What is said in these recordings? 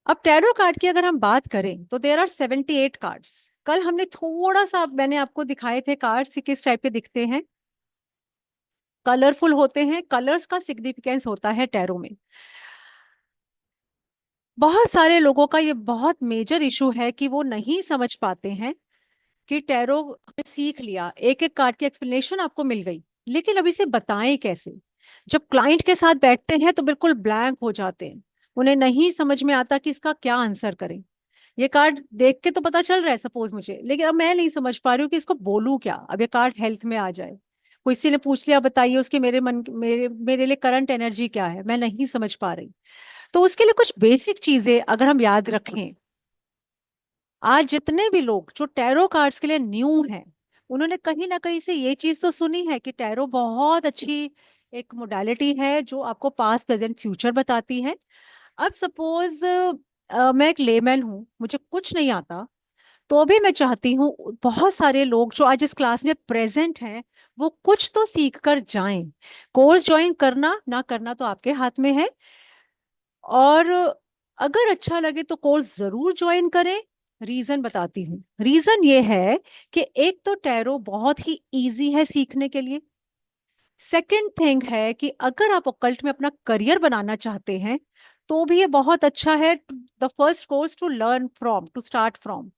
अब tarot card की अगर हम बात करें तो देर आर 78 कार्ड्स। कल हमने थोड़ा सा मैंने आपको दिखाए थे कार्ड्स कि किस टाइप के दिखते हैं। कलरफुल होते हैं, कलर्स का सिग्निफिकेंस होता है टैरो में। बहुत सारे लोगों का ये बहुत मेजर इशू है कि वो नहीं समझ पाते हैं कि टैरो सीख लिया, एक एक कार्ड की एक्सप्लेनेशन आपको मिल गई, लेकिन अब इसे बताएं कैसे। जब क्लाइंट के साथ बैठते हैं तो बिल्कुल ब्लैंक हो जाते हैं। उन्हें नहीं समझ में आता कि इसका क्या आंसर करें। ये कार्ड देख के तो पता चल रहा है सपोज मुझे, लेकिन अब मैं नहीं समझ पा रही हूँ कि इसको बोलूं क्या। अब ये कार्ड हेल्थ में आ जाए, कोई किसी ने पूछ लिया बताइए उसके मेरे मेरे लिए करंट एनर्जी क्या है, मैं नहीं समझ पा रही। तो उसके लिए कुछ बेसिक चीजें अगर हम याद रखें। आज जितने भी लोग जो टैरो कार्ड्स के लिए न्यू हैं, उन्होंने कहीं ना कहीं से ये चीज तो सुनी है कि टैरो बहुत अच्छी एक मोडालिटी है जो आपको पास्ट प्रेजेंट फ्यूचर बताती है। अब सपोज मैं एक लेमैन हूँ, मुझे कुछ नहीं आता, तो भी मैं चाहती हूँ बहुत सारे लोग जो आज इस क्लास में प्रेजेंट हैं वो कुछ तो सीख कर जाएं। कोर्स ज्वाइन करना ना करना तो आपके हाथ में है, और अगर अच्छा लगे तो कोर्स जरूर ज्वाइन करें। रीजन बताती हूँ। रीजन ये है कि एक तो टैरो बहुत ही इजी है सीखने के लिए। सेकंड थिंग है कि अगर आप ओकल्ट में अपना करियर बनाना चाहते हैं तो भी ये बहुत अच्छा है। The first course to learn from, to start from.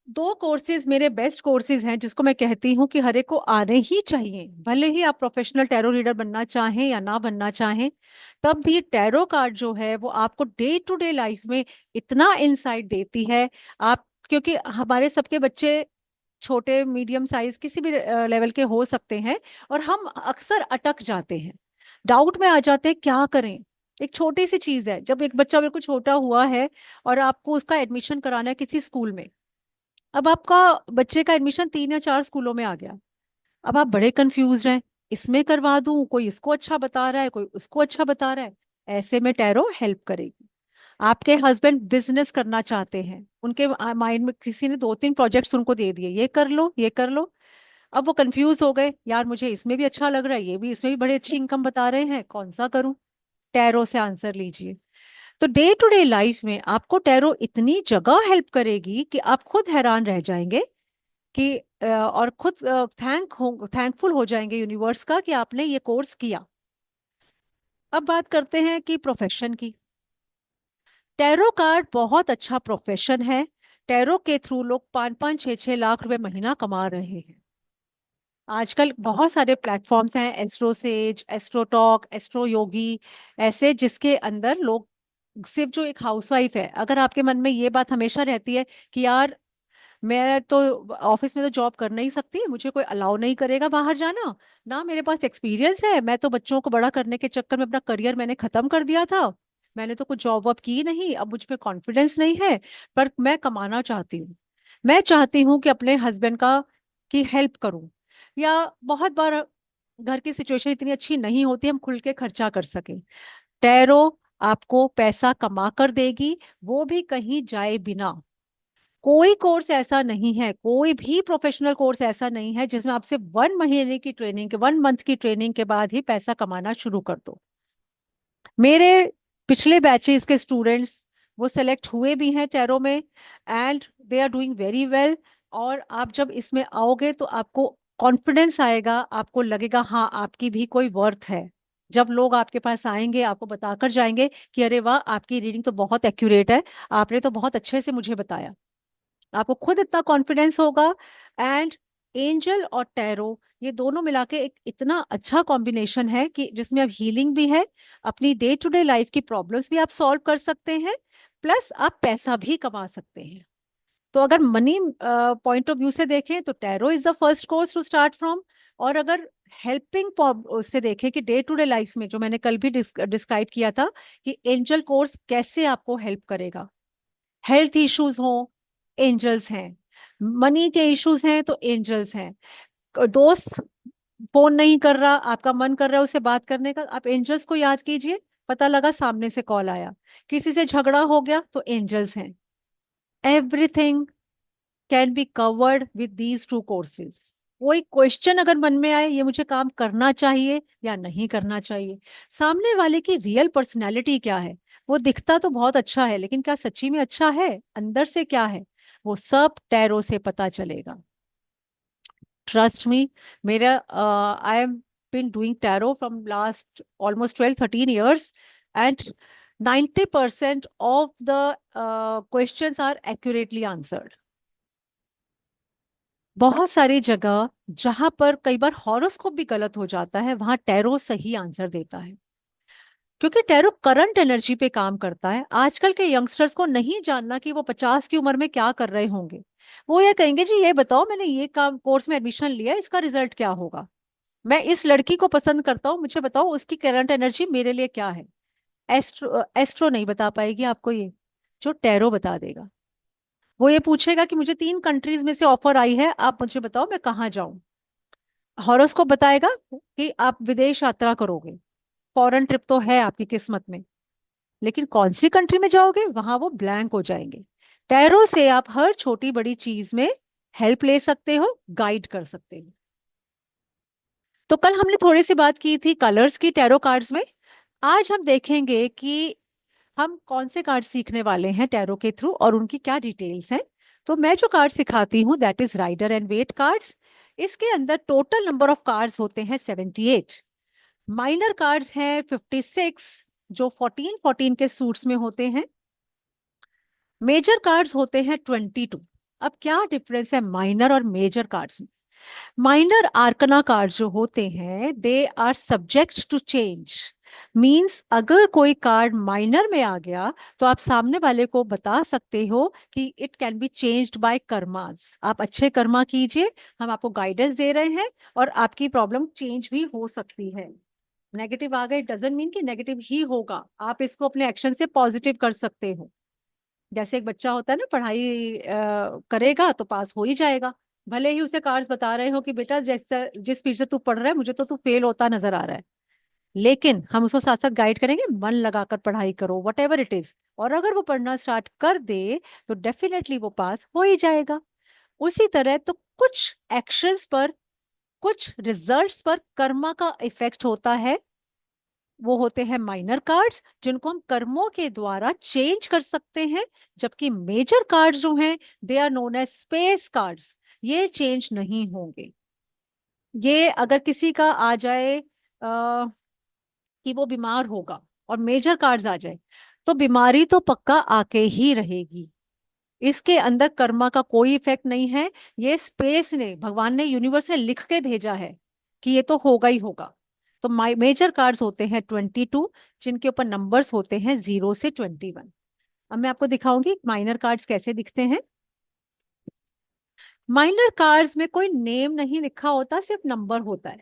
दो कोर्सेज मेरे बेस्ट कोर्सेज हैं जिसको मैं कहती हूँ कि हर एक को आने ही चाहिए, भले ही आप प्रोफेशनल टैरो रीडर बनना चाहें या ना बनना चाहें। तब भी टैरो कार्ड जो है वो आपको डे टू डे लाइफ में इतना इंसाइट देती है। आप, क्योंकि हमारे सबके बच्चे छोटे मीडियम साइज किसी भी लेवल के हो सकते हैं, और हम अक्सर अटक जाते हैं, डाउट में आ जाते हैं क्या करें। एक छोटी सी चीज है, जब एक बच्चा बिल्कुल छोटा हुआ है और आपको उसका एडमिशन कराना है किसी स्कूल में। अब आपका बच्चे का एडमिशन 3 या 4 स्कूलों में आ गया। अब आप बड़े कंफ्यूज हैं, इसमें करवा दूं, कोई इसको अच्छा बता रहा है, कोई उसको अच्छा बता रहा है। ऐसे में टैरो हेल्प करेगी। आपके हस्बैंड बिजनेस करना चाहते हैं, उनके माइंड में किसी ने 2-3 प्रोजेक्ट्स उनको दे दिए, ये कर लो ये कर लो। अब वो कंफ्यूज हो गए, यार मुझे इसमें भी अच्छा लग रहा है, ये भी, इसमें भी बड़ी अच्छी इनकम बता रहे हैं, कौन सा करूं। टैरो से आंसर लीजिए। तो डे टू डे लाइफ में आपको टैरो इतनी जगह हेल्प करेगी कि आप खुद हैरान रह जाएंगे कि और खुद थैंकफुल हो जाएंगे यूनिवर्स का कि आपने ये कोर्स किया। अब बात करते हैं कि प्रोफेशन की। टैरो कार्ड बहुत अच्छा प्रोफेशन है। टैरो के थ्रू लोग 5-5 6-6 लाख रुपए महीना कमा रहे हैं। आजकल बहुत सारे प्लेटफॉर्म्स हैं, AstroSage, Astrotalk, AstroYogi, ऐसे जिसके अंदर लोग, सिर्फ जो एक हाउसवाइफ है, अगर आपके मन में ये बात हमेशा रहती है कि यार मैं तो ऑफिस में तो जॉब कर नहीं सकती, मुझे कोई अलाउ नहीं करेगा बाहर जाना, ना मेरे पास एक्सपीरियंस है, मैं तो बच्चों को बड़ा करने के चक्कर में अपना करियर मैंने खत्म कर दिया था, मैंने तो कुछ जॉब वॉब की नहीं, अब मुझ पे कॉन्फिडेंस नहीं है, पर मैं कमाना चाहती हूँ, मैं चाहती हूँ कि अपने हस्बैंड का की हेल्प करूं, या बहुत बार घर की सिचुएशन इतनी अच्छी नहीं होती हम खुल के खर्चा कर सकें। टैरो आपको पैसा कमा कर देगी, वो भी कहीं जाए बिना। कोई कोर्स ऐसा नहीं है, कोई भी प्रोफेशनल कोर्स ऐसा नहीं है जिसमें आपसे 1 महीने की ट्रेनिंग के, 1 मंथ की ट्रेनिंग के बाद ही पैसा कमाना शुरू कर दो। मेरे पिछले बैचेस के स्टूडेंट्स वो सेलेक्ट हुए भी हैं टैरो में, and they are doing very well. और आप जब इसमें आओगे तो आपको कॉन्फिडेंस आएगा, आपको लगेगा हाँ आपकी भी कोई वर्थ है। जब लोग आपके पास आएंगे आपको बताकर जाएंगे कि अरे वाह आपकी रीडिंग तो बहुत एक्यूरेट है, आपने तो बहुत अच्छे से मुझे बताया, आपको खुद इतना कॉन्फिडेंस होगा। एंड एंजल और टैरो ये दोनों मिला के एक इतना अच्छा कॉम्बिनेशन है कि जिसमें अब हीलिंग भी है, अपनी डे टू डे लाइफ की प्रॉब्लम्स भी आप सॉल्व कर सकते हैं, प्लस आप पैसा भी कमा सकते हैं। तो अगर मनी पॉइंट ऑफ व्यू से देखें तो tarot is the first course to start from. और अगर हेल्पिंग से देखें कि डे टू डे लाइफ में, जो मैंने कल भी डिस्क्राइब किया था कि एंजल कोर्स कैसे आपको हेल्प करेगा। हेल्थ इश्यूज हो, एंजल्स हैं। मनी के इश्यूज हैं तो एंजल्स हैं। दोस्त फोन नहीं कर रहा, आपका मन कर रहा है उससे बात करने का, आप एंजल्स को याद कीजिए, पता लगा सामने से कॉल आया। किसी से झगड़ा हो गया तो एंजल्स हैं। Everything can be covered with these 2 courses. कोई क्वेश्चन अगर मन में आए, ये मुझे काम करना चाहिए या नहीं करना चाहिए, सामने वाले की रियल पर्सनैलिटी क्या है, वो दिखता तो बहुत अच्छा है लेकिन क्या सच्ची में अच्छा है, अंदर से क्या है, वो सब टैरो से पता चलेगा। ट्रस्ट मी, मेरा I am been doing tarot from last almost 12-13 years, and 90% of the questions are accurately answered. बहुत सारी जगह जहां पर कई बार हॉरोस्कोप भी गलत हो जाता है, वहां टैरो सही आंसर देता है, क्योंकि टैरो करंट एनर्जी पे काम करता है। आजकल के यंगस्टर्स को नहीं जानना कि वो 50 की उम्र में क्या कर रहे होंगे। वो ये कहेंगे, जी ये बताओ, मैंने ये काम कोर्स में एडमिशन लिया, इसका रिजल्ट क्या होगा, मैं इस लड़की को पसंद करता हूँ, मुझे बताओ उसकी करंट एनर्जी मेरे लिए क्या है। एस्ट्रो नहीं बता पाएगी आपको ये, जो टैरो बता देगा। वो ये पूछेगा कि मुझे 3 कंट्रीज में से ऑफर आई है, आप मुझे बताओ मैं कहाँ जाऊं। हॉरोस्कोप बताएगा कि आप विदेश यात्रा करोगे, फॉरेन ट्रिप तो है आपकी किस्मत में, लेकिन कौन सी कंट्री में जाओगे वहां वो ब्लैंक हो जाएंगे। टैरो से आप हर छोटी बड़ी चीज में हेल्प ले सकते हो, गाइड कर सकते हो। तो कल हमने थोड़ी सी बात की थी कलर्स की टैरो कार्ड्स में। आज हम देखेंगे कि हम कौन से कार्ड सीखने वाले हैं टैरो के थ्रू और उनकी क्या डिटेल्स हैं। तो मैं जो कार्ड सिखाती हूँ that is Rider and Waite cards. इसके अंदर टोटल नंबर ऑफ कार्ड्स होते हैं 78। माइनर कार्ड्स हैं 56, जो 14 14 के सूट्स में होते हैं। मेजर कार्ड्स होते हैं 22। अब क्या डिफरेंस है माइनर और मेजर कार्ड्स में? माइनर आर्कना कार्ड जो होते हैं they are subject to change. Means अगर कोई कार्ड माइनर में आ गया तो आप सामने वाले को बता सकते हो कि it can be changed by karmas, आप अच्छे कर्मा कीजिए, हम आपको गाइडेंस दे रहे हैं और आपकी प्रॉब्लम चेंज भी हो सकती है। नेगेटिव आ गए डजंट मीन कि नेगेटिव ही होगा, आप इसको अपने एक्शन से पॉजिटिव कर सकते हो। जैसे एक बच्चा होता है ना, पढ़ाई करेगा तो पास हो ही जाएगा, भले ही उसे कार्ड्स बता रहे हो कि बेटा जैसा जिस स्पीड से तू पढ़ रहा है मुझे तो तू फेल होता नजर आ रहा है, लेकिन हम उसको साथ साथ गाइड करेंगे, मन लगाकर पढ़ाई करो वट एवर इट इज, और अगर वो पढ़ना स्टार्ट कर दे तो डेफिनेटली वो पास हो ही जाएगा। उसी तरह तो कुछ एक्शंस पर, कुछ रिजल्ट्स पर कर्मा का इफेक्ट होता है, वो होते हैं माइनर कार्ड्स जिनको हम कर्मों के द्वारा चेंज कर सकते हैं। जबकि मेजर कार्ड्स जो हैं they are known as space cards, ये चेंज नहीं होंगे। ये अगर किसी का आ जाए कि वो बीमार होगा और मेजर कार्ड्स आ जाए तो बीमारी तो पक्का आके ही रहेगी, इसके अंदर कर्मा का कोई इफेक्ट नहीं है। ये स्पेस ने, भगवान ने, यूनिवर्स ने लिख के भेजा है कि ये तो होगा ही होगा। तो मेजर कार्ड्स होते हैं 22, जिनके ऊपर नंबर्स होते हैं 0 से 21। अब मैं आपको दिखाऊंगी माइनर कार्ड्स कैसे दिखते हैं। माइनर कार्ड्स में कोई नेम नहीं लिखा होता, सिर्फ नंबर होता है।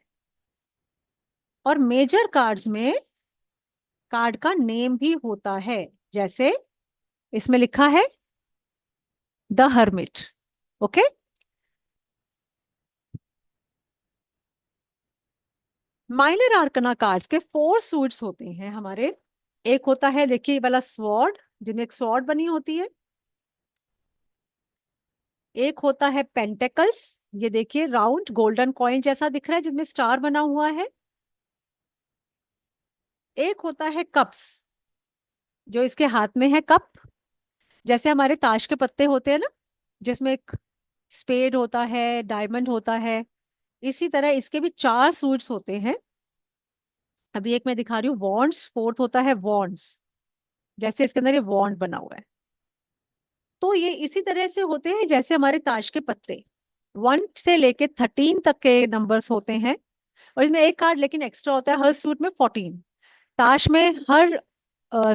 और मेजर कार्ड्स में कार्ड का नेम भी होता है, जैसे इसमें लिखा है the hermit. Okay. Minor arcana cards के 4 सूट्स होते हैं हमारे। एक होता है, देखिए ये वाला स्वॉर्ड, जिनमें एक स्वॉर्ड बनी होती है। एक होता है पेंटेकल्स, ये देखिए राउंड गोल्डन कॉइन जैसा दिख रहा है जिसमें स्टार बना हुआ है। एक होता है कप्स, जो इसके हाथ में है कप, जैसे हमारे ताश के पत्ते होते हैं ना, जिसमें एक स्पेड होता है, डायमंड होता है, इसी तरह इसके भी 4 सूट्स होते हैं। अभी एक मैं दिखा रही हूँ वॉन्ड्स, फोर्थ होता है वॉन्ड्स, जैसे इसके अंदर ये वॉन्ड बना हुआ है। तो ये इसी तरह से होते हैं जैसे हमारे ताश के पत्ते, 1 से लेके 13 तक के नंबर्स होते हैं। और इसमें एक कार्ड लेकिन एक्स्ट्रा होता है हर सूट में 14। ताश में हर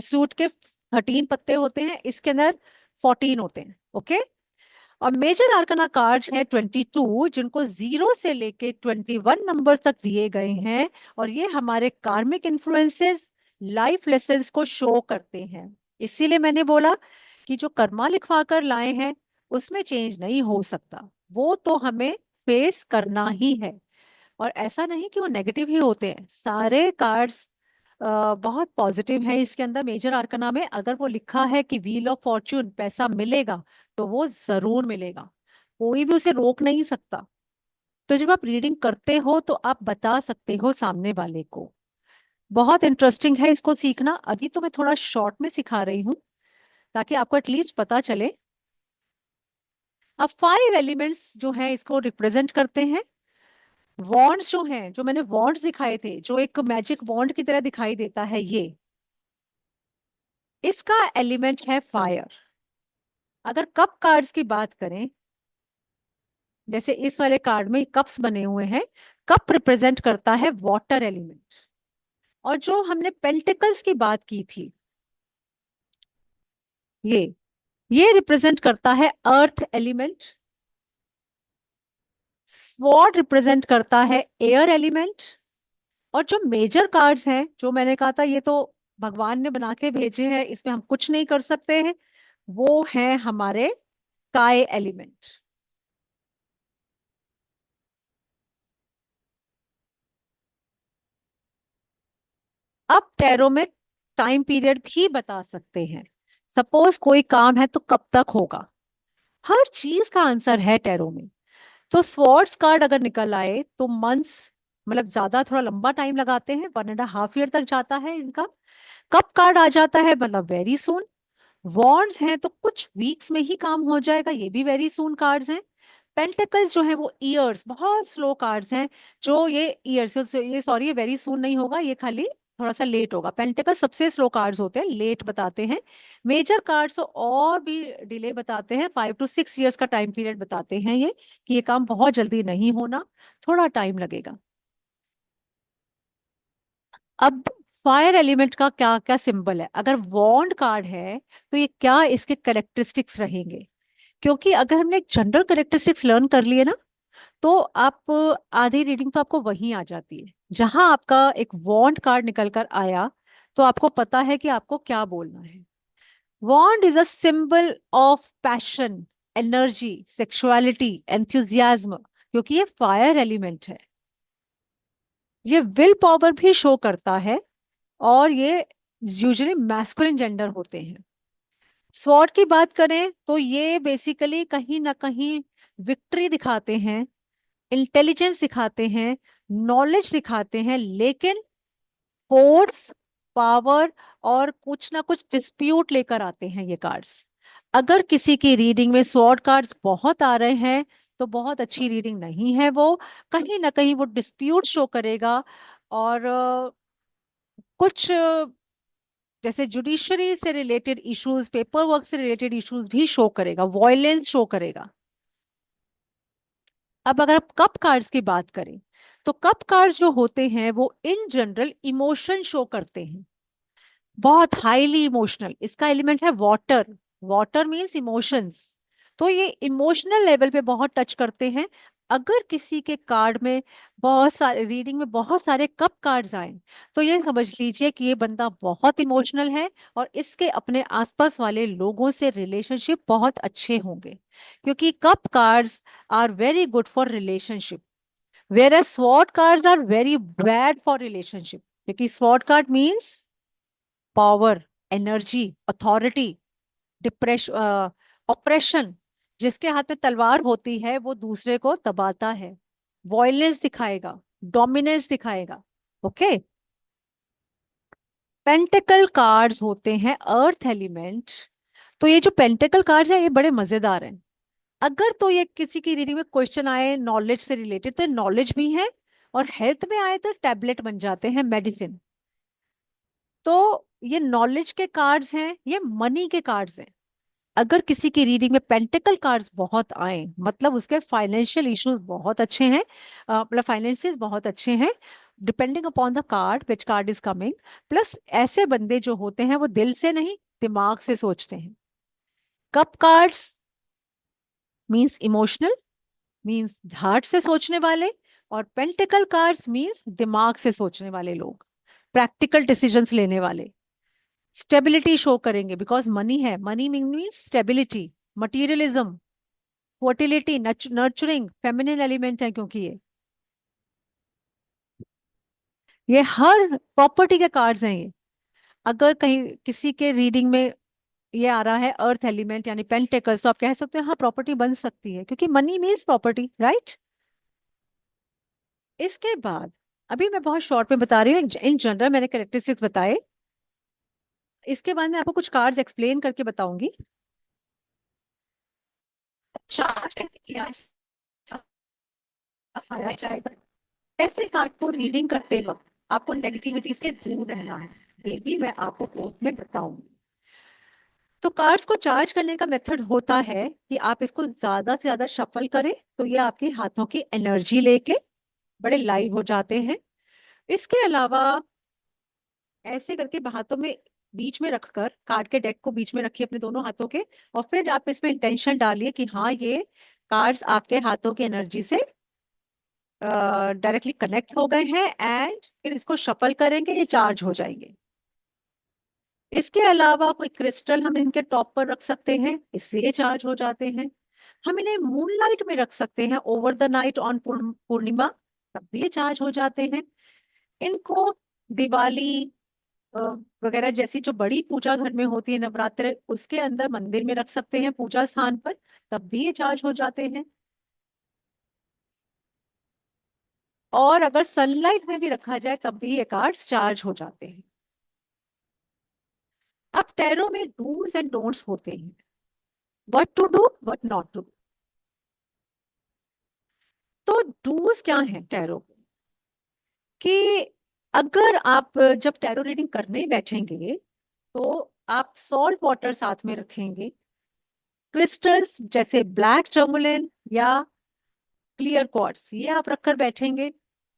सूट के 13 पत्ते होते हैं, इसके अंदर 14 होते हैं। ओके। और मेजर आर्कना कार्ड्स हैं 22, जिनको 0 से लेके 21 नंबर तक दिए गए हैं। और ये हमारे कार्मिक इन्फ्लुएंसेस, लाइफ लेसन्स को शो करते हैं। इसीलिए मैंने बोला कि जो कर्मा लिखवा कर लाए हैं उसमें चेंज नहीं हो सकता, वो तो हमें फेस करना ही है। और ऐसा नहीं कि वो नेगेटिव ही होते हैं, सारे कार्ड्स बहुत पॉजिटिव है। इसके अंदर मेजर आर्कना में अगर वो लिखा है कि व्हील ऑफ फॉर्च्यून, पैसा मिलेगा, तो वो जरूर मिलेगा, कोई भी उसे रोक नहीं सकता। तो तो जब आप रीडिंग करते हो तो आप बता सकते हो सामने वाले को। बहुत इंटरेस्टिंग है इसको सीखना। अभी तो मैं थोड़ा शॉर्ट में सिखा रही हूँ ताकि आपको एटलीस्ट पता चले। अब 5 एलिमेंट्स जो हैं इसको रिप्रेजेंट करते हैं। वॉन्ड्स जो हैं, जो मैंने वॉन्ड्स दिखाए थे, जो एक मैजिक वॉन्ड की तरह दिखाई देता है, ये इसका एलिमेंट है फायर। अगर कप कार्ड्स की बात करें, जैसे इस वाले कार्ड में कप्स बने हुए हैं, कप रिप्रेजेंट करता है वाटर एलिमेंट। और जो हमने पेंटिकल्स की बात की थी, ये ये रिप्रेजेंट करता है अर्थ एलिमेंट। स्वॉर्ड रिप्रेजेंट करता है एयर एलिमेंट। और जो मेजर कार्ड्स हैं, जो मैंने कहा था ये तो भगवान ने बना के भेजे हैं, इसमें हम कुछ नहीं कर सकते हैं, वो हैं हमारे स्काई एलिमेंट। अब टैरो में टाइम पीरियड भी बता सकते हैं। सपोज कोई काम है तो कब तक होगा, हर चीज का आंसर है टैरो में। तो स्वॉर्ड्स कार्ड अगर निकल आए तो मंथ्स, मतलब ज्यादा थोड़ा लंबा टाइम लगाते हैं, 1.5 ईयर तक जाता है इनका। कब कार्ड आ जाता है मतलब वेरी सून। वॉन्ड्स हैं तो कुछ वीक्स में ही काम हो जाएगा, ये भी वेरी सून कार्ड्स हैं। पेंटिकल्स जो है वो ईयर्स, बहुत स्लो कार्ड्स हैं। जो ये ईयर्स, ये सॉरी, ये वेरी सून नहीं होगा, ये खाली थोड़ा सा लेट होगा। पेंटिकल सबसे स्लो कार्ड्स होते हैं, लेट बताते हैं। मेजर कार्ड्स तो और भी डिले बताते हैं, 5 to 6 ईयर्स का टाइम पीरियड बताते हैं ये, कि ये काम बहुत जल्दी नहीं होना, थोड़ा टाइम लगेगा। अब फायर एलिमेंट का क्या क्या सिंबल है, अगर वॉन्ड कार्ड है तो ये क्या इसके करेक्टरिस्टिक्स रहेंगे। क्योंकि अगर हमने एक जनरल करेक्टरिस्टिक्स लर्न कर लिए ना, तो आप आधी रीडिंग तो आपको वहीं आ जाती है। जहां आपका एक वॉन्ड कार्ड निकल कर आया तो आपको पता है कि आपको क्या बोलना है। Wand is a symbol of passion, energy, sexuality, enthusiasm, क्योंकि ये फायर एलिमेंट है। ये विल पावर भी शो करता है, और ये यूजुअली मैस्कुलिन जेंडर होते हैं। स्वॉर्ड की बात करें तो ये बेसिकली कहीं ना कहीं विक्ट्री दिखाते हैं, इंटेलिजेंस दिखाते हैं, नॉलेज दिखाते हैं, लेकिन फोर्स, पावर और कुछ ना कुछ डिस्प्यूट लेकर आते हैं ये कार्ड्स। अगर किसी की रीडिंग में स्वॉर्ड कार्ड्स बहुत आ रहे हैं तो बहुत अच्छी रीडिंग नहीं है वो। कहीं ना कहीं वो डिस्प्यूट शो करेगा। और कुछ जैसे जुडिशरी से रिलेटेड इश्यूज, पेपर वर्क से रिलेटेड इश्यूज भी शो करेगा, वॉयलेंस शो करेगा। अब अगर आप कप कार्ड्स की बात करें तो कप कार्ड्स जो होते हैं वो इन जनरल इमोशन शो करते हैं, बहुत हाईली इमोशनल। इसका एलिमेंट है वाटर। Water means emotions. तो ये इमोशनल लेवल पे बहुत टच करते हैं। अगर किसी के कार्ड में बहुत सारे, रीडिंग में बहुत सारे कप कार्ड्स आए, तो ये समझ लीजिए कि ये बंदा बहुत इमोशनल है और इसके अपने आसपास वाले लोगों से रिलेशनशिप बहुत अच्छे होंगे, क्योंकि cup cards are very good for relationship, whereas sword cards are very bad for relationship. क्योंकि sword card means power, energy, authority, depression, operation. जिसके हाथ में तलवार होती है वो दूसरे को दबाता है, वॉयलेंस दिखाएगा, डोमिनेंस दिखाएगा। ओके। पेंटिकल कार्ड्स होते हैं अर्थ एलिमेंट। तो ये जो पेंटिकल कार्ड्स हैं ये बड़े मजेदार हैं। अगर तो ये किसी की रीडिंग में क्वेश्चन आए नॉलेज से रिलेटेड तो नॉलेज भी है, और हेल्थ में आए तो टैबलेट बन जाते हैं, मेडिसिन। तो ये नॉलेज के कार्ड्स हैं, ये मनी के कार्ड्स हैं। अगर किसी की रीडिंग में पेंटिकल कार्ड्स बहुत आए मतलब उसके फाइनेंशियल इश्यूज बहुत अच्छे हैं, मतलब फाइनेंसिस बहुत अच्छे हैं, depending upon the card which card is coming. Plus ऐसे बंदे जो होते हैं वो दिल से नहीं, दिमाग से सोचते हैं। Cup cards means emotional, means heart से सोचने वाले। और पेंटिकल कार्ड्स मींस दिमाग से सोचने वाले लोग, प्रैक्टिकल डिसीजंस लेने वाले। स्टेबिलिटी शो करेंगे बिकॉज मनी है, money means stability, materialism, fertility, nurturing, feminine element है, क्योंकि ये हर प्रॉपर्टी के कार्ड्स हैं ये। अगर कहीं किसी के रीडिंग में ये आ रहा है अर्थ एलिमेंट यानी पेंटिकल्स, तो आप कह सकते हैं हाँ प्रॉपर्टी बन सकती है, क्योंकि मनी मीन्स प्रॉपर्टी, राइट। इसके बाद अभी मैं बहुत शॉर्ट में बता रही हूँ, इन जनरल मैंने कैरेक्टरिस्टिक्स बताए। इसके बाद मैं आपको कुछ कार्ड्स एक्सप्लेन करके बताऊंगी। चार्ज कैसे किया जाएगा, ऐसे कार्ड को रीडिंग करते वक्त आपको नेगेटिविटी से दूर रहना है, ये भी मैं आपको कोर्स में बताऊंगी। तो कार्ड्स को चार्ज करने का मेथड होता है कि आप इसको ज्यादा से ज्यादा शफल करें तो ये आपके हाथों की एनर्जी लेके बड़े लाइव हो जाते हैं। इसके अलावा ऐसे करके हाथों में बीच में रखकर कार्ड के डेक को बीच में रखिए अपने दोनों हाथों के, और फिर आप इसमें इंटेंशन डालिए कि हाँ ये कार्ड्स आपके हाथों की एनर्जी से डायरेक्टली कनेक्ट हो गए हैं, एंड फिर इसको शफल करेंगे ये चार्ज हो जाएंगे। इसके अलावा कोई क्रिस्टल हम इनके टॉप पर रख सकते हैं, इससे ये चार्ज हो जाते हैं। हम इन्हें मूनलाइट में रख सकते हैं ओवर द नाइट ऑन पूर्णिमा, तब भी ये चार्ज हो जाते हैं। इनको दिवाली अ, वगैरह जैसी जो बड़ी पूजा घर में होती है, नवरात्र, उसके अंदर मंदिर में रख सकते हैं पूजा स्थान पर, तब भी ये चार्ज हो जाते हैं। और अगर सनलाइट में भी रखा जाए तब भी ये कार्ड्स चार्ज हो जाते हैं। अब टैरो में डूज एंड डोंट्स होते हैं, what to do what not to. तो डूज क्या है टैरो कि अगर आप जब टैरो रीडिंग करने बैठेंगे तो आप सॉल्ट वाटर साथ में रखेंगे, क्रिस्टल्स जैसे ब्लैक टर्मोलिन या क्लियर क्वार्ट्ज ये आप रखकर बैठेंगे।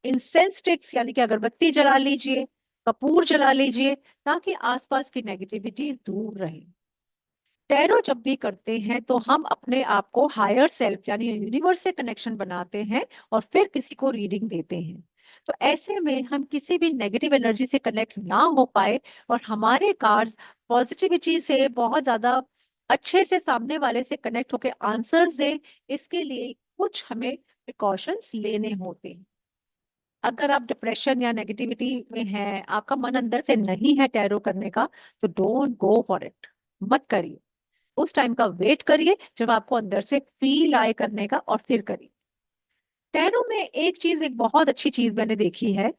इंसेंस स्टिक्स यानी कि अगरबत्ती जला लीजिए, कपूर जला लीजिए, ताकि आसपास की नेगेटिविटी दूर रहे। टैरो जब भी करते हैं तो हम अपने आप को हायर सेल्फ यानी यूनिवर्स से कनेक्शन बनाते हैं और फिर किसी को रीडिंग देते हैं। तो ऐसे में हम किसी भी नेगेटिव एनर्जी से कनेक्ट ना हो पाए और हमारे कार्ड्स पॉजिटिविटी से बहुत ज्यादा अच्छे से सामने वाले से कनेक्ट होकर आंसर्स दे, इसके लिए कुछ हमें प्रिकॉशंस लेने होते हैं। अगर आप डिप्रेशन या नेगेटिविटी में हैं, आपका मन अंदर से नहीं है टैरो करने का, तो डोंट गो फॉर इट, मत करिए। उस टाइम का वेट करिए जब आपको अंदर से फील आए करने का, और फिर करिए। टैरो में एक चीज, एक बहुत अच्छी चीज मैंने देखी है,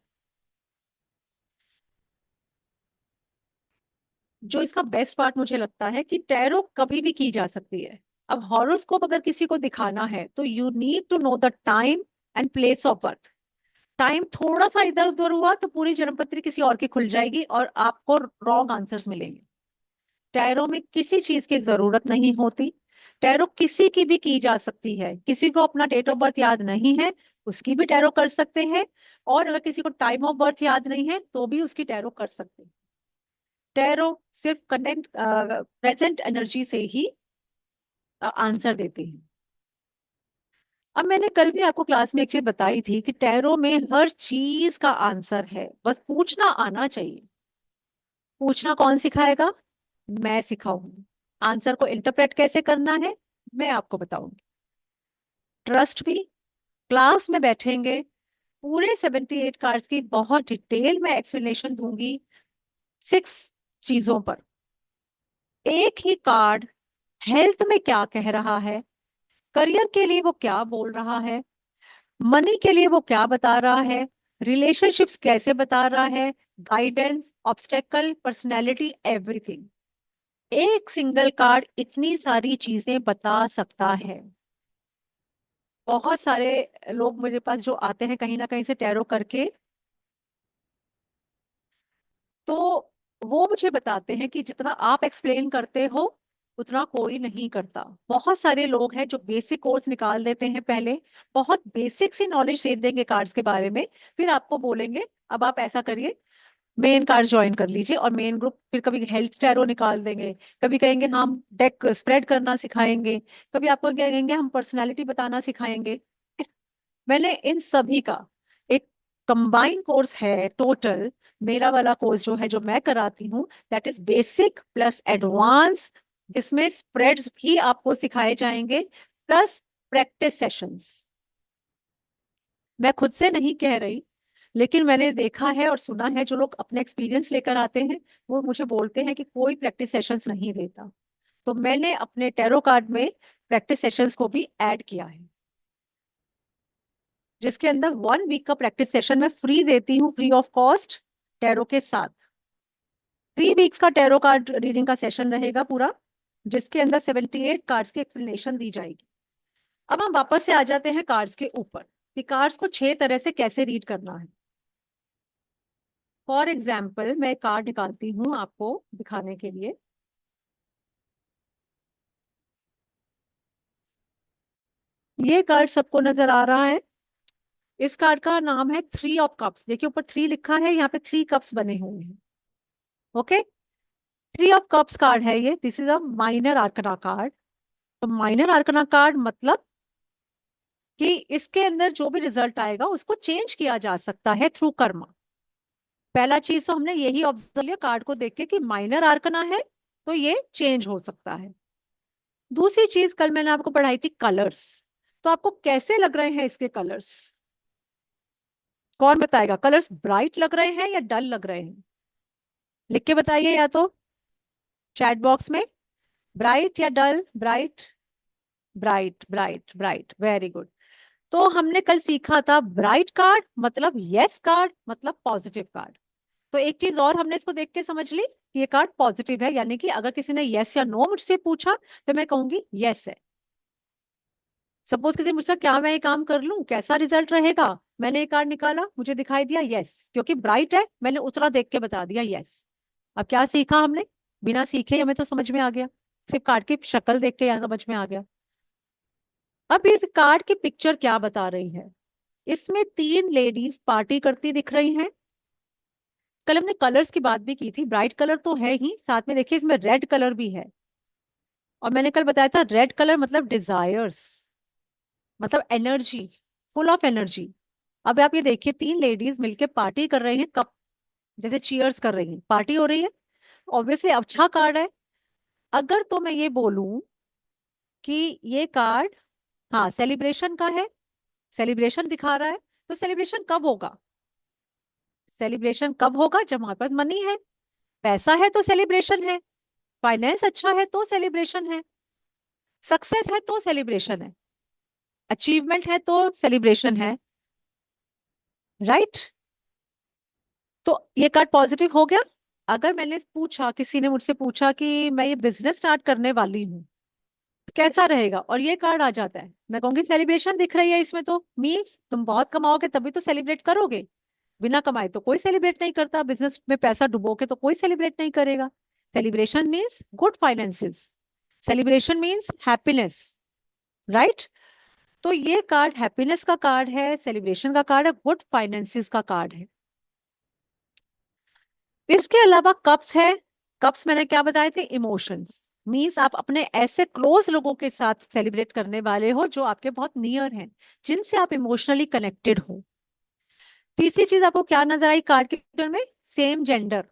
जो इसका बेस्ट पार्ट मुझे लगता है, कि टैरो कभी भी की जा सकती है। अब हॉरोस्कोप अगर किसी को दिखाना है तो you need to know the time and place of birth. Time थोड़ा सा इधर उधर हुआ तो पूरी जन्मपत्री किसी और की खुल जाएगी और आपको रॉन्ग आंसर्स मिलेंगे। टैरो में किसी चीज की जरूरत नहीं होती। टैरो किसी की भी की जा सकती है, किसी को अपना डेट ऑफ बर्थ याद नहीं है उसकी भी टैरो कर सकते हैं, और अगर किसी को टाइम ऑफ बर्थ याद नहीं है तो भी उसकी टैरो कर सकते हैं। टैरो सिर्फ कनेक्ट प्रेजेंट एनर्जी से ही आंसर देते हैं। अब मैंने कल भी आपको क्लास में एक चीज बताई थी कि टैरो में हर चीज का आंसर है, बस पूछना आना चाहिए। पूछना कौन सिखाएगा? मैं सिखाऊंगी। आंसर को इंटरप्रेट कैसे करना है मैं आपको बताऊंगी। ट्रस्ट भी। क्लास में बैठेंगे, पूरे 78 कार्ड्स की बहुत डिटेल में एक्सप्लेनेशन दूंगी, 6 चीजों पर। एक ही कार्ड हेल्थ में क्या कह रहा है, करियर के लिए वो क्या बोल रहा है, मनी के लिए वो क्या बता रहा है, रिलेशनशिप्स कैसे बता रहा है, गाइडेंस, ऑब्स्टेकल, पर्सनैलिटी, एवरीथिंग। एक सिंगल कार्ड इतनी सारी चीजें बता सकता है। बहुत सारे लोग मेरे पास जो आते हैं कहीं ना कहीं से टैरो करके, तो वो मुझे बताते हैं कि जितना आप एक्सप्लेन करते हो उतना कोई नहीं करता। बहुत सारे लोग हैं जो बेसिक कोर्स निकाल देते हैं पहले, बहुत बेसिक सी नॉलेज दे देंगे कार्ड्स के बारे में, फिर आपको बोलेंगे अब आप ऐसा करिए, मेन कार्ड ज्वाइन कर लीजिए और मेन ग्रुप, फिर कभी हेल्थ टैरो निकाल देंगे, कभी कहेंगे हम डेक स्प्रेड करना सिखाएंगे, कभी आपको कहेंगे हम पर्सनालिटी बताना सिखाएंगे। मैंने इन सभी का एक कंबाइन कोर्स है टोटल। मेरा वाला कोर्स जो है जो मैं कराती हूँ, that is basic plus advance, जिसमें स्प्रेड्स भी आपको सिखाए जाएंगे, प्लस प्रैक्टिस सेशंस। मैं खुद से नहीं कह रही, लेकिन मैंने देखा है और सुना है, जो लोग अपने एक्सपीरियंस लेकर आते हैं वो मुझे बोलते हैं कि कोई प्रैक्टिस सेशंस नहीं देता। तो मैंने अपने टैरो कार्ड में प्रैक्टिस सेशंस को भी ऐड किया है। जिसके अंदर 1 वीक का प्रैक्टिस सेशन मैं फ्री देती हूँ, फ्री ऑफ कॉस्ट, टैरो के साथ। 3 वीक्स का टैरो कार्ड रीडिंग का सेशन रहेगा पूरा, जिसके अंदर 78 कार्ड्स की एक्सप्लेनेशन दी जाएगी। अब हम वापस से आ जाते हैं कार्ड्स के ऊपर कि कार्ड्स को 6 तरह से कैसे रीड करना है। फॉर एग्जाम्पल मैं कार्ड निकालती हूँ आपको दिखाने के लिए। ये कार्ड सबको नजर आ रहा है। इस कार्ड का नाम है 3 ऑफ कप्स। देखिए ऊपर 3 लिखा है, यहाँ पे 3 कप्स बने हुए हैं। ओके, 3 ऑफ कप्स कार्ड है ये। This is a minor arcana card. तो माइनर आर्कना कार्ड मतलब कि इसके अंदर जो भी रिजल्ट आएगा उसको चेंज किया जा सकता है थ्रू कर्मा। पहला चीज तो हमने यही ऑब्जर्व किया कार्ड को देख के कि माइनर आर्कना है, तो ये चेंज हो सकता है। दूसरी चीज, कल मैंने आपको पढ़ाई थी कलर्स। तो आपको कैसे लग रहे हैं इसके कलर्स? कौन बताएगा? कलर्स ब्राइट लग रहे हैं या डल लग रहे हैं? लिख के बताइए, या तो चैट बॉक्स में। ब्राइट या dull? Bright, bright, bright, bright, very good. तो हमने कल सीखा था ब्राइट कार्ड मतलब यस कार्ड मतलब पॉजिटिव कार्ड। तो एक चीज और हमने इसको देख के समझ ली कि ये कार्ड पॉजिटिव है, यानी कि अगर किसी ने यस या नो मुझसे पूछा तो मैं कहूंगी यस है। सपोज किसी मुझसे क्या मैं ये काम कर लूं, कैसा रिजल्ट रहेगा, मैंने ये कार्ड निकाला, मुझे दिखाई दिया यस, क्योंकि ब्राइट है मैंने उतना देख के बता दिया यस। अब क्या सीखा हमने? बिना सीखे हमें तो समझ में आ गया, सिर्फ कार्ड की शक्ल देख के यहाँ समझ में आ गया। अब इस कार्ड की पिक्चर क्या बता रही है? इसमें 3 लेडीज पार्टी करती दिख रही हैं। कल हमने कलर्स की बात भी की थी, ब्राइट कलर तो है ही, साथ में देखिए इसमें रेड कलर भी है। और मैंने कल बताया था रेड कलर मतलब डिजायर्स, मतलब एनर्जी, फुल ऑफ एनर्जी। अब आप ये देखिए 3 लेडीज मिलके पार्टी कर रही हैं, कप जैसे चीयर्स कर रही हैं, पार्टी हो रही है। ऑब्वियसली अच्छा कार्ड है। अगर तो मैं ये बोलूं कि ये कार्ड हाँ सेलिब्रेशन का है, सेलिब्रेशन दिखा रहा है, तो सेलिब्रेशन कब होगा? सेलिब्रेशन कब होगा? जब हमारे पास मनी है, पैसा है तो सेलिब्रेशन है, फाइनेंस अच्छा है तो सेलिब्रेशन है, सक्सेस है तो सेलिब्रेशन है, अचीवमेंट है तो सेलिब्रेशन है। राइट? तो ये कार्ड पॉजिटिव हो गया। अगर मैंने पूछा, किसी ने मुझसे पूछा कि मैं ये बिजनेस स्टार्ट करने वाली हूँ, कैसा रहेगा, और ये कार्ड आ जाता है, मैं कहूंगी सेलिब्रेशन दिख रही है इसमें, तो मीन्स तुम बहुत कमाओगे तभी तो सेलिब्रेट करोगे। बिना कमाए तो कोई सेलिब्रेट नहीं करता, बिजनेस में पैसा डुबोगे तो कोई सेलिब्रेट नहीं करेगा। Celebration means good finances, celebration means happiness. Right? तो ये कार्ड हैप्पीनेस का कार्ड है, सेलिब्रेशन का कार्ड है, गुड फाइनेंसेस का कार्ड है। इसके अलावा कप्स है। कप्स मैंने क्या बताए थे? इमोशंस। मीन्स आप अपने ऐसे क्लोज लोगों के साथ सेलिब्रेट करने वाले हो जो आपके बहुत नियर हैं, जिनसे आप इमोशनली कनेक्टेड हो। तीसरी चीज आपको क्या नजर आई कार्ड के picture में? सेम जेंडर,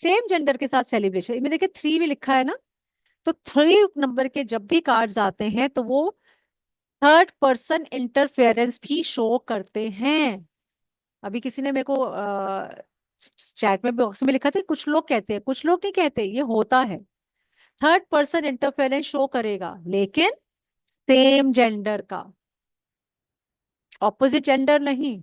सेम जेंडर के साथ सेलिब्रेशन। इसमें देखिए 3 भी लिखा है ना। तो 3 नंबर के जब भी कार्ड्स आते हैं तो वो थर्ड पर्सन इंटरफेरेंस भी शो करते हैं। अभी किसी ने मेरे को चैट में बॉक्स में लिखा था, कुछ लोग कहते हैं, कुछ लोग नहीं कहते, ये होता है। थर्ड पर्सन इंटरफेरेंस शो करेगा, लेकिन सेम जेंडर का, ऑपोजिट जेंडर नहीं।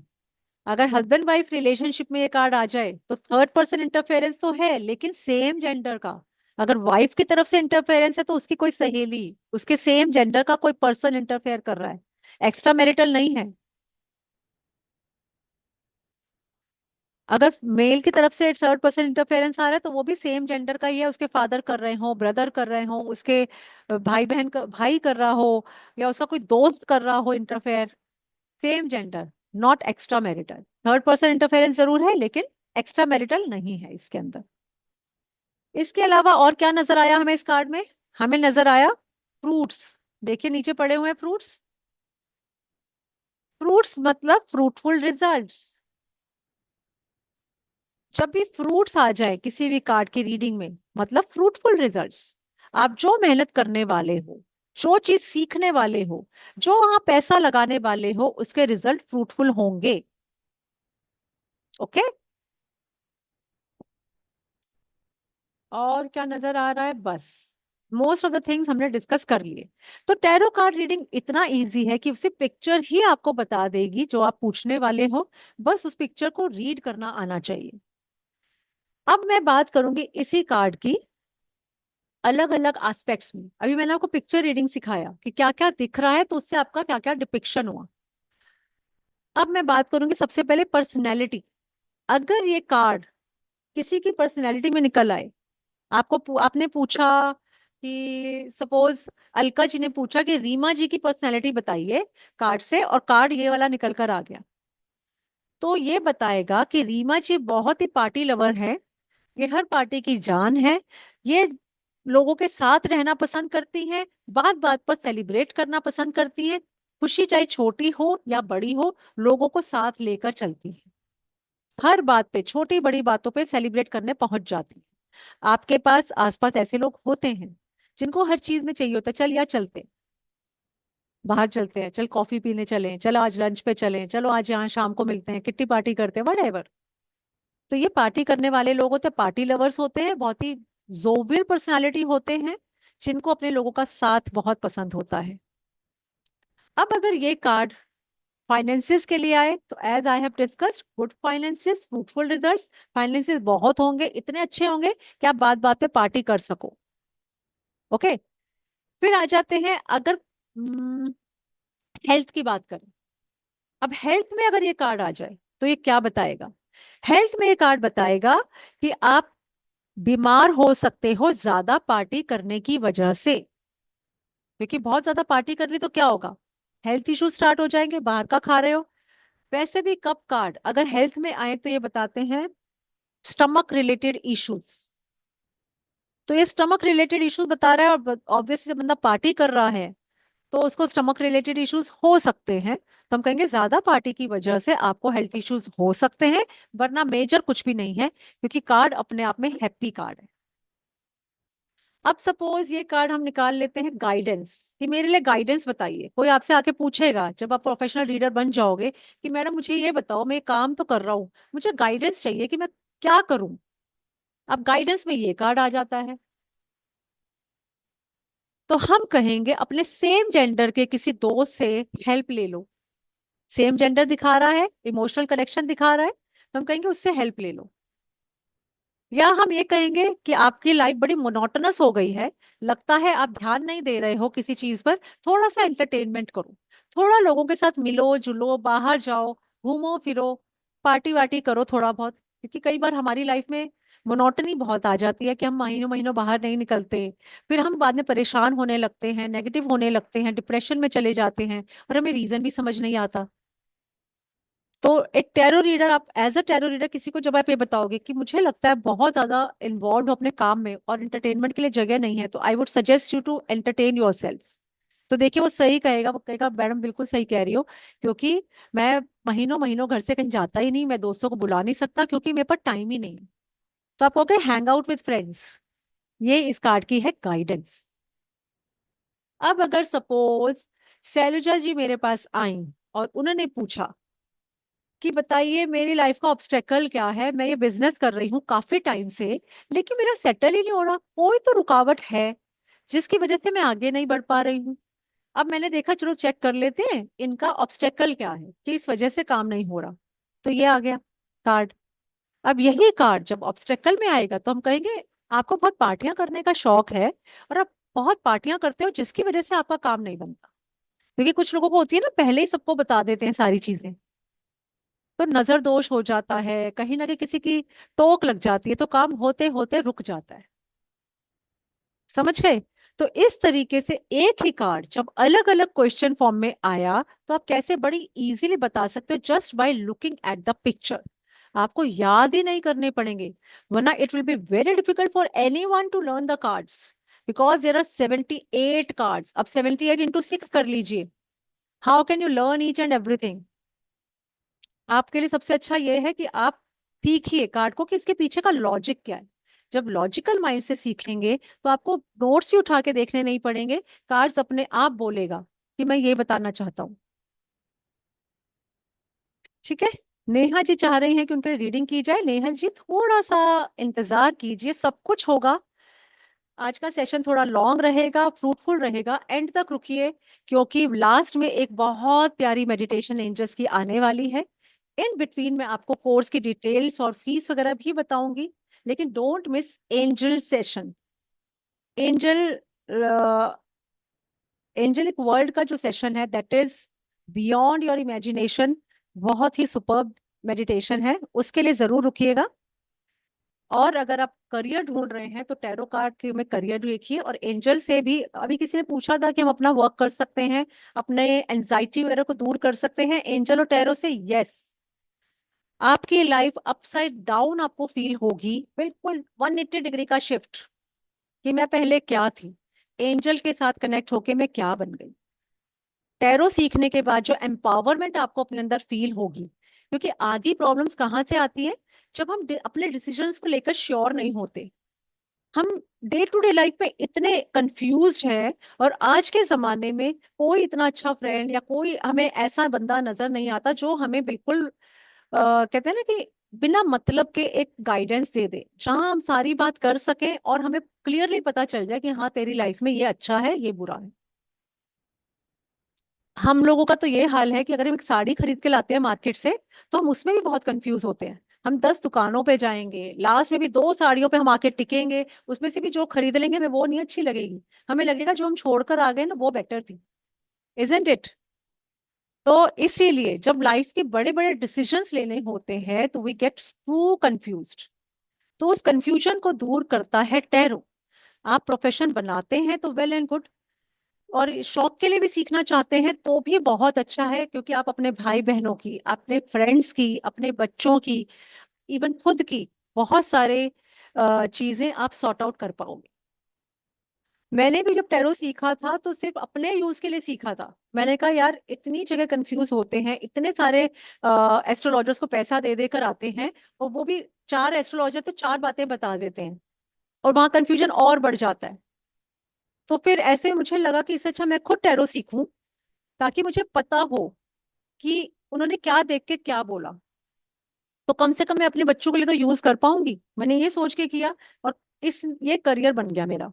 अगर हस्बैंड वाइफ रिलेशनशिप में ये कार्ड आ जाए तो थर्ड पर्सन इंटरफेरेंस तो है, लेकिन सेम जेंडर का। अगर वाइफ की तरफ से इंटरफेरेंस है तो उसकी कोई सहेली, उसके सेम जेंडर का कोई पर्सन इंटरफेयर कर रहा है, एक्स्ट्रा मैरिटल नहीं है। अगर मेल की तरफ से थर्ड पर्सन इंटरफेरेंस आ रहा है तो वो भी सेम जेंडर का ही है, उसके फादर कर रहे हो, ब्रदर कर रहे हो, उसके भाई बहन का भाई कर रहा हो, या उसका कोई दोस्त कर रहा हो interfere, same gender, not extra marital. Third person interference जरूर है लेकिन एक्स्ट्रा मैरिटल नहीं है इसके अंदर। इसके अलावा और क्या नजर आया हमें इस कार्ड में? हमें नजर आया फ्रूट्स। देखिए नीचे पड़े हुए हैं फ्रूट्स। फ्रूट्स मतलब फ्रूटफुल रिजल्ट्स। जब भी फ्रूट्स आ जाए किसी भी कार्ड की रीडिंग में, मतलब फ्रूटफुल रिजल्ट्स। आप जो मेहनत करने वाले हो, जो चीज सीखने वाले हो, जो वहां पैसा लगाने वाले हो, उसके रिजल्ट फ्रूटफुल होंगे। ओके? और क्या नजर आ रहा है? बस मोस्ट ऑफ द थिंग्स हमने डिस्कस कर लिए। तो टैरो कार्ड रीडिंग इतना इजी है कि उसे पिक्चर ही आपको बता देगी जो आप पूछने वाले हो, बस उस पिक्चर को रीड करना आना चाहिए। अब मैं बात करूंगी इसी कार्ड की अलग अलग एस्पेक्ट्स में। अभी मैंने आपको पिक्चर रीडिंग सिखाया कि क्या क्या दिख रहा है, तो उससे आपका क्या क्या डिपिक्शन हुआ। अब मैं बात करूंगी सबसे पहले पर्सनैलिटी। अगर ये कार्ड किसी की पर्सनैलिटी में निकल आए, आपने पूछा कि सपोज अलका जी ने पूछा कि रीमा जी की पर्सनैलिटी बताइए कार्ड से, और कार्ड ये वाला निकल कर आ गया, तो ये बताएगा कि रीमा जी बहुत ही पार्टी लवर है, ये हर पार्टी की जान है, ये लोगों के साथ रहना पसंद करती है, बात बात पर सेलिब्रेट करना पसंद करती है, खुशी चाहे छोटी हो या बड़ी हो लोगों को साथ लेकर चलती है, हर बात पे छोटी बड़ी बातों पे सेलिब्रेट करने पहुंच जाती है। आपके पास आसपास ऐसे लोग होते हैं जिनको हर चीज में चाहिए होता है, चल यार चलते हैं, बाहर चलते हैं, चल कॉफी पीने चलें, चलो आज लंच पे चलें, चलो आज यहाँ शाम को मिलते हैं, किट्टी पार्टी करते हैं, वट। तो ये पार्टी करने वाले लोग होते हैं, पार्टी लवर्स होते हैं, बहुत ही जोवियल पर्सनालिटी होते हैं, जिनको अपने लोगों का साथ बहुत पसंद होता है। अब अगर ये कार्ड फाइनेंसिस के लिए आए, तो as I have discussed, good finances, fruitful results, finances बहुत होंगे, इतने अच्छे होंगे कि आप बात बात पे पार्टी कर सको। ओके। फिर आ जाते हैं, अगर हेल्थ की बात करें, अब हेल्थ में अगर ये कार्ड आ जाए तो ये क्या बताएगा? हेल्थ में ये कार्ड बताएगा कि आप बीमार हो सकते हो ज्यादा पार्टी करने की वजह से, क्योंकि बहुत ज्यादा पार्टी कर ली तो क्या होगा, हेल्थ इश्यू स्टार्ट हो जाएंगे, बाहर का खा रहे हो। वैसे भी कप कार्ड अगर हेल्थ में आए तो ये बताते हैं स्टमक रिलेटेड इश्यूज। तो ये स्टमक रिलेटेड इश्यूज बता रहा है, और ऑब्वियसली जब बंदा पार्टी कर रहा है तो उसको स्टमक रिलेटेड इश्यूज हो सकते हैं, तो हम कहेंगे ज्यादा पार्टी की वजह से आपको हेल्थ इश्यूज हो सकते हैं, वरना मेजर कुछ भी नहीं है, क्योंकि कार्ड अपने आप में हैप्पी कार्ड है। अब सपोज ये कार्ड हम निकाल लेते हैं गाइडेंस, कि मेरे लिए गाइडेंस बताइए। कोई आपसे आके पूछेगा जब आप प्रोफेशनल रीडर बन जाओगे कि मैडम मुझे ये बताओ, मैं काम तो कर रहा हूँ, मुझे गाइडेंस चाहिए कि मैं क्या करूं। अब गाइडेंस में ये कार्ड आ जाता है, तो हम कहेंगे अपने सेम जेंडर के किसी दोस्त से हेल्प ले लो। सेम जेंडर दिखा रहा है, इमोशनल कनेक्शन दिखा रहा है, तो हम कहेंगे उससे हेल्प ले लो। या हम ये कहेंगे कि आपकी लाइफ बड़ी मोनोटोनस हो गई है, लगता है आप ध्यान नहीं दे रहे हो किसी चीज पर, थोड़ा सा एंटरटेनमेंट करो, थोड़ा लोगों के साथ मिलो जुलो, बाहर जाओ, घूमो फिरो, पार्टी वार्टी करो थोड़ा बहुत, क्योंकि कई बार हमारी लाइफ में मोनोटनी बहुत आ जाती है कि हम महीनों महीनों बाहर नहीं निकलते, फिर हम बाद में परेशान होने लगते हैं, नेगेटिव होने लगते हैं, डिप्रेशन में चले जाते हैं, और हमें रीजन भी समझ नहीं आता। तो एक टैरो रीडर, आप एज अ टैरो रीडर किसी को जब आप ये बताओगे कि मुझे लगता है बहुत ज्यादा इन्वॉल्व हो अपने काम में और एंटरटेनमेंट के लिए जगह नहीं है, तो I would suggest you to entertain yourself. तो देखिए वो सही कहेगा, वो कहेगा मैडम बिल्कुल सही कह रही हो, क्योंकि मैं महीनों महीनों घर से कहीं जाता ही नहीं, मैं दोस्तों को बुला नहीं सकता क्योंकि मेरे पास टाइम ही नहीं है। तो आप कहोगे हैंग आउट विद फ्रेंड्स। ये इस कार्ड की है गाइडेंस। अब अगर सपोज शैलजा जी मेरे पास आई और उन्होंने पूछा कि बताइए मेरी लाइफ का ऑब्स्टेकल क्या है, मैं ये बिजनेस कर रही हूँ काफी टाइम से, लेकिन मेरा सेटल ही नहीं हो रहा, कोई तो रुकावट है जिसकी वजह से मैं आगे नहीं बढ़ पा रही हूँ। अब मैंने देखा चलो चेक कर लेते हैं इनका ऑब्स्टेकल क्या है कि इस वजह से काम नहीं हो रहा। तो ये आ गया कार्ड। अब यही कार्ड जब ऑब्स्टेकल में आएगा तो हम कहेंगे आपको बहुत पार्टियां करने का शौक है, और आप बहुत पार्टियां करते हो जिसकी वजह से आपका काम नहीं बनता, क्योंकि कुछ लोगों को होती है ना, पहले ही सबको बता देते हैं सारी चीजें, तो नजर दोष हो जाता है, कहीं ना कहीं किसी की टोक लग जाती है, तो काम होते होते रुक जाता है। समझ गए? तो इस तरीके से एक ही कार्ड जब अलग अलग क्वेश्चन फॉर्म में आया, तो आप कैसे बड़ी इजीली बता सकते हो just by looking at the picture. आपको याद ही नहीं करने पड़ेंगे, वरना it will be very difficult for anyone to learn the cards, because there are 78 cards. अब 78 इंटू 6 कर लीजिए, how can you learn each and everything? आपके लिए सबसे अच्छा यह है कि आप सीखिए कार्ड को कि इसके पीछे का लॉजिक क्या है। जब लॉजिकल माइंड से सीखेंगे तो आपको नोट्स भी उठा के देखने नहीं पड़ेंगे, कार्ड्स अपने आप बोलेगा कि मैं ये बताना चाहता हूँ। ठीक है। नेहा जी चाह रही हैं कि उनके रीडिंग की जाए। नेहा जी थोड़ा सा इंतजार कीजिए, सब कुछ होगा। आज का सेशन थोड़ा लॉन्ग रहेगा, फ्रूटफुल रहेगा, एंड तक रुकिए, क्योंकि लास्ट में एक बहुत प्यारी मेडिटेशन एंजल्स की आने वाली है। इन बिटवीन में आपको कोर्स की डिटेल्स और फीस वगैरह भी बताऊंगी, लेकिन don't miss angel session. Angel angelic world का जो सेशन है, that is beyond your imagination. बहुत ही सुपर्ब मेडिटेशन है, उसके लिए जरूर रुकिएगा। और अगर आप करियर ढूंढ रहे हैं तो टैरो कार्ड के में करियर देखिए, और एंजल से भी, अभी किसी ने पूछा था कि हम अपना वर्क कर सकते हैं, अपने एंजाइटी वगैरह को दूर कर सकते हैं एंजल और टैरो से। यस, आपकी लाइफ अपसाइड डाउन आपको फील होगी, बिल्कुल 180 डिग्री का शिफ्ट, कि मैं पहले क्या थी, एंजल के साथ कनेक्ट होके मैं क्या बन गई। टैरो सीखने के बाद जो एम्पावरमेंट आपको अपने अंदर फील होगी, क्योंकि आधी प्रॉब्लम्स कहाँ से आती है, जब हम अपने डिसीजंस को लेकर श्योर नहीं होते। हम डे टू डे लाइफ में इतने कंफ्यूज्ड है, और आज के जमाने में कोई इतना अच्छा फ्रेंड या कोई हमें ऐसा बंदा नजर नहीं आता जो हमें बिल्कुल कहते हैं ना कि बिना मतलब के एक गाइडेंस दे दे, जहां हम सारी बात कर सकें और हमें क्लियरली पता चल जाए कि हाँ तेरी लाइफ में ये अच्छा है, ये बुरा है। हम लोगों का तो ये हाल है कि अगर हम एक साड़ी खरीद के लाते हैं मार्केट से, तो हम उसमें भी बहुत कंफ्यूज होते हैं। हम 10 दुकानों पे जाएंगे, लास्ट में भी 2 साड़ियों पे हम आके टिकेंगे, उसमें से भी जो खरीद लेंगे हमें वो नहीं अच्छी लगेगी, हमें लगेगा जो हम छोड़कर आ गए ना वो बेटर थी। Isn't it? तो इसीलिए जब लाइफ के बड़े बड़े डिसीजंस लेने होते हैं तो वी गेट टू कंफ्यूज्ड। तो उस कंफ्यूजन को दूर करता है टैरो। आप प्रोफेशन बनाते हैं तो वेल एंड गुड, और शौक के लिए भी सीखना चाहते हैं तो भी बहुत अच्छा है, क्योंकि आप अपने भाई बहनों की, अपने फ्रेंड्स की, अपने बच्चों की, इवन खुद की बहुत सारे चीजें आप सॉर्ट आउट कर पाओगे। मैंने भी जब टैरो सीखा था तो सिर्फ अपने यूज के लिए सीखा था। मैंने कहा यार इतनी जगह कंफ्यूज होते हैं, इतने सारे एस्ट्रोलॉजर्स को पैसा दे देकर आते हैं, और वो भी 4 एस्ट्रोलॉजर तो 4 बातें बता देते हैं, और वहां कंफ्यूजन और बढ़ जाता है। तो फिर ऐसे मुझे लगा कि इससे अच्छा मैं खुद टैरो सीखूं, ताकि मुझे पता हो कि उन्होंने क्या देख के क्या बोला, तो कम से कम मैं अपने बच्चों के लिए तो यूज कर पाऊंगी। मैंने ये सोच के किया, और इस ये करियर बन गया मेरा।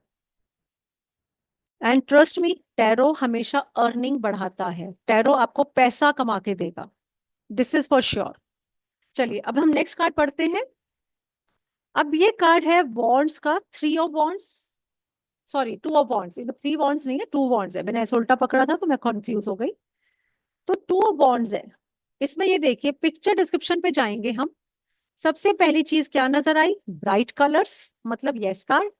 एंड ट्रस्ट मी, टैरो हमेशा अर्निंग बढ़ाता है, टैरो आपको पैसा कमा के देगा, दिस इज फॉर श्योर। चलिए अब हम नेक्स्ट कार्ड पढ़ते हैं। अब ये कार्ड है वॉन्ड्स का, 3 of wands, sorry 2 of wands, 3 wands नहीं है, 2 वॉन्ड्स है, मैंने ऐसे उल्टा पकड़ा था तो मैं कंफ्यूज हो गई। तो 2 ऑफ वॉन्ड्स है। इसमें ये देखिए, पिक्चर डिस्क्रिप्शन पे जाएंगे हम। सबसे पहली चीज क्या नजर आई? ब्राइट कलर्स, मतलब यस कार्ड।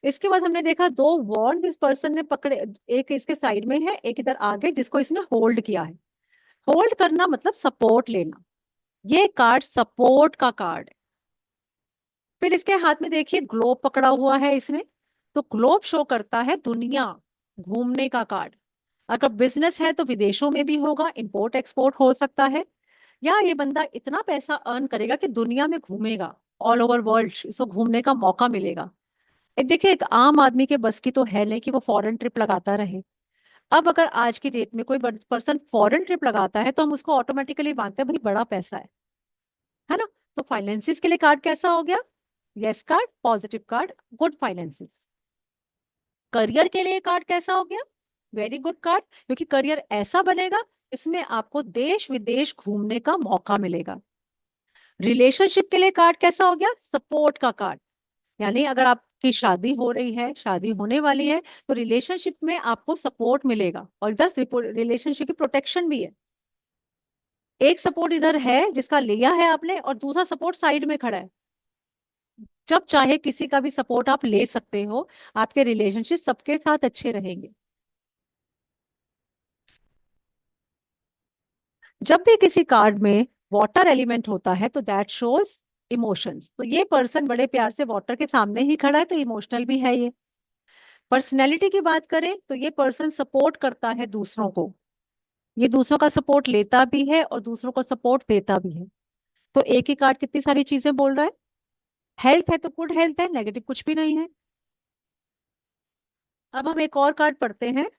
इसके बाद हमने देखा 2 वॉन्ड्स इस पर्सन ने पकड़े, एक इसके साइड में है, एक इधर आगे, जिसको इसने होल्ड किया है। होल्ड करना मतलब सपोर्ट लेना, ये कार्ड सपोर्ट का कार्ड है। फिर इसके हाथ में देखिए ग्लोब पकड़ा हुआ है इसने, तो ग्लोब शो करता है दुनिया, घूमने का कार्ड। अगर बिजनेस है तो विदेशों में भी होगा, इंपोर्ट एक्सपोर्ट हो सकता है, या ये बंदा इतना पैसा अर्न करेगा कि दुनिया में घूमेगा, ऑल ओवर वर्ल्ड इसको घूमने का मौका मिलेगा। देखिए एक आम आदमी के बस की तो है नहीं कि वो फॉरेन ट्रिप लगाता रहे। अब अगर आज की डेट में कोई पर्सन फॉरेन ट्रिप लगाता है तो हम उसको ऑटोमेटिकली मानते हैं भाई बड़ा पैसा है ना। तो फाइनेंसिस के लिए कार्ड कैसा हो गया? Yes card, positive card, good finances. Career के लिए कार्ड कैसा हो गया? वेरी गुड कार्ड, क्योंकि करियर ऐसा बनेगा इसमें आपको देश विदेश घूमने का मौका मिलेगा। रिलेशनशिप के लिए कार्ड कैसा हो गया? सपोर्ट का कार्ड, यानी अगर आपकी शादी हो रही है, शादी होने वाली है, तो रिलेशनशिप में आपको सपोर्ट मिलेगा, और इधर रिलेशनशिप की प्रोटेक्शन भी है। एक सपोर्ट इधर है जिसका लिया है आपने, और दूसरा सपोर्ट साइड में खड़ा है। जब चाहे किसी का भी सपोर्ट आप ले सकते हो, आपके रिलेशनशिप सबके साथ अच्छे रहेंगे। जब भी किसी कार्ड में वाटर एलिमेंट होता है तो दैट शोज इमोशंस, तो ये पर्सन बड़े प्यार से वाटर के सामने ही खड़ा है, तो इमोशनल भी है ये। पर्सनैलिटी की बात करें तो ये पर्सन सपोर्ट करता है दूसरों को, ये दूसरों का सपोर्ट लेता भी है और दूसरों को सपोर्ट देता भी है। तो एक ही कार्ड कितनी सारी चीजें बोल रहा है। हेल्थ है तो गुड हेल्थ है, नेगेटिव कुछ भी नहीं है। अब हम एक और कार्ड पढ़ते हैं।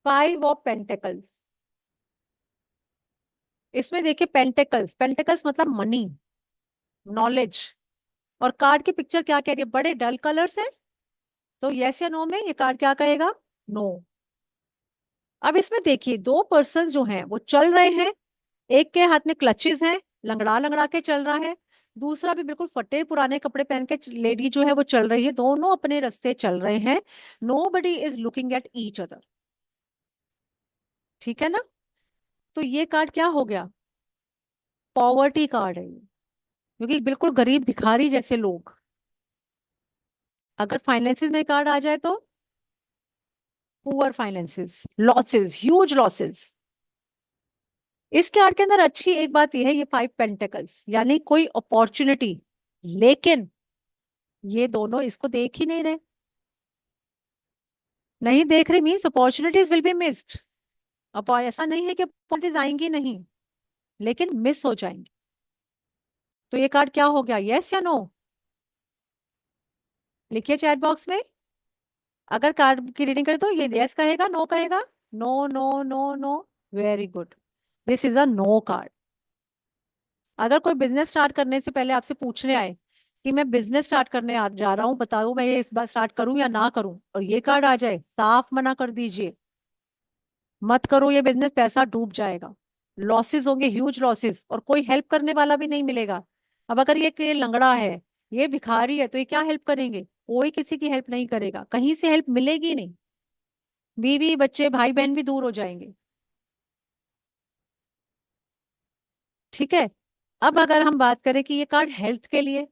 5 ऑफ पेंटेकल्स। इसमें देखिए पेंटेकल्स, पेंटेकल्स मतलब मनी, नॉलेज। और कार्ड की पिक्चर क्या कह रही है, बड़े डल कलर्स है, तो यस या नो में ये कार्ड क्या कहेगा, नो। अब इसमें देखिए दो पर्सन जो हैं वो चल रहे हैं, एक के हाथ में क्लचेस हैं, लंगड़ा लंगड़ा के चल रहा है, दूसरा भी बिल्कुल फटे पुराने कपड़े पहन के लेडी जो है वो चल रही है, दोनों अपने रास्ते चल रहे हैं। Nobody is looking at each other. ठीक है ना। तो ये कार्ड क्या हो गया, पॉवर्टी कार्ड है ये, क्योंकि बिल्कुल गरीब भिखारी जैसे लोग। अगर फाइनेंसिस में कार्ड आ जाए तो poor finances, losses, huge losses. इस कार्ड के अंदर अच्छी एक बात यह है, ये 5 पेंटिकल्स यानी कोई अपॉर्चुनिटी, लेकिन ये दोनों इसको देख ही नहीं रहे। नहीं देख रहे means opportunities will be missed. अब ऐसा नहीं है कि अपॉर्चुनिटीज आएंगी नहीं, लेकिन मिस हो जाएंगी। तो ये कार्ड क्या हो गया, यस या नो। लिखिए चैट बॉक्स में। अगर कार्ड की रीडिंग करें तो ये यस कहेगा, नो कहेगा, no no no no. Very good, this is a no card. अगर कोई बिजनेस स्टार्ट करने से पहले आपसे पूछने आए कि मैं बिजनेस स्टार्ट करने जा रहा हूं, बताओ मैं ये इस बार स्टार्ट करूं या ना करूं, और ये कार्ड आ जाए, साफ मना कर दीजिए, मत करो ये बिजनेस, पैसा डूब जाएगा, लॉसेस होंगे, ह्यूज लॉसेस, और कोई हेल्प करने वाला भी नहीं मिलेगा। अब अगर ये लंगड़ा है, ये भिखारी है, तो ये क्या हेल्प करेंगे, कोई किसी की हेल्प नहीं करेगा, कहीं से हेल्प मिलेगी नहीं, बीवी बच्चे भाई बहन भी दूर हो जाएंगे। ठीक है। अब अगर हम बात करें कि ये कार्ड हेल्थ के लिए,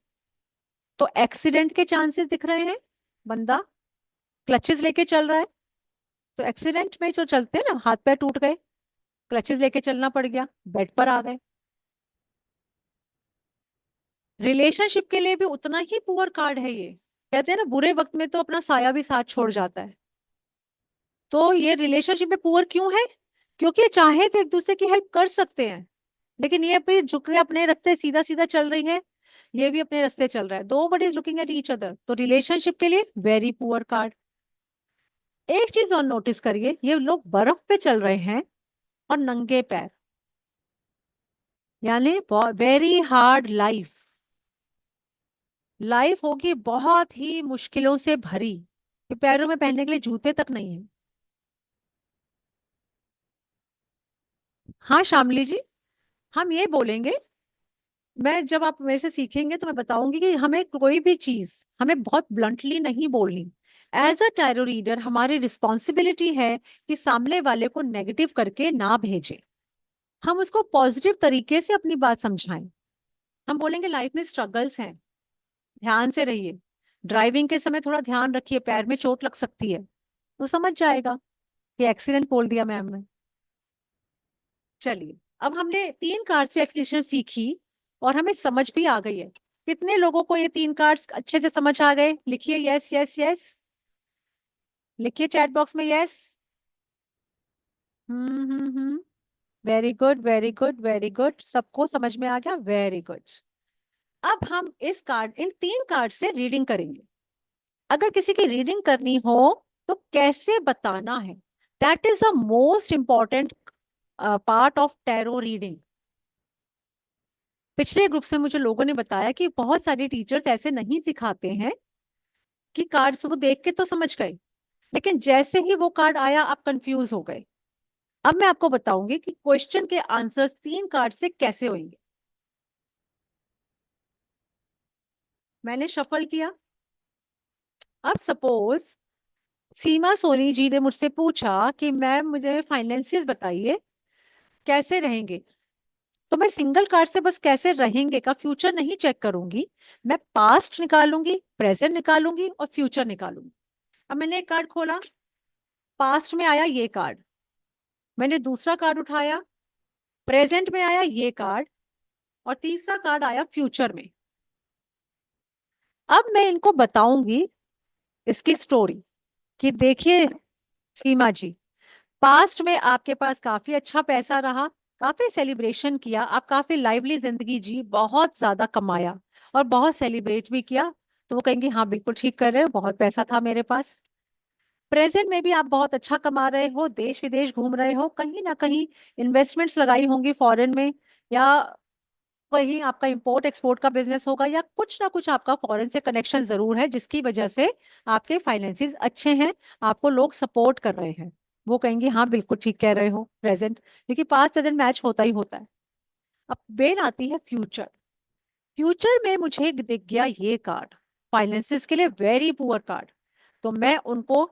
तो एक्सीडेंट के चांसेस दिख रहे हैं, बंदा क्लचेस लेके चल रहा है, तो एक्सीडेंट में जो चलते हैं ना, हाथ पैर टूट गए, क्लचेस लेके चलना पड़ गया, बेड पर आ गए। रिलेशनशिप के लिए भी उतना ही पुअर कार्ड है ये। कहते हैं ना बुरे वक्त में तो अपना साया भी साथ छोड़ जाता है। तो ये रिलेशनशिप में पुअर क्यों है, क्योंकि ये चाहे तो एक दूसरे की हेल्प कर सकते हैं, लेकिन ये अपने झुक के अपने रास्ते सीधा सीधा चल रही है, ये भी अपने रास्ते चल रहा है, दो बडी is looking at each other, तो रिलेशनशिप के लिए वेरी पुअर कार्ड। एक चीज और नोटिस करिए, ये लोग बर्फ पे चल रहे हैं और नंगे पैर, यानी वेरी हार्ड लाइफ, लाइफ होगी बहुत ही मुश्किलों से भरी, कि पैरों में पहनने के लिए जूते तक नहीं है। हाँ शामली जी, हम ये बोलेंगे, मैं जब आप मेरे से सीखेंगे तो मैं बताऊंगी कि हमें कोई भी चीज हमें बहुत ब्लंटली नहीं बोलनी। एज अ टैरो रीडर हमारी रिस्पॉन्सिबिलिटी है कि सामने वाले को नेगेटिव करके ना भेजें, हम उसको पॉजिटिव तरीके से अपनी बात समझाएं। हम बोलेंगे लाइफ में स्ट्रगल्स हैं, ध्यान से रहिए, ड्राइविंग के समय थोड़ा ध्यान रखिए, पैर में चोट लग सकती है, तो समझ जाएगा कि एक्सीडेंट बोल दिया मैम ने। चलिए, अब हमने 3 कार्ड्स की एक्सप्लेनेशन सीखी और हमें समझ भी आ गई है। कितने लोगों को ये 3 कार्ड्स अच्छे से समझ आ गए, लिखिए यस यस यस, लिखिए चैट बॉक्स में yes. Hmm. Very good very good very good, सबको समझ में आ गया, वेरी गुड। अब हम इस कार्ड, इन 3 कार्ड से रीडिंग करेंगे। अगर किसी की रीडिंग करनी हो तो कैसे बताना है, that is the most important part of tarot reading. पिछले ग्रुप से मुझे लोगों ने बताया कि बहुत सारे टीचर्स ऐसे नहीं सिखाते हैं कि कार्ड्स वो देख के तो समझ गए, लेकिन जैसे ही वो कार्ड आया आप कंफ्यूज हो गए। अब मैं आपको बताऊंगी कि क्वेश्चन के आंसर्स 3 कार्ड से कैसे होंगे। मैंने शफल किया। अब सपोज सीमा सोनी जी ने मुझसे पूछा कि मैम मुझे फाइनेंसिस बताइए कैसे रहेंगे, तो मैं सिंगल कार्ड से बस कैसे रहेंगे का फ्यूचर नहीं चेक करूंगी, मैं पास्ट निकालूंगी, प्रेजेंट निकालूंगी और फ्यूचर निकालूंगी। अब मैंने एक कार्ड खोला, पास्ट में आया ये कार्ड, मैंने दूसरा कार्ड उठाया, प्रेजेंट में आया ये कार्ड, और तीसरा कार्ड आया फ्यूचर में। अब मैं इनको बताऊंगी इसकी स्टोरी, कि देखिए सीमा जी, पास्ट में आपके पास काफी अच्छा पैसा रहा, काफी सेलिब्रेशन किया, आप काफी लाइवली जिंदगी जी, बहुत ज्यादा कमाया और बहुत सेलिब्रेट भी किया, तो वो कहेंगे हाँ बिल्कुल ठीक कर रहे हो, बहुत पैसा था मेरे पास। प्रेजेंट में भी आप बहुत अच्छा कमा रहे हो, देश विदेश घूम रहे हो, कहीं ना कहीं इन्वेस्टमेंट्स लगाई होंगी फॉरेन में, या वही आपका इंपोर्ट एक्सपोर्ट का बिजनेस होगा, या कुछ ना कुछ आपका फॉरेन से कनेक्शन जरूर है जिसकी वजह से आपके फाइनेंसिस अच्छे हैं, आपको लोग सपोर्ट कर रहे हैं। वो कहेंगे हाँ बिल्कुल ठीक कह रहे हो प्रेजेंट, क्योंकि पास्ट प्रेजेंट मैच होता ही होता है। अब बेन आती है फ्यूचर। फ्यूचर में मुझे दिख गया ये कार्ड, फाइनेंसिस के लिए वेरी पुअर कार्ड। तो मैं उनको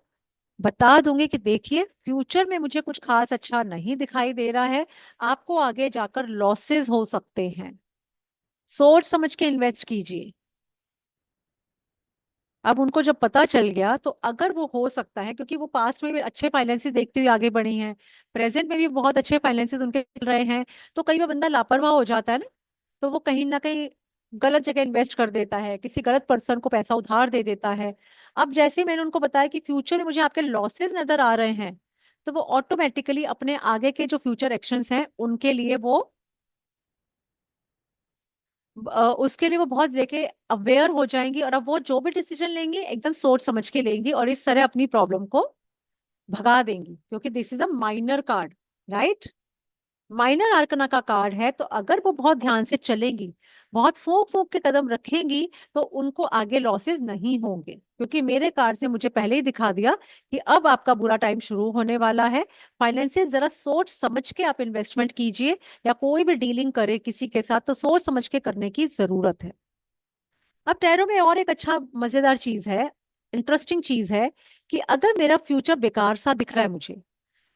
बता दूंगी कि देखिए फ्यूचर में मुझे कुछ खास अच्छा नहीं दिखाई दे रहा है, आपको आगे जाकर लॉसेस हो सकते हैं, सोच समझ के इन्वेस्ट कीजिए। अब उनको जब पता चल गया तो अगर वो हो सकता है, क्योंकि वो पास्ट में भी अच्छे फाइनेंसेस देखते हुए आगे बढ़ी हैं, प्रेजेंट में भी बहुत अच्छे फाइनेंसेस उनके मिल रहे हैं, तो कई बार बंदा लापरवाह हो जाता है ना, तो वो कहीं ना कहीं गलत जगह इन्वेस्ट कर देता है, किसी गलत पर्सन को पैसा उधार दे देता है। अब जैसे ही मैंने उनको बताया कि फ्यूचर में मुझे आपके लॉसेस नजर आ रहे हैं, तो वो ऑटोमेटिकली अपने आगे के जो फ्यूचर एक्शंस हैं उनके लिए वो उसके लिए वो बहुत लेके अवेयर हो जाएंगी, और अब वो जो भी डिसीजन लेंगे एकदम सोच समझ के लेंगी और इस तरह अपनी प्रॉब्लम को भगा देंगी, क्योंकि this is a minor card, right. Minor arcana का कार्ड है, तो अगर वो बहुत ध्यान से चलेंगी, बहुत फूंक फूंक के कदम रखेंगी, तो उनको आगे लॉसेस नहीं होंगे, क्योंकि मेरे कार्ड से मुझे पहले ही दिखा दिया कि अब आपका बुरा टाइम शुरू होने वाला है। फाइनेंशियल जरा सोच समझ के आप इन्वेस्टमेंट कीजिए, या कोई भी डीलिंग करे किसी के साथ तो सोच समझ के करने की जरूरत है। अब टैरो में और एक अच्छा मजेदार चीज है, इंटरेस्टिंग चीज है, कि अगर मेरा फ्यूचर बेकार सा दिख रहा है मुझे,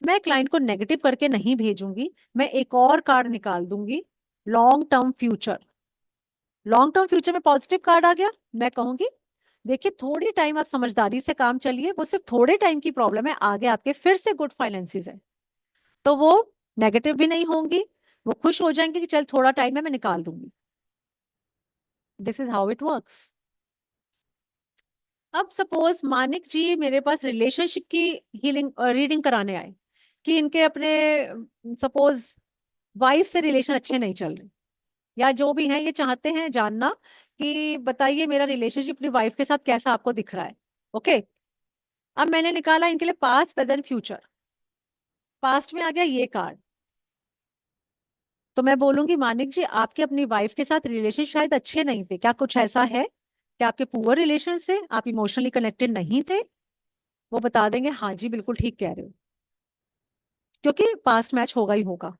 मैं क्लाइंट को नेगेटिव करके नहीं भेजूंगी, मैं एक और कार्ड निकाल दूंगी, long term future. Long term future में पॉजिटिव कार्ड आ गया, मैं कहूंगी देखिए थोड़ी टाइम आप समझदारी से काम चलिए, वो सिर्फ थोड़े टाइम की प्रॉब्लम है, आगे आपके फिर से गुड फाइनेंसिस है। तो वो नेगेटिव भी नहीं होंगी, वो खुश हो जाएंगे कि चल थोड़ा टाइम है मैं निकाल दूंगी। This is how it works. अब सपोज मानिक जी मेरे पास रिलेशनशिप की हीलिंग रीडिंग कराने आए, कि इनके अपने सपोज वाइफ से रिलेशन अच्छे नहीं चल रहे, या जो भी है ये चाहते हैं जानना कि बताइए मेरा रिलेशनशिप अपनी वाइफ के साथ कैसा आपको दिख रहा है। ओके। अब मैंने निकाला इनके लिए पास्ट प्रेजेंट फ्यूचर। पास्ट में आ गया ये कार्ड, तो मैं बोलूंगी मानिक जी आपके अपनी वाइफ के साथ रिलेशन शायद अच्छे नहीं थे, क्या कुछ ऐसा है, क्या आपके पुअर रिलेशन से आप इमोशनली कनेक्टेड नहीं थे? वो बता देंगे हाँ जी बिल्कुल ठीक कह रहे हो, क्योंकि पास्ट मैच होगा ही होगा।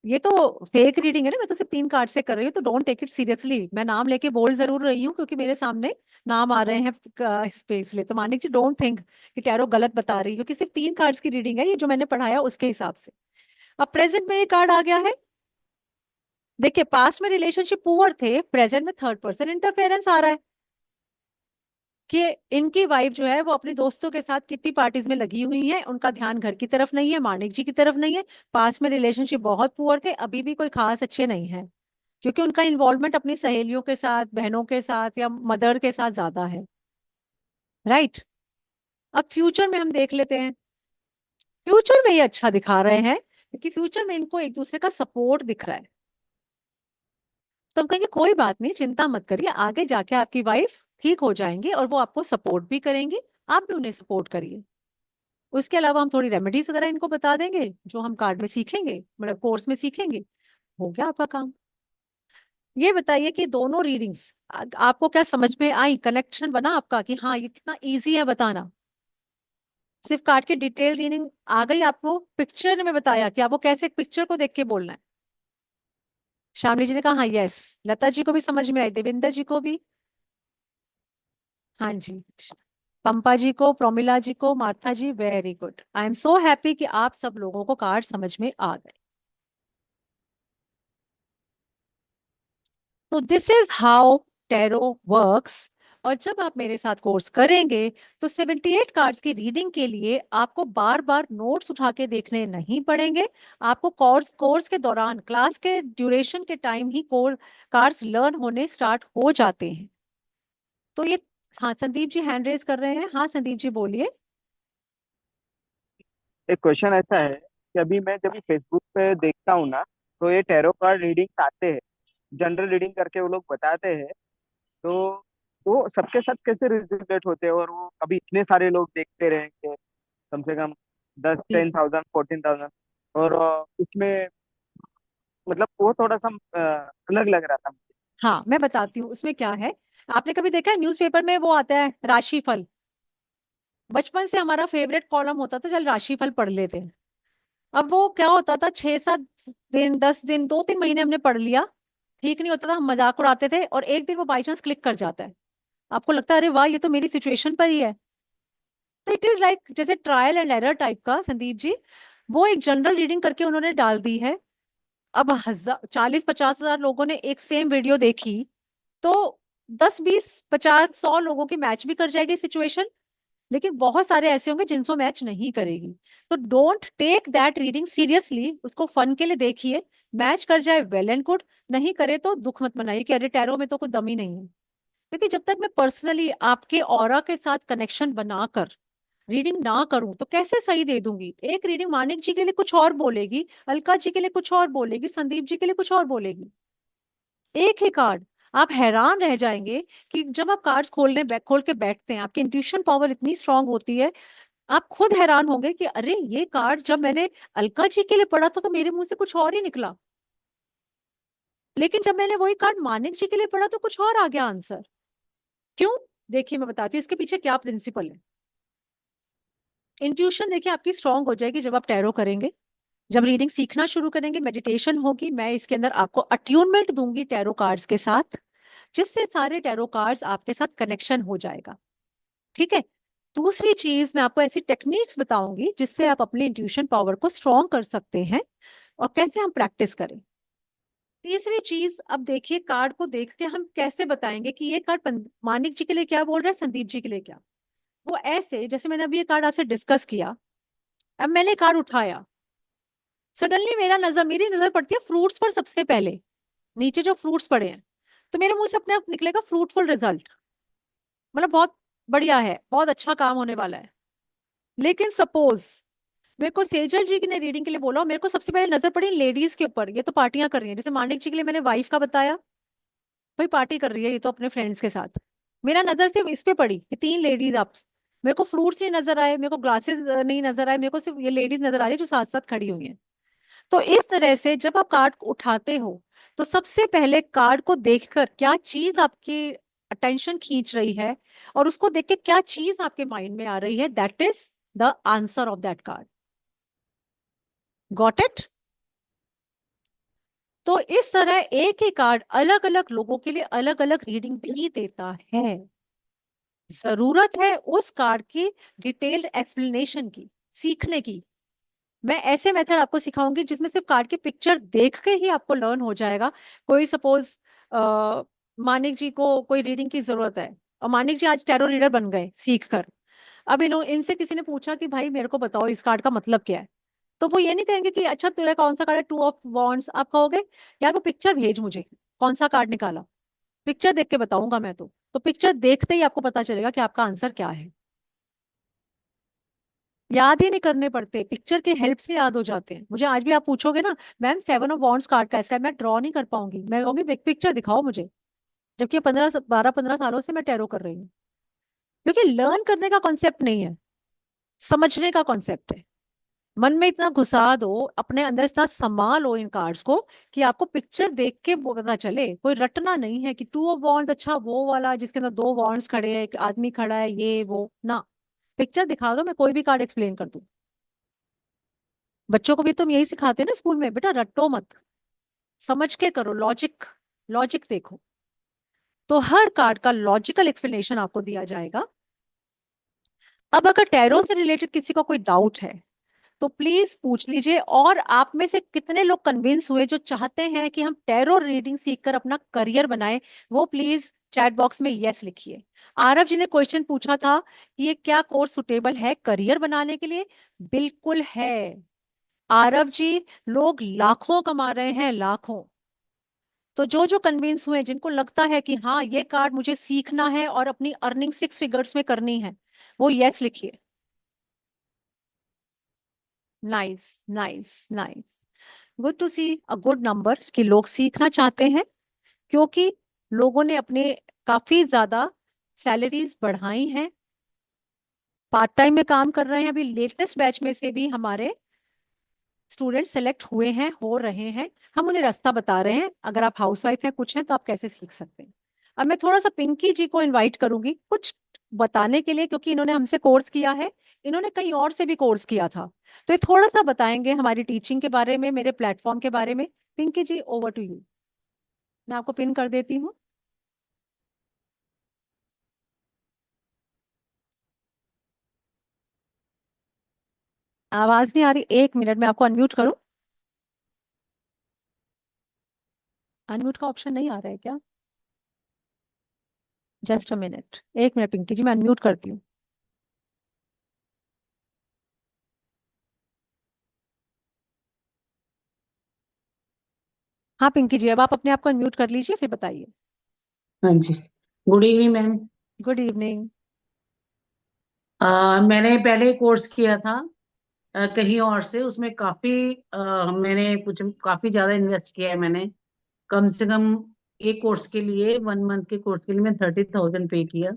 ये तो फेक रीडिंग है ना, मैं तो सिर्फ 3 कार्ड से कर रही हूँ, तो डोंट टेक इट सीरियसली। मैं नाम लेके बोल जरूर रही हूँ क्योंकि मेरे सामने नाम आ रहे हैं स्पेस ले, तो मानिक जी डोंट थिंक कि टैरो गलत बता रही है, क्योंकि सिर्फ 3 कार्ड्स की रीडिंग है ये जो मैंने पढ़ाया उसके हिसाब से। अब प्रेजेंट में ये कार्ड आ गया है, देखिए पास्ट में रिलेशनशिप पुअर थे, प्रेजेंट में थर्ड पर्सन इंटरफेरेंस आ रहा है, कि इनकी वाइफ जो है वो अपने दोस्तों के साथ किट्टी पार्टीज में लगी हुई है, उनका ध्यान घर की तरफ नहीं है, मानिक जी की तरफ नहीं है। पास में रिलेशनशिप बहुत पुअर थे, अभी भी कोई खास अच्छे नहीं है, क्योंकि उनका इन्वॉल्वमेंट अपनी सहेलियों के साथ, बहनों के साथ या मदर के साथ ज्यादा है, राइट। अब फ्यूचर में हम देख लेते हैं, फ्यूचर में ये अच्छा दिखा रहे हैं, क्योंकि फ्यूचर में इनको एक दूसरे का सपोर्ट दिख रहा है। तो हम कहेंगे कोई बात नहीं, चिंता मत करिए, आगे जाके आपकी वाइफ ठीक हो जाएंगे और वो आपको सपोर्ट भी करेंगे, आप भी उन्हें सपोर्ट करिए। उसके अलावा हम थोड़ी रेमेडीज वगैरह इनको बता देंगे जो हम कार्ड में सीखेंगे, मतलब कोर्स में सीखेंगे, हो गया आपका काम। ये बताइए कि दोनों रीडिंग्स आपको क्या समझ में आई, कनेक्शन बना आपका कि हाँ ये कितना इजी है बताना? सिर्फ कार्ड की डिटेल रीडिंग आ गई आपको, पिक्चर में बताया कि आपको कैसे पिक्चर को देख के बोलना है। शामली जी ने कहा हाँ यस, लता जी को भी समझ में आई, देविंदर जी को भी, हाँ जी, पंपा जी को, प्रोमिला जी को, Martha ji, very good, I am so happy कि आप सब लोगों को कार्ड समझ में आ गए। तो this is how tarot works. और जब आप मेरे साथ कोर्स करेंगे तो 78 कार्ड्स की रीडिंग के लिए आपको बार बार नोट्स उठा के देखने नहीं पड़ेंगे। आपको कोर्स कोर्स के दौरान, क्लास के ड्यूरेशन के टाइम ही कोर कार्ड्स लर्न होने स्टार्ट हो जाते हैं। तो ये, हाँ संदीप जी हैंड रेज कर रहे हैं, हाँ संदीप जी बोलिए। एक क्वेश्चन ऐसा है कि अभी मैं जब फेसबुक पे देखता हूँ ना, तो ये टैरो कार्ड रीडिंग आते हैं, जनरल रीडिंग करके वो लोग बताते हैं। तो वो सबके साथ कैसे रिलेट होते हैं, और वो अभी इतने सारे लोग देखते रहेंगे, कम से कम 10, 10,000, 14,000, और उसमें मतलब वो थोड़ा सा अलग लग रहा था मुझे। हाँ मैं बताती हूँ उसमें क्या है। आपने कभी देखा है न्यूज़पेपर में वो आता है राशिफल? बचपन से हमारा फेवरेट कॉलम होता था, चल राशिफल पढ़ लेते हैं। अब वो क्या होता था, 6-7 दिन 10 दिन 2-3 महीने हमने पढ़ लिया, ठीक नहीं होता था, हम मजाक उड़ाते थे, और एक दिन वो बाई चांस क्लिक कर जाता है। आपको लगता है अरे वाह ये तो मेरी सिचुएशन पर ही है। तो इट इज लाइक जैसे ट्रायल एंड एरर टाइप का, संदीप जी। वो एक जनरल रीडिंग करके उन्होंने डाल दी है। अब 1000 40-50 हजार लोगों ने एक सेम वीडियो देखी, तो 10-20-50-100 लोगों की मैच भी कर जाएगी सिचुएशन, लेकिन बहुत सारे ऐसे होंगे जिनको मैच नहीं करेगी। तो don't take that reading seriously, उसको फन के लिए देखिए। मैच कर जाए वेल एंड गुड, नहीं करे तो दुख मत मनाइए कि अरे टैरो में तो कोई दम ही नहीं है। क्योंकि जब तक मैं पर्सनली आपके ऑरा के साथ कनेक्शन बनाकर रीडिंग ना करूं तो कैसे सही दे दूंगी। एक रीडिंग मानिक जी के लिए कुछ और बोलेगी, अलका जी के लिए कुछ और बोलेगी, संदीप जी के लिए कुछ और बोलेगी। एक ही कार्ड, आप हैरान रह जाएंगे कि जब आप कार्ड्स खोल के बैठते हैं, आपकी इंट्यूशन पावर इतनी स्ट्रांग होती है। आप खुद हैरान होंगे कि अरे ये कार्ड जब मैंने अलका जी के लिए पढ़ा था तो मेरे मुंह से कुछ और ही निकला, लेकिन जब मैंने वही कार्ड मानिक जी के लिए पढ़ा तो कुछ और आ गया आंसर। क्यों? देखिए मैं बताती हूँ इसके पीछे क्या प्रिंसिपल है। इंट्यूशन देखिए आपकी स्ट्रांग हो जाएगी जब आप टैरो करेंगे, जब रीडिंग सीखना शुरू करेंगे, मेडिटेशन होगी, मैं इसके अंदर आपको अट्यूनमेंट दूंगी टैरो कार्ड्स के साथ, जिससे सारे टैरो कार्ड्स आपके साथ कनेक्शन हो जाएगा। ठीक है। दूसरी चीज मैं आपको ऐसी टेक्निक्स बताऊंगी जिससे आप अपने इंट्यूशन पावर को स्ट्रांग कर सकते हैं, और कैसे हम प्रैक्टिस करें। तीसरी चीज, अब देखिए कार्ड को देख के हम कैसे बताएंगे कि ये कार्ड मानिक जी के लिए क्या बोल रहा है, संदीप जी के लिए क्या। वो ऐसे जैसे मैंने अभी ये कार्ड आपसे डिस्कस किया, अब मैंने कार्ड उठाया, सडनली मेरी नजर पड़ती है फ्रूट्स पर सबसे पहले, नीचे जो फ्रूट्स पड़े हैं, तो मेरे मुंह से अपने आप निकलेगा फ्रूटफुल रिजल्ट, मतलब बहुत बढ़िया है, बहुत अच्छा काम होने वाला है। लेकिन सपोज मेरे को सेजल जी ने रीडिंग के लिए बोला और मेरे को सबसे पहले नजर पड़ी लेडीज के ऊपर, ये तो पार्टियां कर रही हैं, जैसे मानिक जी के लिए मैंने वाइफ का बताया, भाई पार्टी कर रही है ये तो अपने फ्रेंड्स के साथ। मेरा नजर सिर्फ इस पे पड़ी कि 3 लेडीज आप, मेरे को फ्रूट्स नहीं नजर आए, मेरे को ग्लासेस नहीं नजर आए, मेरे को सिर्फ ये लेडीज नजर आ रही है जो साथ साथ खड़ी हुई हैं। तो इस तरह से जब आप कार्ड उठाते हो, तो सबसे पहले कार्ड को देखकर क्या चीज आपकी अटेंशन खींच रही है, और उसको देख के क्या चीज आपके माइंड में आ रही है, that is the answer of that card. Got it? तो इस तरह एक ही कार्ड अलग अलग लोगों के लिए अलग अलग रीडिंग भी देता है। जरूरत है उस कार्ड की डिटेल्ड एक्सप्लेनेशन की, सीखने की। मैं ऐसे मेथड आपको सिखाऊंगी जिसमें सिर्फ कार्ड की पिक्चर देख के ही आपको लर्न हो जाएगा। कोई सपोज मानिक जी को कोई रीडिंग की जरूरत है, और मानिक जी आज टैरो रीडर बन गए सीख कर। अब इनसे किसी ने पूछा कि भाई मेरे को बताओ इस कार्ड का मतलब क्या है, तो वो ये नहीं कहेंगे कि अच्छा तेरा कौन सा कार्ड है, 2 ऑफ वॉन्ड्स। आप कहोगे यार वो पिक्चर भेज मुझे, कौन सा कार्ड निकाला, पिक्चर देख के बताऊंगा मैं तो पिक्चर देखते ही आपको पता चलेगा कि आपका आंसर क्या है। याद ही नहीं करने पड़ते, पिक्चर के हेल्प से याद हो जाते हैं। मुझे आज भी आप पूछोगे ना, मैम 7 ऑफ वॉन्ड्स कार्ड कैसा है, मैं ड्रॉ नहीं कर पाऊंगी, मैं कहूंगी बिग पिक्चर दिखाओ मुझे, जबकि 12-15 सालों से मैं टैरो कर रही हूँ। क्योंकि लर्न करने का कॉन्सेप्ट नहीं है, समझने का कॉन्सेप्ट है। मन में इतना घुसा दो, अपने अंदर इतना समा लो इन कार्ड्स को, कि आपको पिक्चर देख के वो पता चले। कोई रटना नहीं है कि 2 ऑफ वॉन्ड्स, अच्छा वो वाला जिसके अंदर 2 वॉन्ड्स खड़े हैं, एक आदमी खड़ा है, ये वो ना। पिक्चर दिखा दो, मैं कोई भी कार्ड एक्सप्लेन कर दूं। बच्चों को भी तुम यही सिखाते हैं ना स्कूल में, बेटा रटो मत, समझ के करो, लॉजिक, लॉजिक देखो। तो हर कार्ड का लॉजिकल एक्सप्लेनेशन आपको दिया जाएगा। अब अगर टैरो से रिलेटेड किसी का कोई डाउट है तो प्लीज पूछ लीजिए। और आप में से कितने लोग कन्विंस हुए जो चाहते हैं कि हम टैरो रीडिंग सीखकर अपना करियर बनाएं, वो प्लीज चैट बॉक्स में यस लिखिए। आरव जी ने क्वेश्चन पूछा था कि ये क्या कोर्स सुटेबल है करियर बनाने के लिए। बिल्कुल है आरव जी, लोग लाखों कमा रहे हैं, लाखों। तो जो जो कन्विंस हुए, जिनको लगता है कि हाँ ये कार्ड मुझे सीखना है और अपनी अर्निंग 6 फिगर्स में करनी है, वो यस लिखिए। Nice, nice, nice. Good to see a good number कि लोग सीखना चाहते हैं, क्योंकि लोगों ने अपने काफी ज्यादा सैलरीज बढ़ाई हैं, पार्ट टाइम में काम कर रहे हैं। अभी लेटेस्ट बैच में से भी हमारे स्टूडेंट सेलेक्ट हुए हैं, हो रहे हैं, हम उन्हें रास्ता बता रहे हैं। अगर आप हाउसवाइफ हैं, कुछ हैं, तो आप कैसे सीख सकते हैं। अब मैं थोड़ा सा पिंकी जी को इनवाइट करूंगी कुछ बताने के लिए, क्योंकि इन्होंने हमसे कोर्स किया है, इन्होंने कहीं और से भी कोर्स किया था, तो ये थोड़ा सा बताएंगे हमारी टीचिंग के बारे में, मेरे प्लेटफॉर्म के बारे में। पिंकी जी, ओवर टू यू। मैं आपको पिन कर देती हूँ। आवाज नहीं आ रही, एक मिनट में आपको अनम्यूट करूँ। अनम्यूट का ऑप्शन नहीं आ रहा है क्या? जस्ट अ मिनट, एक मिनट पिंकी जी, मैं अनम्यूट करती हूँ। हाँ पिंकी जी, अब आप अपने आप को अनम्यूट कर लीजिए, फिर बताइए। हाँ जी। Good evening ma'am. Good evening. मैंने पहले कोर्स किया था कहीं और से, उसमें काफी मैंने कुछ काफी ज्यादा इन्वेस्ट किया है मैंने। कम से कम एक कोर्स के लिए, 1 मंथ के कोर्स के लिए मैं 30,000 पे किया।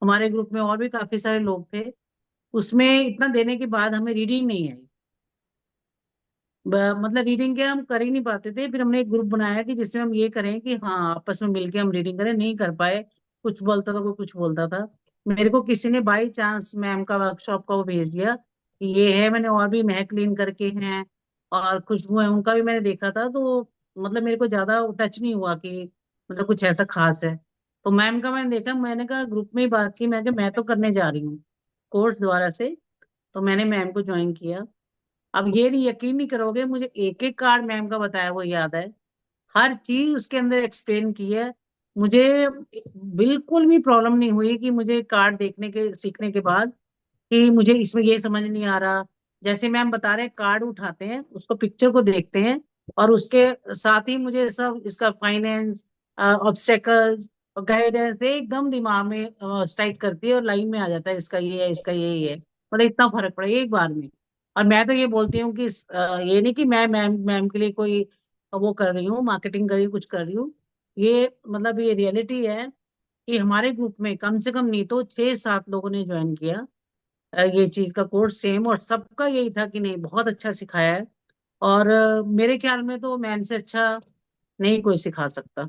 हमारे ग्रुप में और भी काफी सारे लोग थे। उसमें इतना देने के बाद हमें रीडिंग नहीं आई। मतलब रीडिंग के हम कर ही नहीं पाते थे। फिर हमने एक ग्रुप बनाया कि जिसमें हम ये करें कि हाँ आपस में मिलके हम रीडिंग करें। नहीं कर पाए, कुछ बोलता था कोई कुछ बोलता था। मेरे को किसी ने बाई चांस मैम का वर्कशॉप का वो भेज दिया कि ये है। मैंने और भी महक क्लीन करके हैं और खुशबू है, उनका भी मैंने देखा था। तो मतलब मेरे को ज्यादा टच नहीं हुआ कि मतलब कुछ ऐसा खास है। तो मैम का मैंने देखा, मैंने कहा ग्रुप में ही बात की, मैं कहा मैं तो करने जा रही हूँ कोर्स दोबारा से। तो मैंने मैम को ज्वाइन किया। अब ये नहीं, यकीन नहीं करोगे, मुझे एक एक कार्ड मैम का बताया वो याद है। हर चीज उसके अंदर एक्सप्लेन की है। मुझे बिल्कुल भी प्रॉब्लम नहीं हुई कि मुझे कार्ड देखने के सीखने के बाद कि मुझे इसमें ये समझ नहीं आ रहा। जैसे मैम बता रहे हैं, कार्ड उठाते हैं, उसको पिक्चर को देखते हैं और उसके साथ ही मुझे सब इसका फाइनेंस, ऑब्स्टेकल्स और गाइडेंस एकदम दिमाग में स्ट्राइक करती है और लाइन में आ जाता है, इसका ये है, इसका ये है। मतलब इतना फर्क पड़ा एक बार में। और मैं तो ये बोलती हूँ कि ये नहीं कि मैं मैम मैम के लिए कोई वो कर रही हूँ, मार्केटिंग कर रही हूँ, कुछ कर रही हूँ। ये मतलब ये रियलिटी है कि हमारे ग्रुप में कम से कम नहीं तो 6-7 लोगों ने ज्वाइन किया ये चीज का कोर्स सेम। और सबका यही था कि नहीं बहुत अच्छा सिखाया है। और मेरे ख्याल में तो मैम से अच्छा नहीं कोई सिखा सकता।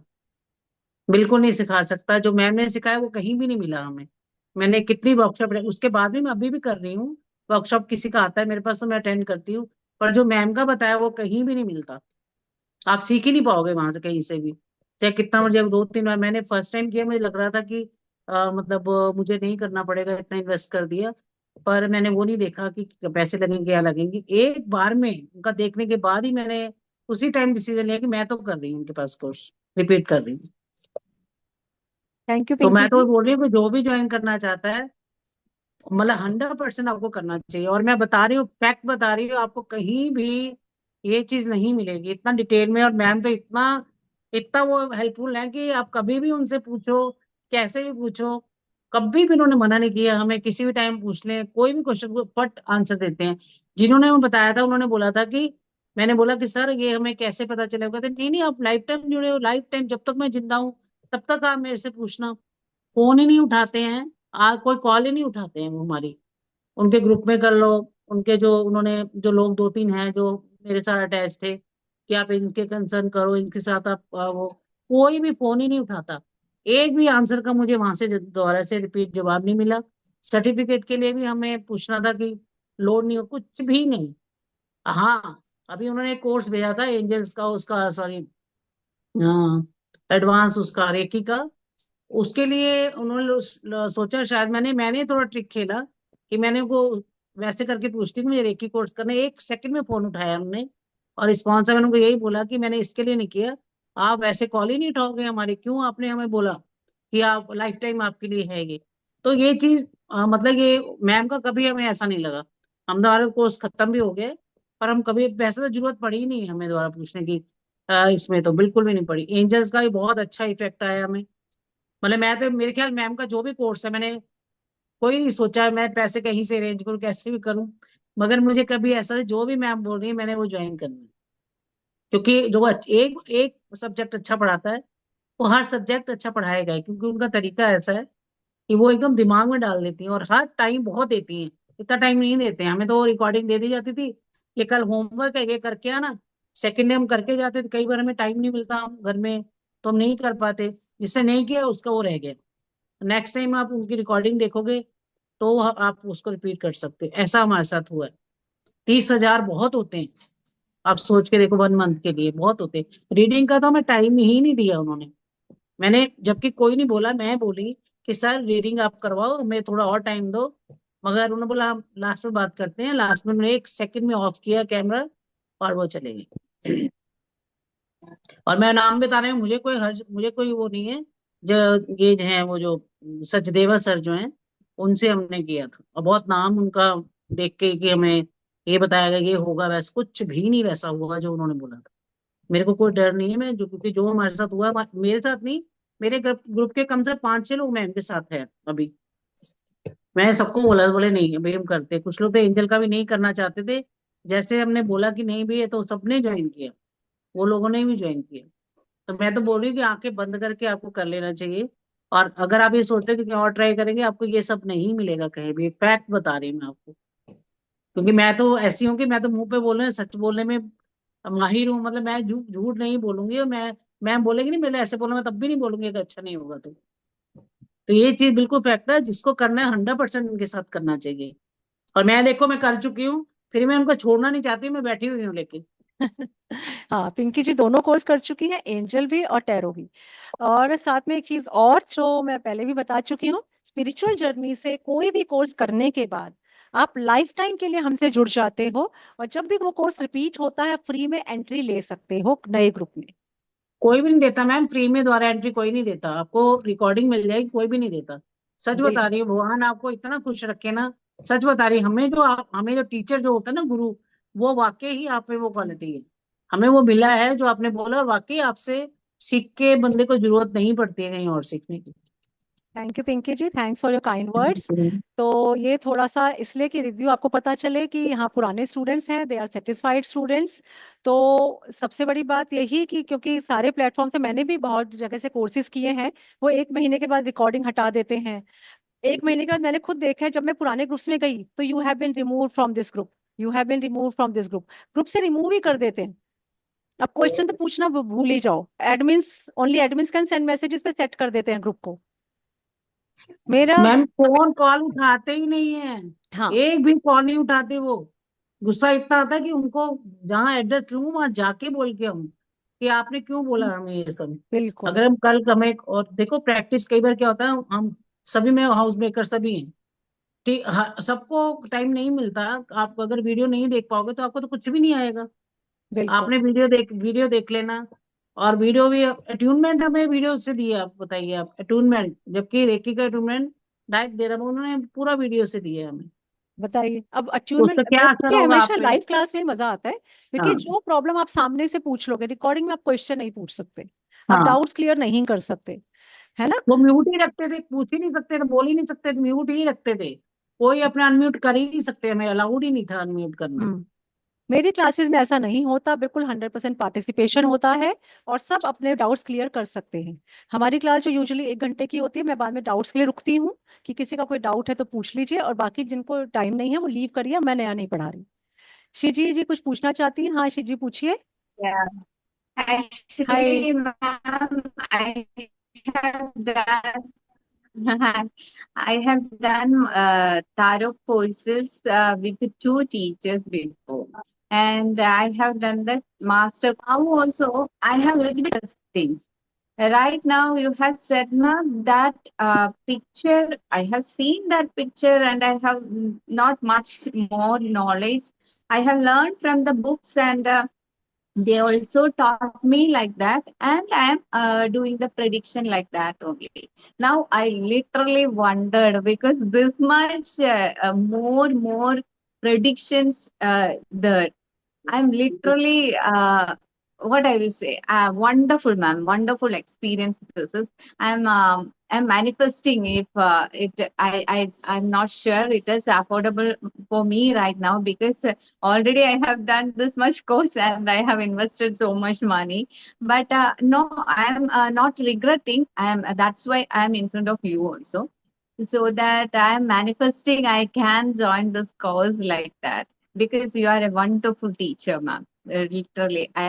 बिल्कुल नहीं सिखा सकता। जो मैम ने सिखाया वो कहीं भी नहीं मिला हमें। मैंने कितनी वर्कशॉप, उसके बाद भी मैं अभी भी कर रही हूँ वर्कशॉप। किसी का आता है मेरे पास तो मैं अटेंड करती हूँ। पर जो मैम का बताया वो कहीं भी नहीं मिलता। आप सीख ही नहीं पाओगे वहां से कहीं से भी, चाहे कितना मुझे। 2-3 बार मैंने फर्स्ट टाइम किया, मुझे लग रहा था कि मतलब मुझे नहीं करना पड़ेगा, इतना इन्वेस्ट कर दिया। पर मैंने वो नहीं देखा कि पैसे लगेंगे या लगेंगे। एक बार में उनका देखने के बाद ही मैंने उसी टाइम डिसीजन लिया कि मैं तो कर रही हूँ उनके पास कोर्स, रिपीट कर रही हूँ। थैंक यू तो पिंकी मैं तो जी। बोल रही हूँ कि जो भी ज्वाइन करना चाहता है, मतलब 100% आपको करना चाहिए। और मैं बता रही हूँ, फैक्ट बता रही हूँ, आपको कहीं भी ये चीज नहीं मिलेगी इतना डिटेल में। और मैम तो इतना इतना वो हेल्पफुल है कि आप कभी भी उनसे पूछो, कैसे भी पूछो, कभी भी उन्होंने मना नहीं किया। हमें किसी भी टाइम पूछ लें कोई भी क्वेश्चन को फट आंसर देते हैं। जिन्होंने हमें बताया था उन्होंने बोला था कि मैंने बोला कि सर ये हमें कैसे पता चलेगा। कहते नहीं नहीं, आप लाइफ टाइम जुड़े हो, लाइफ टाइम जब तक मैं जिंदा हूँ तब तक आप मेरे से पूछना। फोन ही नहीं उठाते हैं, कोई कॉल ही नहीं उठाते हैं वो हमारी। उनके ग्रुप में कर लो। उनके जो उन्होंने जो लोग 2-3 हैं जो मेरे साथ अटैच थे कि आप इनके कंसर्न करो, इनके साथ आप वो, कोई भी फोन ही नहीं उठाता। एक भी आंसर का मुझे वहां से दोबारा से रिपीट जवाब नहीं मिला। सर्टिफिकेट के लिए भी हमें पूछना था कि लोड नहीं हो, कुछ भी नहीं। हाँ, अभी उन्होंने एक कोर्स भेजा था एंजल्स का, उसका सॉरी, एडवांस उसका रेकी का। उसके लिए उन्होंने सोचा, शायद मैंने थोड़ा ट्रिक खेला कि मैंने उनको वैसे करके पूछती कि मुझे रेकी कोर्स करना है। 1 सेकंड में फोन उठाया हमने और रिस्पॉन्स मैंने उनको यही बोला कि मैंने इसके लिए नहीं किया। आप वैसे कॉल ही नहीं उठाओगे हमारी, क्यों आपने हमें बोला कि आप लाइफ टाइम आपके लिए है ये। तो ये चीज मतलब ये मैम का कभी हमें ऐसा नहीं लगा। हम हमारा कोर्स खत्म भी हो गया, पर हम कभी वैसे तो जरूरत पड़ी ही नहीं हमें दोबारा पूछने की। इसमें तो बिल्कुल भी नहीं पड़ी। एंजल्स का भी बहुत अच्छा इफेक्ट आया हमें। मतलब मैं तो, मेरे ख्याल मैम का जो भी कोर्स है, मैंने कोई नहीं सोचा मैं पैसे कहीं से अरेंज करूं, कैसे भी करूं। मगर मुझे कभी ऐसा, जो भी मैम बोल रही है मैंने वो ज्वाइन करना है। क्योंकि जो एक एक सब्जेक्ट अच्छा पढ़ाता है वो हर सब्जेक्ट अच्छा पढ़ाएगा ही, क्योंकि उनका तरीका ऐसा है कि वो एकदम दिमाग में डाल देती है। और हर टाइम बहुत देती है, इतना टाइम नहीं देते हैं। हमें तो रिकॉर्डिंग दे दी जाती थी ये कल होमवर्क है, ये करके आना। सेकेंड डे हम करके जाते थे, कई बार हमें टाइम नहीं मिलता हम घर में, तो हम नहीं कर पाते। जिसने नहीं किया उसका वो रह गया। नेक्स्ट टाइम आप उनकी रिकॉर्डिंग देखोगे तो आप उसको रिपीट कर सकते हैं। ऐसा हमारे साथ हुआ है। 30,000 बहुत होते हैं। आप सोच के देखो, 1 मंथ के लिए बहुत होते हैं। रीडिंग का तो हमें टाइम ही नहीं दिया उन्होंने। मैंने, जबकि कोई नहीं बोला, मैं बोली कि सर रीडिंग आप करवाओ, हमें थोड़ा और टाइम दो। मगर उन्होंने बोला हम लास्ट में बात करते हैं। लास्ट में उन्होंने 1 सेकंड में ऑफ किया कैमरा और वो चले गए। और मैं नाम बताने में मुझे कोई हर्ज, मुझे कोई वो नहीं है। जो ये जो है वो जो सचदेवा सर जो हैं, उनसे हमने किया था। और बहुत नाम उनका देख के कि हमें ये बताया गया ये होगा, वैसा कुछ भी नहीं वैसा हुआ जो उन्होंने बोला था। मेरे को कोई डर नहीं है। मैं जो, क्योंकि जो हमारे साथ हुआ, मेरे साथ नहीं, मेरे ग्रुप ग्रुप के कम से 5-6 लोग मैं इनके साथ है अभी। मैं सबको बोला, बोले नहीं भाई हम करते। कुछ लोग तो एंजल का भी नहीं करना चाहते थे। जैसे हमने बोला कि नहीं भाई ये तो सबने ज्वाइन किया, वो लोगों ने भी ज्वाइन किया। तो मैं तो बोल रही हूँ कि आंखें बंद करके आपको कर लेना चाहिए। और अगर आप ये सोचते हो कि और ट्राई करेंगे, आपको ये सब नहीं मिलेगा कहीं भी। फैक्ट बता रही हूँ मैं आपको। क्योंकि मैं तो ऐसी हूँ कि मैं तो मुंह पे बोलने, सच बोलने में माहिर हूँ। मतलब मैं झूठ झूठ नहीं बोलूंगी। और मैं बोलेगी नहीं, मेरे ऐसे बोला, मैं तब भी नहीं बोलूंगी कि अच्छा नहीं होगा। तो ये चीज बिल्कुल फैक्ट है। जिसको करना है 100% उनके साथ करना चाहिए। और मैं देखो, मैं कर चुकी हूँ, फिर मैं उनको छोड़ना नहीं चाहती हूँ, मैं बैठी हुई हूँ लेकिन। हाँ, पिंकी जी दोनों कोर्स कर चुकी हैं, एंजल भी और टैरो भी। और साथ में एक चीज और जो मैं पहले भी बता चुकी हूँ, स्पिरिचुअल जर्नी से कोई भी कोर्स करने के बाद आप लाइफ टाइम के लिए हमसे जुड़ जाते हो। और जब भी वो कोर्स रिपीट होता है, फ्री में एंट्री ले सकते हो नए ग्रुप में। कोई भी नहीं देता मैम, फ्री में द्वारा एंट्री कोई नहीं देता आपको। रिकॉर्डिंग मिल जाएगी, कोई भी नहीं देता। सच बता बिल्कुल। रही हूँ, भगवान आपको इतना खुश रखे ना। सच बता रही हूँ, हमें जो टीचर जो होता है ना, गुरु, वो वाकई ही आप में वो क्वालिटी है। हमें वो मिला है जो आपने बोला, और वाकई आपसे सीख के बंदे को जरूरत नहीं पड़ती है कहीं और सीखने की। Thank you Pinky ji, thanks for your kind words. तो ये थोड़ा सा इसलिए कि रिव्यू आपको पता चले कि यहाँ पुराने स्टूडेंट्स हैं, दे आर सेटिस्फाइड स्टूडेंट्स। तो सबसे बड़ी बात यही कि क्योंकि सारे प्लेटफॉर्म से मैंने भी बहुत जगह से कोर्सेज किए हैं, वो 1 महीने के बाद रिकॉर्डिंग हटा देते हैं। 1 महीने के बाद मैंने खुद देखा है, जब मैं पुराने ग्रुप्स में गई तो you have been remove from this group, you have been remove from this group, group से रिमूव ही कर देते हैं। अब क्वेश्चन तो पूछना भूल ही जाओ। Admins, only admins can send messages पे सेट कर देते हैं ग्रुप को। मेरा। मैम फोन कॉल उठाते ही नहीं है। हाँ। एक भी कॉल नहीं उठाते वो। गुस्सा इतना आता है कि उनको जहाँ एड्रेस लूँ वहां जाके बोल के आऊँ कि आपने क्यों बोला हमें ये सब। बिल्कुल। अगर हम कल हमें, और देखो प्रैक्टिस कई बार क्या होता है, हम सभी में हाउस मेकर सभी हैं। ठीक, सबको टाइम नहीं मिलता। आप अगर वीडियो नहीं देख पाओगे तो आपको तो कुछ भी नहीं आएगा। बिल्कुल। आपने वीडियो देख लेना। और वीडियो भी अट्यूनमेंट हमें वीडियो से दिए, आप बताइए, आप अट्यूनमेंट, जबकि रेकी का अट्यूनमेंट डायरेक्ट दे रहा हूँ, उन्होंने पूरा वीडियो से दिया है हमें। बताइए अब तो अट्यूनमेंट उसका क्या असर मोस्टली होगा आप हमेशा पे। लाइव क्लास में मजा आता है, क्योंकि हाँ। जो प्रॉब्लम आप सामने से पूछ लोगे, रिकॉर्डिंग में आप क्वेश्चन नहीं पूछ सकते, आप हाँ, डाउट्स क्लियर नहीं कर सकते, है ना। वो म्यूट ही रखते थे, पूछ ही नहीं सकते थे, बोल ही नहीं सकते थे, म्यूट ही रखते थे। कोई अपना अनम्यूट कर ही नहीं सकते, हमें अलाउड ही नहीं था अनम्यूट करना। हम्म। मेरी क्लासेस में ऐसा नहीं होता, बिल्कुल 100% पार्टिसिपेशन होता है और सब अपने डाउट्स क्लियर कर सकते हैं। हमारी क्लास जो यूजुअली 1 घंटे की होती है, मैं बाद में डाउट्स के लिए रुकती हूँ कि किसी का कोई डाउट है तो पूछ लीजिए, और बाकी जिनको टाइम नहीं है वो लीव करिए, मैं नया नहीं पढ़ा रही। शिजी जी कुछ पूछना चाहती हैं? हाँ शिजी पूछिए। Yeah, hi. actually, ma'am, I have done I have done tarot courses with 2 teachers before, and I have done that master. Now also, I have little bit of things. Right now, you have said ma'am that picture. I have seen that picture, and I have not much more knowledge. I have learned from the books and. They also taught me like that, and I am doing the prediction like that only. Now I literally wondered because this much more predictions there. I'm literally what I will say. Wonderful, ma'am. Wonderful experience. This is. I'm manifesting. If I'm not sure it is affordable for me right now because already I have done this much course and I have invested so much money. But no, I'm not regretting. I'm That's why I'm in front of you also, so that I'm manifesting. I can join this course like that. because you are a wonderful teacher, ma'am. Literally, I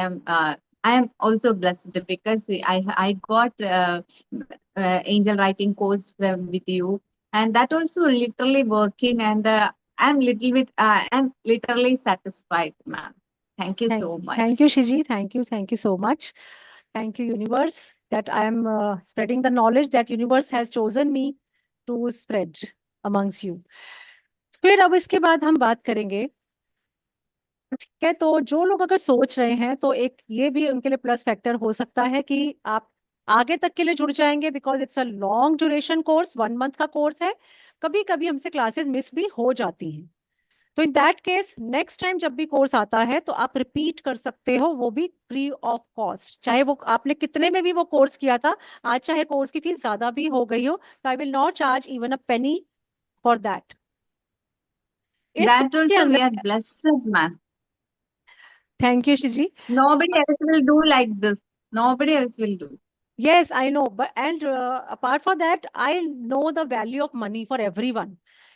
am also blessed because I got angel writing course with you, and that also literally working, and I'm literally satisfied, ma'am. Thank you so Thank much. you, Shiji. Thank you so much. Thank you, universe, that I am spreading the knowledge that universe has chosen me to spread amongst you. फिर अब इसके बाद हम बात करेंगे, ठीक है? तो जो लोग अगर सोच रहे हैं तो एक ये भी उनके लिए प्लस फैक्टर हो सकता है कि आप आगे तक के लिए जुड़ जाएंगे, because it's a long duration course, 1 month का कोर्स है। कभी कभी हमसे क्लासेस मिस भी हो जाती हैं, तो in that case next time जब भी कोर्स आता है तो आप रिपीट कर सकते हो, वो भी फ्री ऑफ कॉस्ट। चाहे वो आपने कितने में भी वो कोर्स किया था, आज चाहे कोर्स की फीस ज्यादा भी हो गई हो, तो I will not charge even a penny for that. इस That कोर्स के also we are अंदर, blessed, ma'am. Thank you Shriji. Nobody else will do like this. Nobody else will do. Yes, I know, but and apart from that, I know the value of money for everyone.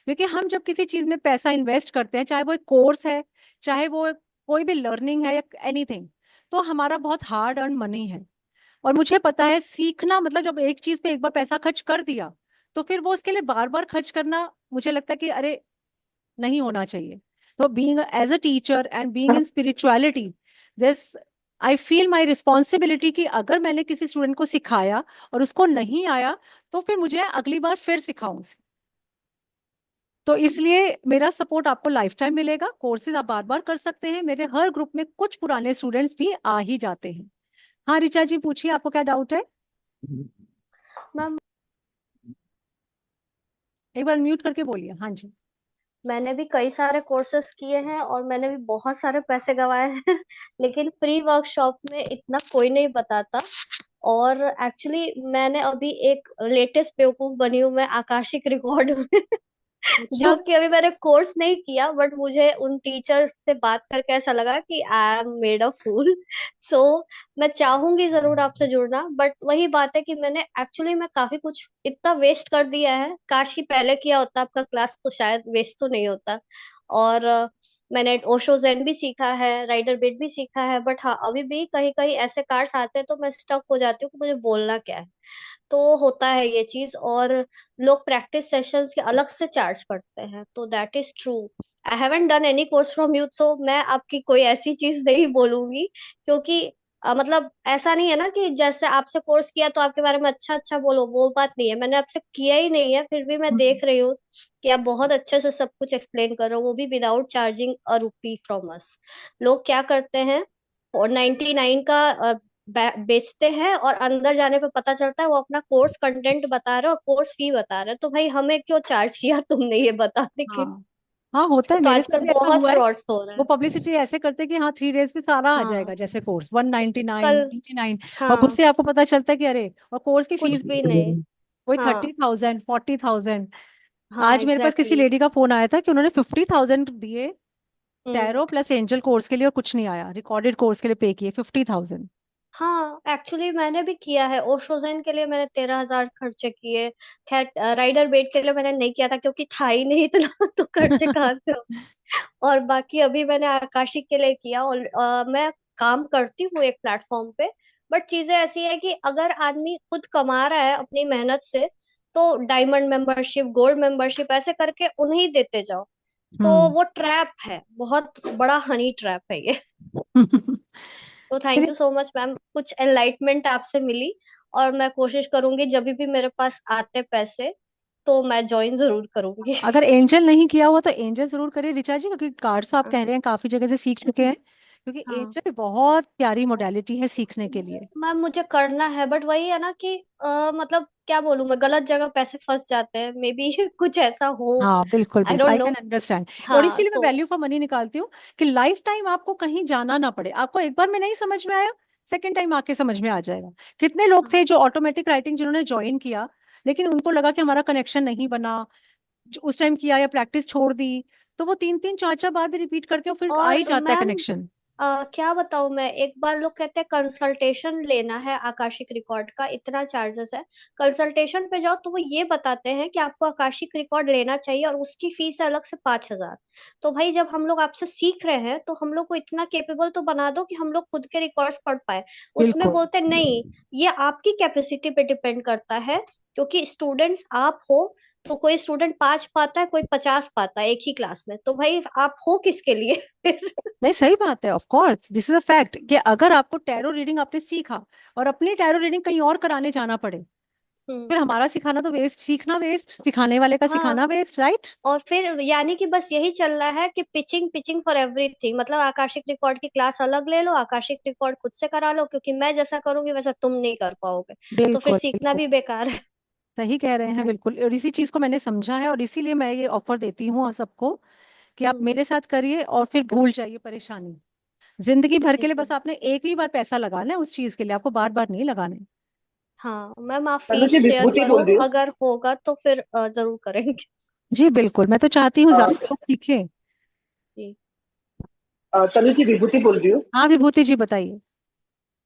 क्योंकि हम जब किसी चीज में पैसा invest करते हैं, चाहे वो एक कोर्स है, चाहे वो कोई भी लर्निंग है या एनीथिंग, तो हमारा बहुत हार्ड अर्न मनी है। और मुझे पता है सीखना मतलब जब एक चीज पे एक बार पैसा खर्च कर दिया, तो फिर वो उसके लिए बार बार खर्च करना, मुझे लगता है कि अरे नहीं होना चाहिए। तो being as a teacher and being in spirituality, this I feel my responsibility कि अगर मैंने किसी स्टूडेंट को सिखाया और उसको नहीं आया, तो फिर मुझे अगली बार फिर सिखाऊं उसे। तो इसलिए मेरा सपोर्ट आपको लाइफ टाइम मिलेगा। कोर्सेज आप बार बार कर सकते हैं, मेरे हर ग्रुप में कुछ पुराने स्टूडेंट्स भी आ ही जाते हैं। हाँ ऋचा जी, पूछिए, आपको क्या डाउट है? मैम, एक बार म्यूट करके बोलिए। हाँ जी। मैंने भी कई सारे कोर्सेज किए हैं और मैंने भी बहुत सारे पैसे गंवाए हैं लेकिन फ्री वर्कशॉप में इतना कोई नहीं बताता। और एक्चुअली मैंने अभी एक लेटेस्ट बेवकूफ बनी हूँ मैं आकाशिक रिकॉर्ड में अच्छा। जो कि अभी मैंने कोर्स नहीं किया, बट मुझे उन टीचर से बात करके ऐसा लगा कि आई एम मेड अ फूल। सो मैं चाहूंगी जरूर आपसे जुड़ना, बट वही बात है कि मैं काफी कुछ इतना वेस्ट कर दिया है। काश कि पहले किया होता आपका क्लास तो शायद वेस्ट तो नहीं होता। और मैंने ओशो ज़ेन भी सीखा है, राइडर बेट भी सीखा है, बट हाँ अभी भी कहीं कहीं ऐसे कार्ड्स आते हैं तो मैं स्टक हो जाती हूँ कि मुझे बोलना क्या है। तो होता है ये चीज। और लोग प्रैक्टिस सेशंस के अलग से चार्ज करते हैं, तो that is true. I haven't done any course from youth, so मैं आपकी कोई ऐसी चीज नहीं बोलूंगी, क्योंकि मतलब ऐसा नहीं है ना कि जैसे आपसे कोर्स किया तो आपके बारे में अच्छा अच्छा बोलो, वो बात नहीं है। मैंने आपसे किया ही नहीं है, फिर भी मैं देख रही हूँ कि आप बहुत अच्छे से सब कुछ एक्सप्लेन कर रहे हो, वो भी without charging a rupee from us. लोग क्या करते हैं, और 99 का बेचते हैं और अंदर जाने पे पता चलता है वो अपना कोर्स कंटेंट बता रहे हो, कोर्स फी बता रहे हो। तो भाई हमें क्यों चार्ज किया तुमने ये बताने के लिए? हाँ हाँ, होता है, तो मेरे साथ आजकल भी ऐसा बहुत हुआ है। फ्रॉड्स हो रहे वो हैं। पब्लिसिटी ऐसे करते हैं कि हाँ 3 डेज में सारा आ हाँ, जाएगा, जैसे कोर्स 199, कल, 99, और हाँ, उससे आपको पता चलता है कि अरे, और कोर्स की कुछ फीस भी भी नहीं। वही हाँ, 30,000, 40,000। हाँ, आज मेरे पास किसी एग्जैक्टली। लेडी का फोन आया था कि उन्होंने 50,000 दिए हम्म। टैरो प्लस एंजल कोर्स के लिए, और कुछ नहीं आया, रिकॉर्डेड कोर्स के लिए पे किए 50,000। हाँ, एक्चुअली मैंने भी किया है। ओशोजन के लिए मैंने 13,000 खर्चे किए। खैर राइडर बेट के लिए मैंने नहीं किया था क्योंकि था ही नहीं इतना तो खर्चे कहाँ से हो। और बाकी अभी मैंने आकाशिक के लिए किया। और मैं काम करती हूँ एक प्लेटफॉर्म पे, बट चीजें ऐसी है कि अगर आदमी खुद कमा रहा है अपनी मेहनत से, तो डायमंड मेंबरशिप, गोल्ड मेंबरशिप ऐसे करके उन्हें देते जाओ। तो हम्म। वो ट्रैप है, बहुत बड़ा हनी ट्रैप है ये। तो thank you so much ma'am, कुछ एनलाइटमेंट आपसे मिली। और मैं कोशिश करूंगी जब भी मेरे पास आते पैसे तो मैं ज्वाइन जरूर करूंगी। अगर एंजल नहीं किया हुआ तो एंजल जरूर करिए ऋचा जी, क्योंकि कार्ड्स आप हाँ, कह रहे हैं काफी जगह से सीख चुके हैं, क्योंकि हाँ। एंजल बहुत प्यारी मोडेलिटी है सीखने के लिए। मैम मुझे करना है, बट वही है ना कि मतलब क्या बोलूं, मैं गलत जगह पैसे फंस जाते हैं मे बी कुछ ऐसा हो। हाँ बिल्कुल आई बिल्कुल, don't I know. Can understand. और हाँ इसीलिए मैं तो वैल्यू फॉर मनी निकालती हूँ, कि लाइफ टाइम आपको कहीं जाना ना पड़े। आपको एक बार में नहीं समझ में आया, सेकंड टाइम आके समझ में आ जाएगा। कितने लोग थे जो ऑटोमेटिक राइटिंग जिन्होंने ज्वाइन किया, लेकिन उनको लगा कि हमारा कनेक्शन नहीं बना, जो उस टाइम किया या प्रैक्टिस छोड़ दी, तो वो 3-3 4-4 बार भी रिपीट करके और फिर आ ही और जाता है मैम कनेक्शन। क्या बताऊं मैं, एक बार लोग कहते हैं कंसल्टेशन लेना है आकाशिक रिकॉर्ड का, इतना चार्जेस है। कंसल्टेशन पे जाओ तो वो ये बताते हैं कि आपको आकाशिक रिकॉर्ड लेना चाहिए और उसकी फीस है अलग से 5,000। तो भाई जब हम लोग आपसे सीख रहे हैं तो हम लोग को इतना केपेबल तो बना दो कि हम लोग खुद के रिकॉर्ड्स पढ़ पाए। उसमें बिल्कुल। बोलते नहीं, ये आपकी कैपेसिटी पे डिपेंड करता है, क्योंकि स्टूडेंट्स आप हो। तो कोई स्टूडेंट 5 पाता है, कोई 50 पाता है एक ही क्लास में, तो भाई आप हो किसके लिए फिर? नहीं, सही बात है, of course this is a fact कि अगर आपको टैरो रीडिंग आपने सीखा और अपनी टैरो रीडिंग कहीं और कराने जाना पड़े, हम्म। फिर हमारा सिखाना तो वेस्ट, सीखना वेस्ट, सिखाने वाले का हाँ, सिखाना वेस्ट, राइट। और फिर यानी कि बस यही चल रहा है कि पिचिंग पिचिंग फॉर एवरीथिंग, मतलब आकाशिक रिकॉर्ड की क्लास अलग ले लो, आकाशिक रिकॉर्ड खुद से करा लो, क्योंकि मैं जैसा करूंगी वैसा तुम नहीं कर पाओगे। तो फिर बिल्कुल सीखना बिल्कुल, भी बेकार है। सही कह रहे हैं बिल्कुल। और इसी चीज को मैंने समझा है और इसीलिए मैं ये ऑफर देती हूँ आप सबको कि आप हम्म। मेरे साथ करिए और फिर भूल जाइए परेशानी। जिंदगी भर के ठीक लिए है। बस आपने एक ही बार पैसा लगाना है उस चीज के लिए, आपको बार बार नहीं लगाने। हाँ मैम, आप तनु फीस जी शेयर विभूति करो, बोल रही हूँ। अगर होगा तो फिर जरूर करेंगे। जी बिल्कुल, मैं तो चाहती हूँ अ, ज्यादा लोग सीखें। जी। तनु जी विभूति बोल रही हूँ। हाँ विभूति जी बताइए।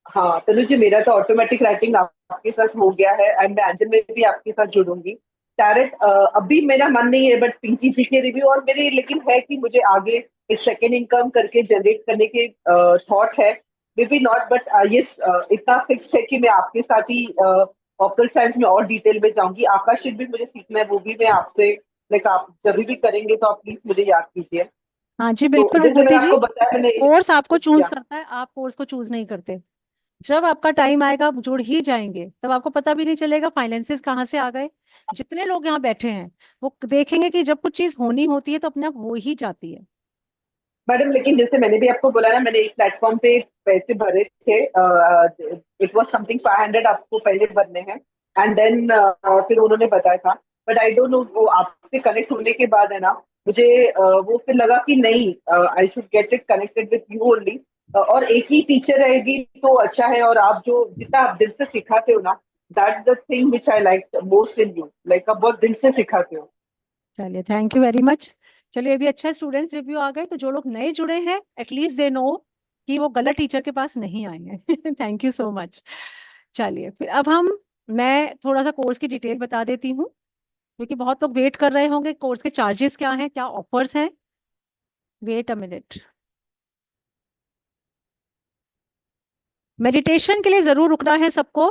हाँ तनु जी, मेरा तो ऑटोमेटिक राइटिंग आपके साथ हो गया है एंड मैं एंजल में भी आपके साथ जुड़ूंगी। टैरेट अभी मेरा मन नहीं है, बट पिंकी जी के रिव्यू और मेरे लेकिन है कि मुझे आगे एक सेकेंड इनकम करके जनरेट करने के थॉट है। May be not, but yes, इतना फिक्स है कि मैं आपके साथ ही ऑक्कल्ट साइंस में और डिटेल में जाऊंगी। आकाशिक भी मुझे सीखना है, वो भी मैं आपसे, लाइक आप जब भी करेंगे तो आप प्लीज मुझे याद कीजिए। हाँ जी तो बिल्कुल जैसे मैंने विभूति जी, आपको बताया, मैंने कोर्स आपको चूज या करता है, आप कोर्स को चूज नहीं करते। जब आपका टाइम आएगा आप जुड़ ही जाएंगे, तब आपको पता भी नहीं चलेगा फाइनेंसेस कहाँ से आ गए। जितने लोग यहाँ बैठे हैं वो देखेंगे कि जब कुछ चीज होनी होती है तो अपने आप हो ही जाती है। मैडम, लेकिन जैसे मैंने भी आपको बोला ना, मैंने एक प्लेटफॉर्म पे पैसे भरे थे। इट वाज समथिंग 500 आपको पहले भरने हैं एंड देन फिर उन्होंने बताया था। बट आई डोंट नो, वो आपसे कनेक्ट होने के बाद है ना, मुझे वो फिर लगा कि नहीं, I should get it connected with you only. और एक ही टीचर रहेगी तो अच्छा है, और आप जो जितना आप दिल से सिखाते हो ना, that the thing which I like most in you, like आप बहुत दिल से सिखाते हो। चलिए थैंक यू वेरी मच। चलिए अभी अच्छा स्टूडेंट्स रिव्यू आ गए, तो जो लोग नए जुड़े हैं एटलीस्ट दे नो कि वो गलत टीचर के पास नहीं आए हैं। Thank you so much. चलिए फिर अब हम, मैं थोड़ा सा कोर्स की डिटेल बता देती हूँ, क्योंकि बहुत लोग वेट कर रहे होंगे कोर्स के चार्जेस क्या हैं, क्या ऑफर्स हैं। Wait a minute. मेडिटेशन के लिए जरूर रुकना है सबको।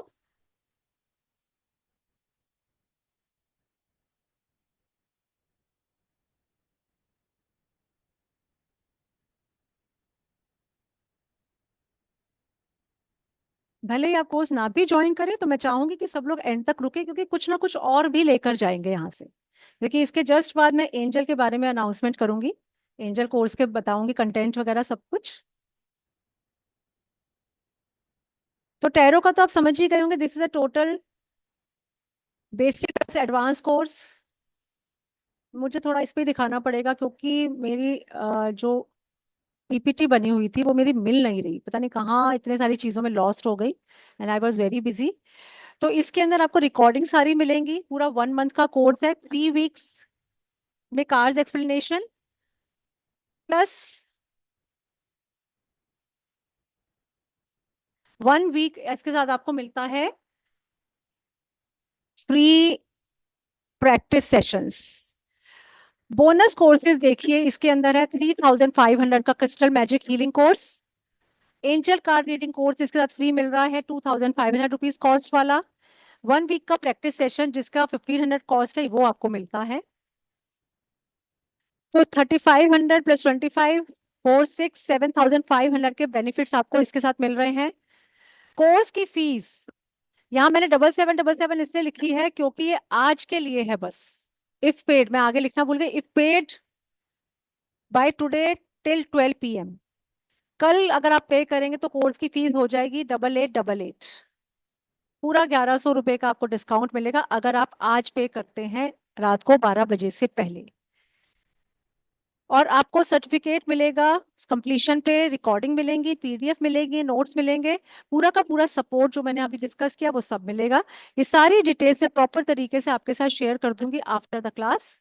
भले ही आप कोर्स ना भी ज्वाइन करें तो मैं चाहूंगी कि सब लोग एंड तक रुके, क्योंकि कुछ ना कुछ और भी लेकर जाएंगे यहाँ से। क्योंकि इसके जस्ट बाद मैं एंजल के बारे में अनाउंसमेंट करूंगी, एंजल कोर्स के बताऊंगी कंटेंट वगैरह सब कुछ। तो टैरो का तो आप समझ ही गए होंगे, this is a total basic से एडवांस कोर्स। मुझे थोड़ा इस पे दिखाना पड़ेगा क्योंकि मेरी जो पीपीटी बनी हुई थी वो मेरी मिल नहीं रही, पता नहीं कहाँ इतने सारी चीजों में लॉस्ट हो गई, and I was very busy. तो इसके अंदर आपको रिकॉर्डिंग सारी मिलेंगी, पूरा 1 मंथ का कोर्स है, 3 वीक्स में कार्ड एक्सप्लेनेशन प्लस 1 वीक इसके साथ आपको मिलता है free practice sessions. Bonus courses देखिए इसके अंदर है 3,500 का crystal magic healing course. Angel card reading course इसके साथ फ्री मिल रहा है, 2,500 रुपीज कॉस्ट वाला। 1 वीक का प्रैक्टिस सेशन जिसका 1,500 कॉस्ट है वो आपको मिलता है। तो 3,500 प्लस 25, 4,6,7,500 के बेनिफिट्स आपको इसके साथ मिल रहे हैं। कोर्स की फीस यहाँ मैंने 777 इसलिए लिखी है क्योंकि ये आज के लिए है बस। इफ पेड, मैं आगे लिखना भूल गई, if paid by today till 12 PM, कल अगर आप पे करेंगे तो कोर्स की फीस हो जाएगी 8888। पूरा 1,100 रुपए का आपको डिस्काउंट मिलेगा अगर आप आज पे करते हैं रात को 12 बजे से पहले। और आपको सर्टिफिकेट मिलेगा कंप्लीशन पे, रिकॉर्डिंग मिलेंगी, पीडीएफ मिलेगी, नोट्स मिलेंगे, पूरा का पूरा सपोर्ट जो मैंने अभी डिस्कस किया वो सब मिलेगा। ये सारी डिटेल्स से प्रॉपर तरीके से आपके साथ शेयर कर दूंगी आफ्टर द क्लास,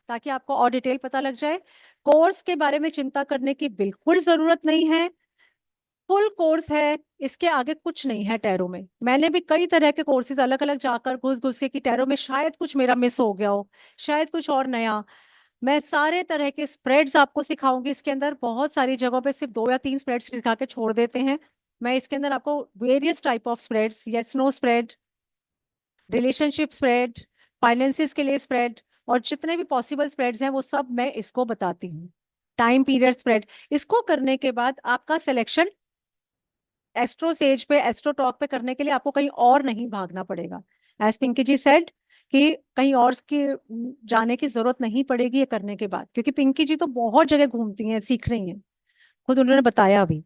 ताकि आपको और डिटेल पता लग जाए। कोर्स के बारे में चिंता करने की बिल्कुल जरूरत नहीं है। फुल कोर्स है, इसके आगे कुछ नहीं है टैरो में। मैंने भी कई तरह के कोर्सेज अलग अलग जाकर घुस घुस के कि टैरो में शायद कुछ मेरा मिस हो गया हो, शायद कुछ और नया। मैं सारे तरह के स्प्रेड्स आपको सिखाऊंगी इसके अंदर। बहुत सारी जगहों पे सिर्फ 2 या 3 स्प्रेड्स सिखा के छोड़ देते हैं। मैं इसके अंदर आपको वेरियस टाइप ऑफ स्प्रेड्स, या snow spread, relationship spread, finances के लिए स्प्रेड, और जितने भी पॉसिबल स्प्रेड्स हैं वो सब मैं इसको बताती हूँ। टाइम पीरियड स्प्रेड, इसको करने के बाद आपका सिलेक्शन एस्ट्रो सेज पे, एस्ट्रो टॉक पे करने के लिए आपको कहीं और नहीं भागना पड़ेगा। एज पिंकी जी सेड कि कहीं और की जाने की जरूरत नहीं पड़ेगी ये करने के बाद, क्योंकि पिंकी जी तो बहुत जगह घूमती हैं, सीख रही हैं, खुद उन्होंने बताया अभी।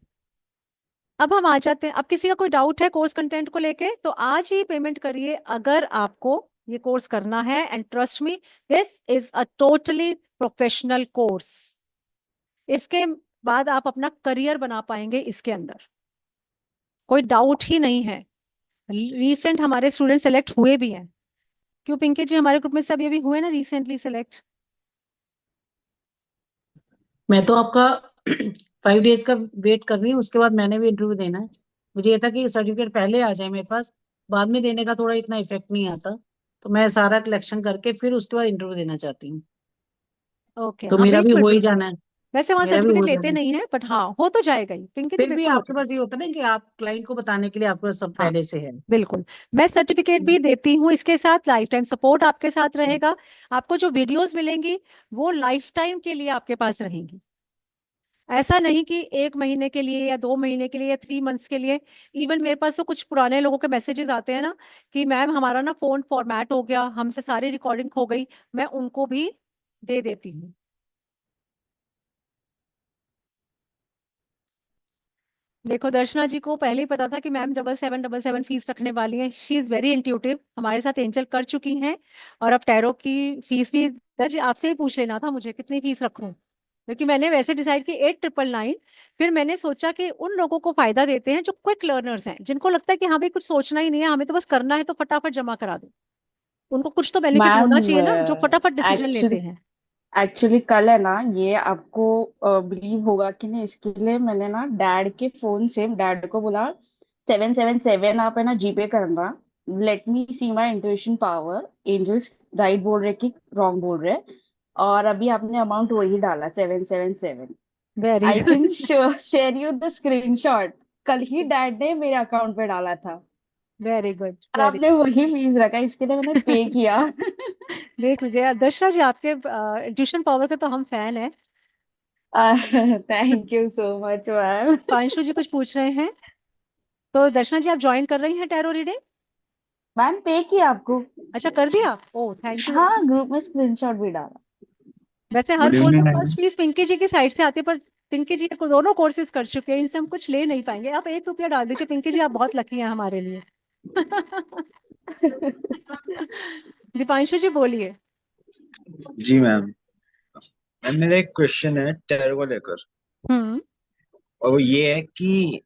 अब हम आ जाते हैं, अब किसी का कोई डाउट है कोर्स कंटेंट को लेके तो आज ही पेमेंट करिए अगर आपको ये कोर्स करना है। And trust me, this is a totally professional course. इसके बाद आप अपना करियर बना पाएंगे इसके अंदर, कोई डाउट ही नहीं है। रिसेंट हमारे स्टूडेंट सेलेक्ट हुए भी हैं। क्यों पिंकी जी, हमारे ग्रुप में सब ये भी हुए ना रिसेंटली सेलेक्ट। मैं तो आपका 5 डेज का वेट कर रही हूँ, उसके बाद मैंने भी इंटरव्यू देना है। मुझे ये था कि सर्टिफिकेट पहले आ जाए मेरे पास, बाद में देने का थोड़ा इतना इफेक्ट नहीं आता। तो मैं सारा कलेक्शन करके फिर उसके बाद इंटरव्यू देना चाहती हूँ। ओके, तो हाँ मेरा भी बिल्कुल हो ही बिल्कुल। जाना है। वैसे वहां मेरा भी सर्टिफिकेट हो लेते जाना है। नहीं है, बट हाँ हो तो जाएगा ही पिंकी जी, फिर भी बिल्कुल आपके होगा। पास ये होता है ना कि आप क्लाइंट को बताने के लिए आपके पास सब हाँ पहले से है। बिल्कुल, मैं सर्टिफिकेट भी देती हूँ इसके साथ, लाइफ टाइम सपोर्ट आपके साथ रहेगा। आपको जो वीडियोस मिलेंगी वो लाइफ टाइम के लिए आपके पास रहेंगी। ऐसा नहीं कि 1 महीने के लिए या 2 महीने के लिए या 3 मंथ्स के लिए। इवन मेरे पास तो कुछ पुराने लोगों के मैसेजेस आते हैं ना कि मैम हमारा ना फोन फॉर्मेट हो गया, हमसे सारी रिकॉर्डिंग हो गई, मैं उनको भी दे देती हूँ। देखो दर्शना जी को पहले ही पता था कि मैम 7777 फीस रखने वाली है। शी इज वेरी इंट्यूटिव, हमारे साथ एंजल कर चुकी हैं। और अब टैरो की फीस भी दर्ज आपसे ही पूछ लेना था मुझे कितनी फीस रखूं, क्योंकि मैंने वैसे डिसाइड की 8999। फिर मैंने सोचा कि उन लोगों को फायदा देते हैं जो क्विक लर्नर्स हैं, जिनको लगता है कि हाँ भाई कुछ सोचना ही नहीं है, हमें तो बस करना है तो फटाफट जमा करा दो। उनको कुछ तो बेनिफिट मैम होना चाहिए ना, जो फटाफट डिसीजन एक्चुअली लेते हैं। एक्चुअली कल है ना, ये आपको बिलीव होगा कि नहीं, इसके लिए मैंने ना डैड के फोन से डैड को बोला 777 आप है ना जीपे करना, लेट मी सी माई इंट्यूशन पावर, एंजल्स राइट बोल रहे कि रॉन्ग बोल रहे। और अभी आपने अमाउंट वही डाला 777। Very I good. Can share you the screenshot. कल ही डैड ने मेरे अकाउंट पे डाला था वेरी गुड और वेरी। आपने वही फीस रखा, इसके लिए मैंने पे किया। देख लीजिए दर्शना जी, आपके ट्यूशन पावर के तो हम फैन हैं। Thank you so much ma'am. Panshu ji कुछ पूछ रहे हैं, तो दर्शना जी आप ज्वाइन कर रही हैं टैरो रीडिंग। मैम पे किया आपको। अच्छा कर दिया, ओ थैंक यू वेरी हाँ, मच। ग्रुप में स्क्रीनशॉट भी डाला। वैसे हर गुड कोर्स में evening first ma'am. Fees Pinky ji की साइड से आती है, पर पिंकी जी को दोनों कोर्सेज कर चुके हैं, इनसे हम कुछ ले नहीं पाएंगे। आप 1 रुपया डाल दीजिए पिंकी जी, आप बहुत लकी हैं हमारे लिए। दीपांशु जी बोलिए। जी मैम। मैम मेरा एक क्वेश्चन है टैरो को लेकर, हम्म। और वो ये है कि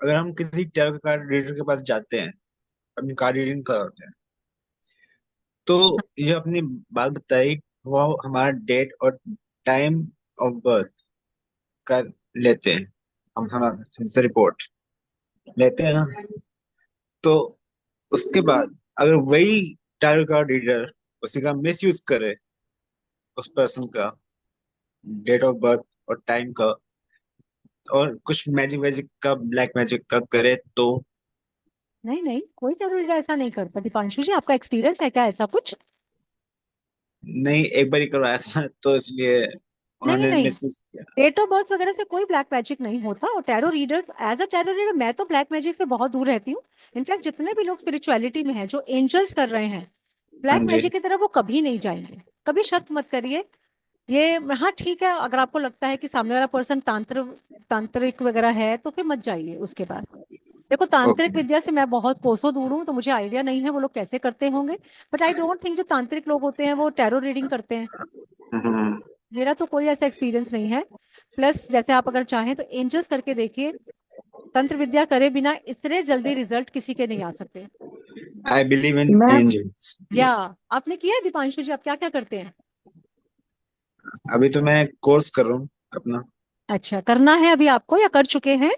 अगर हम किसी टैरो कार्ड रीडर के पास जाते हैं, अपनी कार्ड रीडिंग कराते हैं, तो ये अपनी बात बताई, वो हमारा डेट और टाइम ऑफ बर्थ कर लेते हैं, हम हमसे रिपोर्ट लेते हैं ना। तो उसके बाद अगर वही टैरो कार्ड रीडर उसी का मिस यूज करे, उस पर्सन का डेट ऑफ बर्थ और टाइम का, और कुछ मैजिक वैजिक का, ब्लैक मैजिक का करे तो? नहीं नहीं, कोई टैरो रीडर ऐसा नहीं करता। दीपांशु जी आपका एक्सपीरियंस है क्या ऐसा कुछ। नहीं, एक बार ही करवाया था तो इसलिए नहीं उन्होंने नहीं, मिसयूज किया। डेट ऑफ बर्थ वगैरह से कोई ब्लैक मैजिक नहीं होता। और tarot readers, as a tarot reader मैं तो ब्लैक मैजिक से बहुत दूर रहती हूँ। इनफैक्ट जितने भी लोग स्पिरिचुअलिटी में हैं, जो एंजल्स कर रहे हैं, हाँ ब्लैक जी। मैजिक की तरफ वो कभी नहीं जाएंगे। कभी शक मत करिए। ये हाँ ठीक है, अगर आपको लगता है कि सामने वाला पर्सन तांत्रिक वगैरह है तो फिर मत जाइए उसके बाद। देखो तांत्रिक ओके। विद्या से मैं बहुत कोसों दूर हूँ, तो मुझे आइडिया नहीं है वो लोग कैसे करते होंगे। बट आई डोंट थिंक जो तांत्रिक लोग होते हैं वो टैरो रीडिंग करते हैं। हम्म। मेरा तो कोई ऐसा एक्सपीरियंस नहीं है। प्लस जैसे आप अगर चाहें तो एंजल्स करके देखिए, तंत्र विद्या करे बिना इतने जल्दी रिजल्ट किसी के नहीं आ सकते। आई बिलीव इन मैं एंजल्स। या आपने किया है दीपांशु जी, आप क्या क्या करते हैं। अभी तो मैं कोर्स कर रहा हूँ अपना। अच्छा, करना है अभी आपको या कर चुके हैं।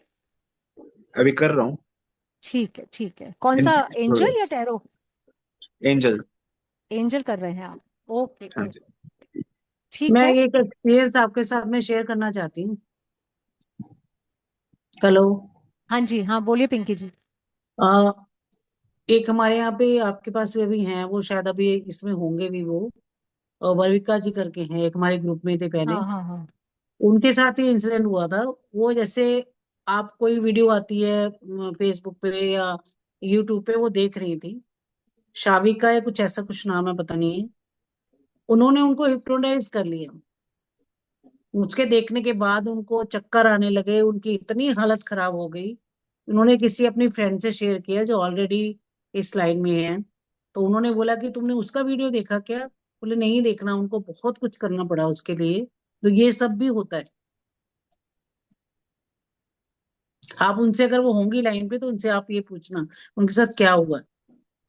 अभी कर रहा हूँ। ठीक है, ठीक है। कौन सा, एंजल या टैरो? एंजल। एंजल कर रहे हैं आप? ओके, हाँ गुड। जी। ठीक मैं है। एक एक्सपीरियंस आपके साथ में शेयर करना चाहती हूँ। हेलो। हाँ जी, हाँ बोलिए पिंकी जी। आ, एक हमारे यहाँ पे आपके पास भी अभी हैं, वो शायद अभी इसमें होंगे भी वो, वर्विका जी करके हैं, एक हमारे ग्रुप में थे पहले। हाँ हाँ हाँ। उनके साथ ही इंसिडेंट हुआ था। वो जैसे आप कोई वीडियो आती है फेसबुक पे या यूट्यूब पे, वो देख रही थी, शाविका या कुछ ऐसा कुछ नाम है, पता नहीं है। उन्होंने उनको हिप्नोटाइज कर लिया। उसके देखने के बाद उनको चक्कर आने लगे, उनकी इतनी हालत खराब हो गई। उन्होंने किसी अपनी फ्रेंड से शेयर किया जो ऑलरेडी इस लाइन में है। तो उन्होंने बोला कि तुमने उसका वीडियो देखा क्या? बोले नहीं देखना, उनको बहुत कुछ करना पड़ा उसके लिए। तो ये सब भी होता है। आप उनसे, अगर वो होंगी लाइन पे, तो उनसे आप ये पूछना उनके साथ क्या हुआ।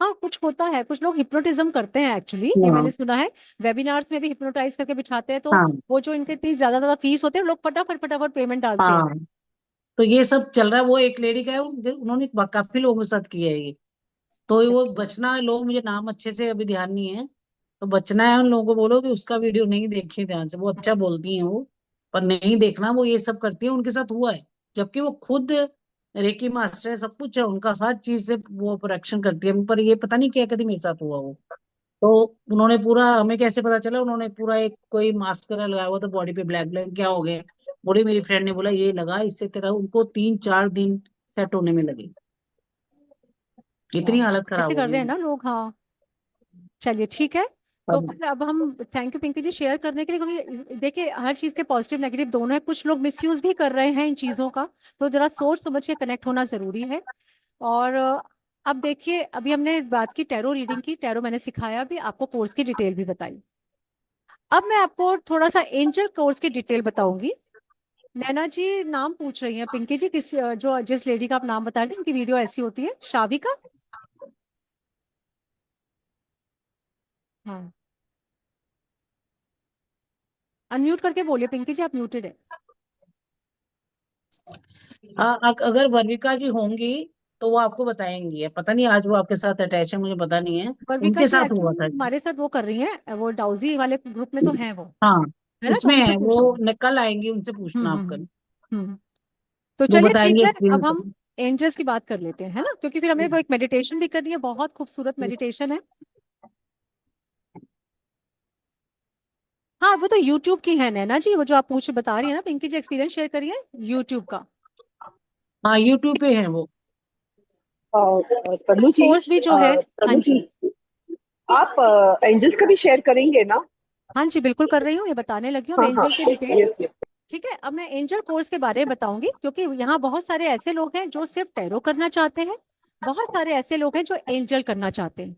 हाँ, कुछ होता है, कुछ लोग हिप्नोटिज्म करते हैं एक्चुअली, ये हाँ मैंने सुना है। वेबिनार्स में भी हिप्नोटाइज करके बिठाते हैं, तो हाँ वो जो इनके इतनी ज्यादा ज्यादा फीस होते हैं, लोग फटाफट फटाफट पेमेंट डालते हैं। हाँ। तो ये सब चल रहा है। वो एक लेडी का है, उन्होंने काफी लोगों के साथ किया है ये। तो वो बचना है, लोग, मुझे नाम अच्छे से अभी ध्यान नहीं है। तो बचना है, उन लोगों को बोलो कि उसका वीडियो नहीं देखे ध्यान से, वो अच्छा बोलती हैं वो, पर नहीं देखना, वो ये सब करती है, उनके साथ हुआ है। जबकि वो खुद रेकी मास्टर है, सब कुछ है उनका, हर चीज से वो प्रोडक्शन करती है, पर ये पता नहीं क्या कभी मेरे साथ हुआ वो। तो उन्होंने पूरा, हमें कैसे पता चला, उन्होंने पूरा एक कोई मास्क वगैरह लगाया हुआ था बॉडी पे, ब्लैक ब्लैक, क्या हो गया? बोली मेरी फ्रेंड ने बोला ये लगा, इससे तेरा, उनको 3-4 दिन सेट होने में लगे। इतनी हाँ, हालत खराब ऐसे हो कर गई रहे हैं ना उनकी। लोग, हाँ। चलिए ठीक है। तो अब फिर अब हम, thank you Pinky ji share करने के लिए, क्योंकि देखिए हर चीज के पॉजिटिव नेगेटिव दोनों है, कुछ लोग मिसयूज भी कर रहे हैं इन चीजों का। तो जरा सोच समझ के कनेक्ट होना जरूरी है। और अब देखिए, अभी हमने बात की टैरो रीडिंग की, टैरो मैंने सिखाया भी आपको, कोर्स की डिटेल भी बताई। अब मैं आपको थोड़ा सा एंजल कोर्स की डिटेल बताऊंगी। नैना जी नाम पूछ रही हैं, पिंकी जी किस, जो जिस लेडी का आप नाम बता रहे हैं, उनकी वीडियो ऐसी होती है, शाविका। हाँ, अनम्यूट करके बोलिए पिंकी जी, आप म्यूटेड है। हाँ, अगर वर्विका जी होंगी तो वो आपको बताएंगी। है पता नहीं, आज वो आपके साथ अटैच है, मुझे पता नहीं है। वर्विका उनके जी साथ हुआ एक्चुअली था। हमारे साथ वो कर रही हैं, वो डाउजी वाले ग्रुप में तो हैं वो, हाँ, है ना, तो उसमें उनसे है वो, पूछिए। कल आएंगी, उनसे हम्म पूछना आप हम्म कल। हम्म। तो वो चलिए ठीक बताएंगे है, अब एक्सपीरियंस। हम एंजल्स की बात कर लेते हैं, है ना, क्योंकि फिर हमें वो एक मेडिटेशन भी करनी है, बहुत खूबसूरत मेडिटेशन है। हाँ, वो तो यूट्यूब की है नैना जी, वो जो आप पूछ बता रही है ना पिंकी जी, एक्सपीरियंस शेयर करिए यूट्यूब का। हाँ, यूट्यूब पे है वो। तनु जी, कोर्स भी जो है। हाँ तनु जी, जी। आप एंजल्स का भी शेयर करेंगे ना? हाँ जी, बिल्कुल कर रही हूँ, ये बताने लगी हूँ हाँ हाँ, एंजल की डिटेल। Yes yes. ठीक है, अब मैं एंजल कोर्स के बारे में बताऊंगी, क्योंकि यहाँ बहुत सारे ऐसे लोग हैं जो सिर्फ टैरो करना चाहते हैं, बहुत सारे ऐसे लोग हैं जो एंजल करना चाहते हैं।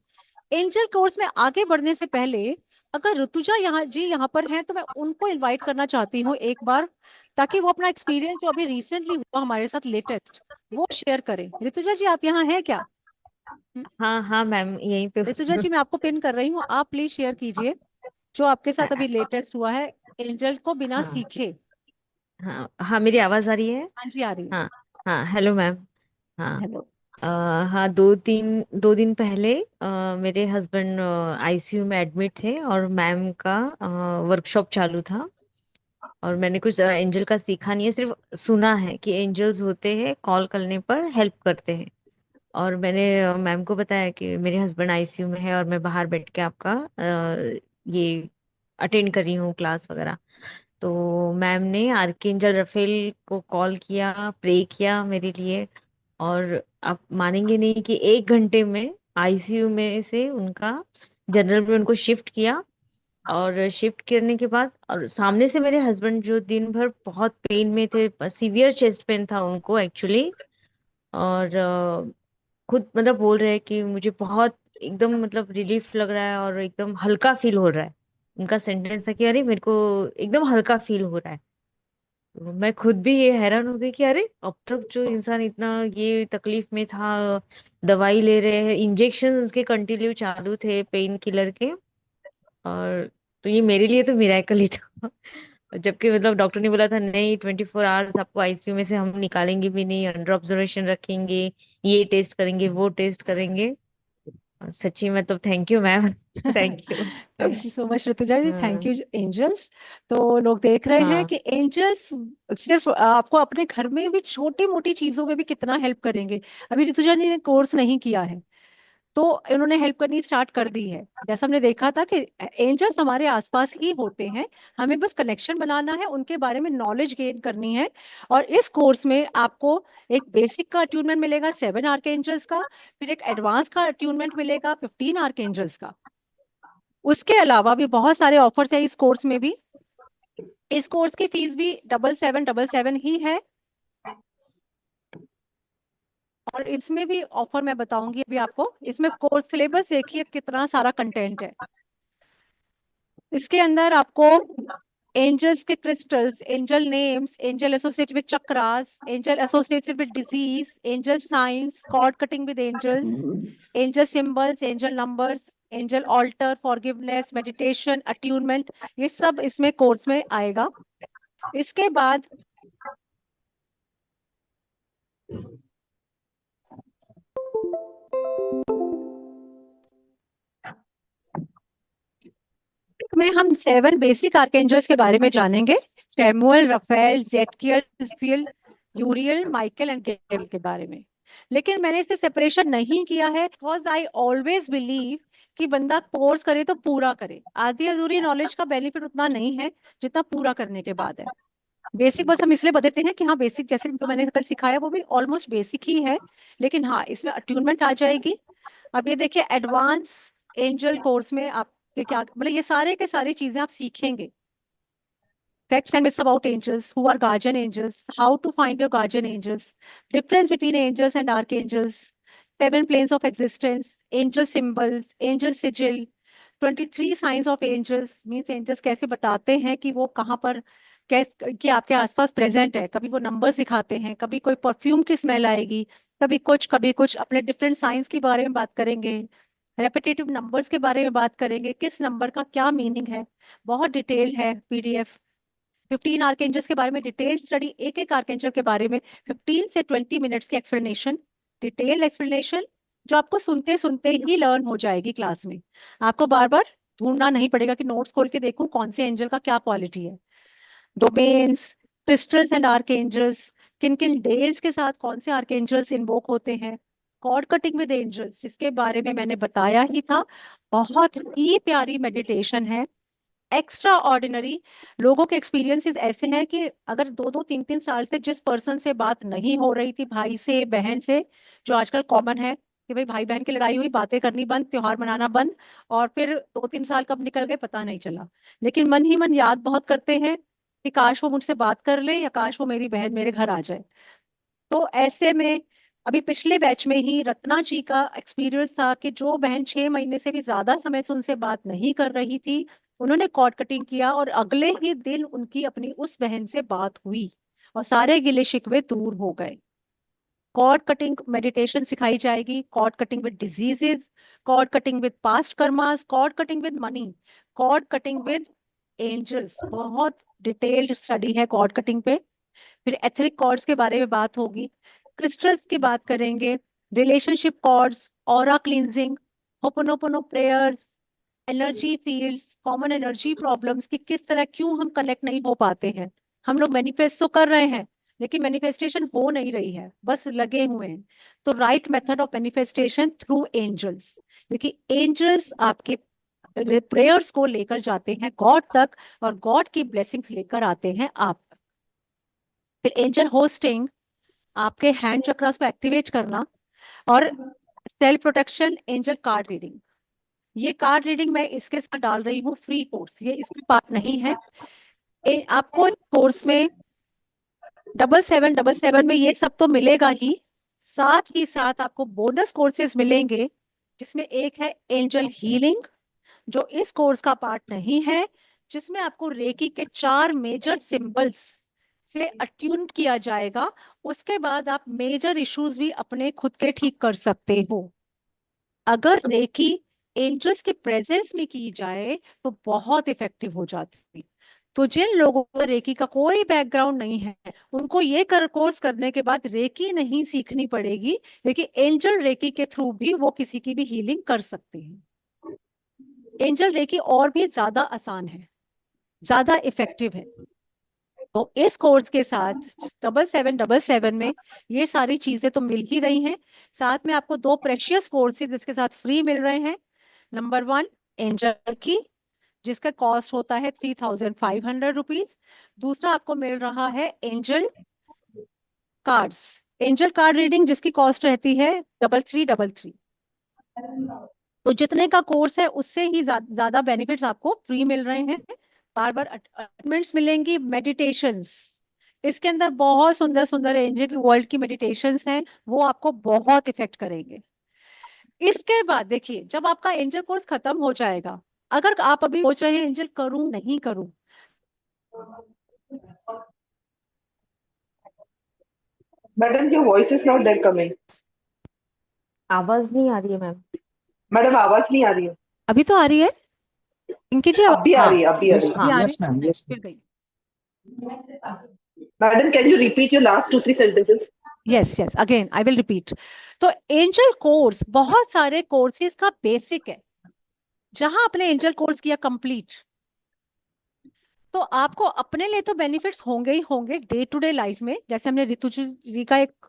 एंजल कोर्स में आगे बढ़ने से पहले, अगर ऋतुजा यहाँ जी यहाँ पर हैं, तो मैं उनको इनवाइट करना चाहती हूँ एक बार, ताकि वो अपना एक्सपीरियंस जो अभी रिसेंटली हुआ हमारे साथ लेटेस्ट, वो शेयर करें। ऋतुजा जी आप यहाँ हैं क्या? हम्म, हाँ हाँ मैम, यहीं पे ऋतुजा हूँ। जी मैं आपको पिन कर रही हूँ, आप प्लीज शेयर कीजिए जो आपके साथ अभी लेटेस्ट हुआ है, एंजल को बिना हाँ सीखे। हाँ हाँ, मेरी आवाज आ रही है? हाँ जी, आ रही है। हाँ हाँ, हेलो मैम। हाँ। हेलो। अ, हाँ, 2 दिन पहले मेरे हस्बैंड आईसीयू में एडमिट थे, और मैम का वर्कशॉप चालू था। और मैंने कुछ एंजल का सीखा नहीं है, सिर्फ सुना है कि एंजल्स होते हैं, कॉल करने पर हेल्प करते हैं। और मैंने मैम को बताया कि मेरे हस्बैंड आईसीयू में है, और मैं बाहर बैठ के आपका ये अटेंड कर रही हूँ क्लास वगैरह। तो मैम ने आर्कएंजल रफेल को कॉल किया, प्रे किया मेरे लिए। और आप मानेंगे नहीं कि 1 घंटे में आईसीयू में से उनका जनरल में उनको शिफ्ट किया। और शिफ्ट करने के बाद, और सामने से मेरे हस्बैंड जो दिन भर बहुत पेन में थे, सीवियर चेस्ट पेन था उनको एक्चुअली। और खुद मतलब बोल रहे हैं कि मुझे बहुत एकदम मतलब रिलीफ लग रहा है, और एकदम हल्का फील हो रहा है। उनका सेंटेंस था कि अरे मेरे को एकदम हल्का फील हो रहा है। तो मैं खुद भी ये हैरान हो गई कि अरे अब तक जो इंसान इतना ये तकलीफ में था, दवाई ले रहे हैं, इंजेक्शन उसके कंटिन्यू चालू थे पेन किलर के। और तो ये मेरे लिए तो मिराकल ही था। जबकि मतलब डॉक्टर ने बोला था नहीं 24 आवर्स आपको आईसीयू में से हम निकालेंगे भी नहीं, अंडर ऑब्जर्वेशन रखेंगे, ये टेस्ट करेंगे वो टेस्ट करेंगे। सच्ची मतलब thank you ma'am. Thank you. Thank you so much Rutuja ji, thank हाँ यू एंजल्स। तो लोग देख रहे हैं हाँ कि एंजल्स सिर्फ आपको अपने घर में भी छोटी मोटी चीजों में भी कितना हेल्प करेंगे। अभी ऋतुजा जी ने कोर्स नहीं किया है तो इन्होंने हेल्प करनी स्टार्ट कर दी है। जैसा हमने देखा था कि एंजल्स हमारे आसपास ही होते हैं, हमें बस कनेक्शन बनाना है, उनके बारे में नॉलेज गेन करनी है। और इस कोर्स में आपको एक बेसिक का अट्यूनमेंट मिलेगा 7 आर्क एंजल्स का, फिर एक एडवांस का अट्यूनमेंट मिलेगा 15 आर्क एंजल्स का। उसके अलावा भी बहुत सारे ऑफर्स है इस कोर्स में भी। इस कोर्स की फीस भी 7777 ही है। और इसमें भी ऑफर मैं बताऊंगी अभी आपको। इसमें कोर्स सिलेबस देखिए कितना सारा कंटेंट है। इसके अंदर आपको एंजल्स के crystals, angel names, angel associated with chakras, angel associated with disease, angel science, cord cutting with angels, angel symbols, angel numbers, angel altar, forgiveness, meditation, attunement, ये सब इसमें कोर्स में आएगा। इसके बाद में हम 7 बेसिक आर्केंजल्स के बारे में जानेंगे। Samuel, Raphael, Zadkiel, Jophiel, Uriel, Michael and Gabriel के बारे में। लेकिन मैंने इसे सेपरेशन नहीं किया है बिकॉज आई ऑलवेज बिलीव कि बंदा कोर्स करे तो पूरा करे। आधी अधूरी नॉलेज का बेनिफिट उतना नहीं है जितना पूरा करने के बाद है। बेसिक बस हम इसलिए बदलते हैं कि हाँ बेसिक जैसे जो मैंने कल सिखाया वो भी ऑलमोस्ट बेसिक ही है, लेकिन हाँ इसमें अट्यूनमेंट आ जाएगी। अब ये देखिए एडवांस एंजल कोर्स में आपके क्या मतलब ये सारे के सारी चीजें आप सीखेंगे। Facts and myths about angels, who are guardian angels, how to find your guardian angels, difference between angels and archangels, 7 planes of existence, angel symbols, angel sigil, 23 signs of angels, means angels कैसे बताते हैं कि वो कहाँ पर कि आपके आसपास प्रेजेंट है। कभी वो नंबर्स दिखाते हैं, कभी कोई परफ्यूम की स्मेल आएगी, कभी कुछ अपने डिफरेंट साइंस के बारे में बात करेंगे, रेपिटेटिव नंबर्स के बारे में बात करेंगे, किस नंबर का क्या मीनिंग है। बहुत डिटेल है पीडीएफ। 15 आर्केंजल्स के बारे में डिटेल्ड स्टडी, एक एक आर्केंजल के बारे में 15 से 20 मिनट्स की एक्सप्लेनेशन, डिटेल्ड एक्सप्लेनेशन, जो आपको सुनते सुनते ही लर्न हो जाएगी क्लास में। आपको बार बार ढूंढना नहीं पड़ेगा कि नोट्स खोल के देखूं कौन से एंजल का क्या क्वालिटी है। डोमेन्स, क्रिस्टल्स एंड आर्केंजल्स, किन किन डेज के साथ कौन से आर्केंजल्स इन्वोक होते हैं, कॉर्ड कटिंग विद एंजल्स जिसके बारे में मैंने बताया ही था, बहुत ही प्यारी मेडिटेशन है। एक्स्ट्रा ऑर्डिनरी लोगों के एक्सपीरियंसेस ऐसे हैं कि अगर 2 2 3 3 साल से जिस पर्सन से बात नहीं हो रही थी, भाई से बहन से, जो आजकल कॉमन है कि भाई भाई बहन की लड़ाई हुई, बातें करनी बंद, त्योहार मनाना बंद, और फिर 2 3 साल कब निकल गए पता नहीं चला। लेकिन मन ही मन याद बहुत करते हैं कि काश वो मुझसे बात कर ले या काश वो मेरी बहन मेरे घर आ जाए। तो ऐसे में अभी पिछले बैच में ही रत्ना जी का एक्सपीरियंस था कि जो बहन 6 महीने से भी ज्यादा समय से उनसे बात नहीं कर रही थी, उन्होंने कॉर्ड कटिंग किया और अगले ही दिन उनकी अपनी उस बहन से बात हुई और सारे गिले शिकवे दूर हो गए। कॉर्ड कटिंग मेडिटेशन सिखाई जाएगी, cord cutting with diseases, cord cutting with past karmas, cord cutting with money, cord cutting with angels, बहुत डिटेल्ड स्टडी है कॉर्ड कटिंग पे। फिर एथरिक कॉर्ड्स के बारे में बात होगी, क्रिस्टल्स की बात करेंगे, relationship cords, aura cleansing, ho'oponopono prayers, energy fields, common energy problems कि किस तरह क्यों हम कनेक्ट नहीं हो पाते हैं। हम लोग मैनिफेस्ट तो कर रहे हैं लेकिन मैनिफेस्टेशन हो नहीं रही है, बस लगे हुए हैं। तो right method of manifestation through angels, क्योंकि एंजल्स आपके प्रेयर्स को लेकर जाते हैं गॉड तक और गॉड की ब्लेसिंग्स लेकर आते हैं आप तक। फिर एंजल होस्टिंग, आपके हैंड चक्रास को एक्टिवेट करना, और self protection, angel card reading. ये कार्ड रीडिंग मैं इसके साथ डाल रही हूँ फ्री कोर्स, ये इसमें पार्ट नहीं है। आपको कोर्स में 7777 में ये सब तो मिलेगा ही साथ आपको बोनस कोर्सेज मिलेंगे, जिसमें एक है एंजल हीलिंग जो इस कोर्स का पार्ट नहीं है, जिसमें आपको रेकी के 4 मेजर सिंबल्स से अट्यून किया जाएगा। उसके बाद आप मेजर इश्यूज भी अपने खुद के ठीक कर सकते हो। अगर रेकी एंजल्स के प्रेजेंस में की जाए तो बहुत इफेक्टिव हो जाती है। तो जिन लोगों को रेकी का कोई बैकग्राउंड नहीं है, उनको ये कोर्स करने के बाद रेकी नहीं सीखनी पड़ेगी, लेकिन एंजल रेकी के थ्रू भी वो किसी की भी हीलिंग कर सकते हैं। एंजल रेकी और भी ज्यादा आसान है, ज्यादा इफेक्टिव है। तो इस कोर्स के साथ 7777 में ये सारी चीजें तो मिल ही रही हैं। साथ में आपको 2 प्रेशियस कोर्सेज इसके साथ फ्री मिल रहे हैं। नंबर 1 एंजल की, जिसका कॉस्ट होता है 3500 रुपीज। दूसरा आपको मिल रहा है angel cards, angel card reading, जिसकी कॉस्ट रहती है 3333। तो जितने का कोर्स है उससे ही ज्यादा बेनिफिट्स आपको फ्री मिल रहे हैं। बार बार अपॉइंटमेंट्स मिलेंगी, मेडिटेशंस, इसके अंदर बहुत सुंदर सुंदर एंजल वर्ल्ड की मेडिटेशंस हैं, वो आपको बहुत इफेक्ट करेंगे। इसके बाद देखिए, जब आपका एंजल कोर्स खत्म हो जाएगा, अगर आप अभी सोच रहे हैं एंजल करूं नहीं करूं, madam your voice is not that coming. आवाज नहीं आ रही है मैम। मैडम आवाज नहीं आ रही है। अभी तो आ रही है इनकी जी अब भी आ आवाज। रही है, अब भी आ यस रही है। अभी आ मैम, रही यस मैम, है, यस फिर मैम। गई। Madam can you repeat your last 2-3 sentences? Yes yes, again I will repeat. तो एंजल कोर्स बहुत सारे कोर्सेज का बेसिक है। जहां आपने एंजल कोर्स किया कंप्लीट, तो आपको अपने लिए तो बेनिफिट्स होंगे ही होंगे डे टू डे लाइफ में। जैसे हमने रितु जी का एक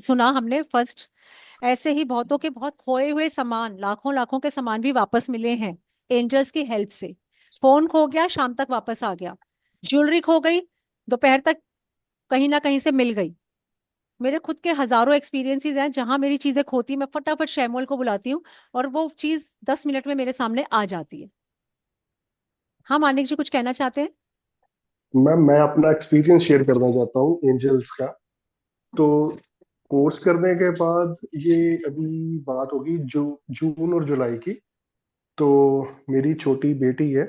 सुना हमने फर्स्ट, ऐसे ही बहुतों के बहुत खोए हुए सामान, लाखों लाखों के सामान भी वापस मिले हैं एंजल्स की हेल्प से। फोन खो गया, शाम तक वापस आ गया। ज्वेलरी खो गई, दोपहर तक कहीं ना कहीं से मिल गई। मेरे खुद के हजारों एक्सपीरियंसेस हैं, जहां मेरी चीजें खोती, मैं फटाफट शैमोल को बुलाती हूँ और वो चीज 10 मिनट में मेरे सामने आ जाती है। हाँ मानिक जी, कुछ कहना चाहते हैं? मैम मैं अपना एक्सपीरियंस शेयर करना चाहता हूँ एंजल्स का। तो कोर्स करने के बाद ये अभी बात होगी जून और जुलाई की। तो मेरी छोटी बेटी है,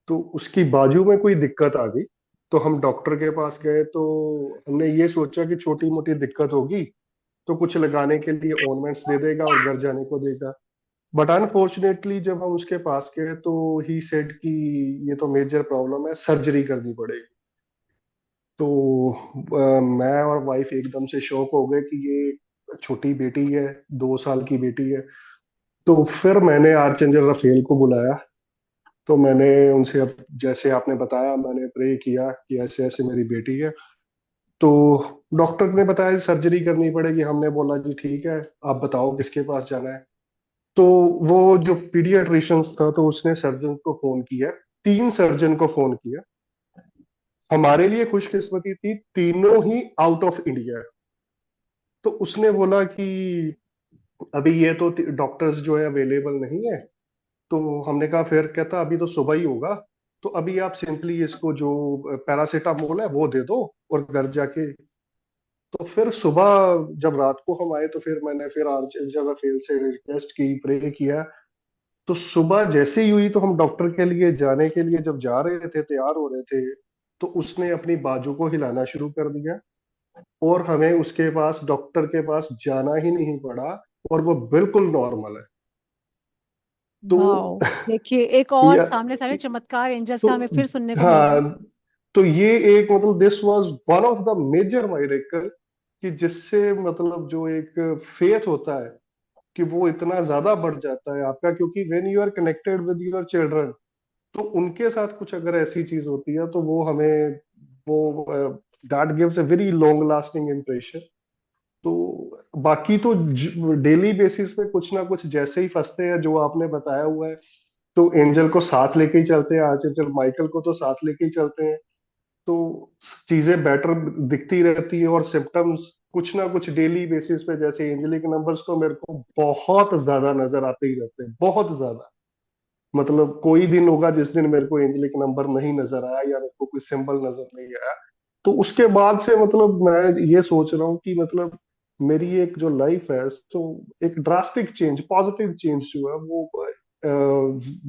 तो उसकी बाजू में कोई दिक्कत आ गई। तो हम डॉक्टर के पास गए, तो हमने ये सोचा कि छोटी मोटी दिक्कत होगी तो कुछ लगाने के लिए ऑर्नामेंट्स दे देगा और घर जाने को देगा। बट अनफॉर्चुनेटली जब हम उसके पास गए तो ही सेड कि ये तो मेजर प्रॉब्लम है, सर्जरी करनी पड़ेगी। तो मैं और वाइफ एकदम से शॉक हो गए कि ये छोटी बेटी है, 2 साल की बेटी है। तो फिर मैंने आर्चेंजल रफेल को बुलाया। तो मैंने उनसे, अब जैसे आपने बताया, मैंने प्रे किया कि ऐसे ऐसे मेरी बेटी है। तो डॉक्टर ने बताया सर्जरी करनी पड़ेगी। हमने बोला जी ठीक है, आप बताओ किसके पास जाना है। तो वो जो पीडियाट्रिशियंस था, तो उसने सर्जन को फोन किया, 3 सर्जन को फोन किया। हमारे लिए खुशकिस्मती थी, तीनों ही आउट ऑफ इंडिया। तो उसने बोला कि अभी ये तो डॉक्टर्स जो है अवेलेबल नहीं है। तो हमने कहा, फिर कहता अभी तो सुबह ही होगा, तो अभी आप सिंपली इसको जो पैरासीटामोल है वो दे दो और घर जाके। तो फिर सुबह जब रात को हम आए, तो फिर मैंने फिर आर्चेंजल रफेल से रिक्वेस्ट की, प्रे किया। तो सुबह जैसे ही हुई, तो हम डॉक्टर के लिए जाने के लिए जब जा रहे थे, तैयार हो रहे थे, तो उसने अपनी बाजू को हिलाना शुरू कर दिया और हमें उसके पास, डॉक्टर के पास जाना ही नहीं पड़ा और वो बिल्कुल नॉर्मल है। तो वाओ, देखिए एक और या सामने सामने चमत्कार एंजल्स तो का हमें फिर सुनने को मिल रहा हाँ, है। तो ये एक मतलब this was one of the major miracle, कि जिससे मतलब जो एक फेथ होता है कि वो इतना ज्यादा बढ़ जाता है आपका, क्योंकि when you are connected with your children, तो उनके साथ कुछ अगर ऐसी चीज होती है तो वो हमें, वो that gives a very long lasting impression. तो बाकी तो डेली बेसिस पे कुछ ना कुछ जैसे ही फंसते हैं, जो आपने बताया हुआ है, तो एंजल को साथ लेके ही चलते हैं, आर्चेंजल माइकल को तो साथ लेके ही चलते हैं। तो चीजें बेटर दिखती रहती है और सिम्टम्स कुछ ना कुछ डेली बेसिस पे, जैसे एंजलिक नंबर्स तो मेरे को बहुत ज्यादा नजर आते ही रहते हैं, बहुत ज्यादा। मतलब कोई दिन होगा जिस दिन मेरे को एंजलिक नंबर नहीं नजर आया या मेरे को कोई सिंबल नजर नहीं आया। तो उसके बाद से मतलब मैं ये सोच रहा हूँ कि मतलब मेरी एक जो लाइफ है, तो एक ड्रास्टिक चेंज, पॉजिटिव चेंज जो है वो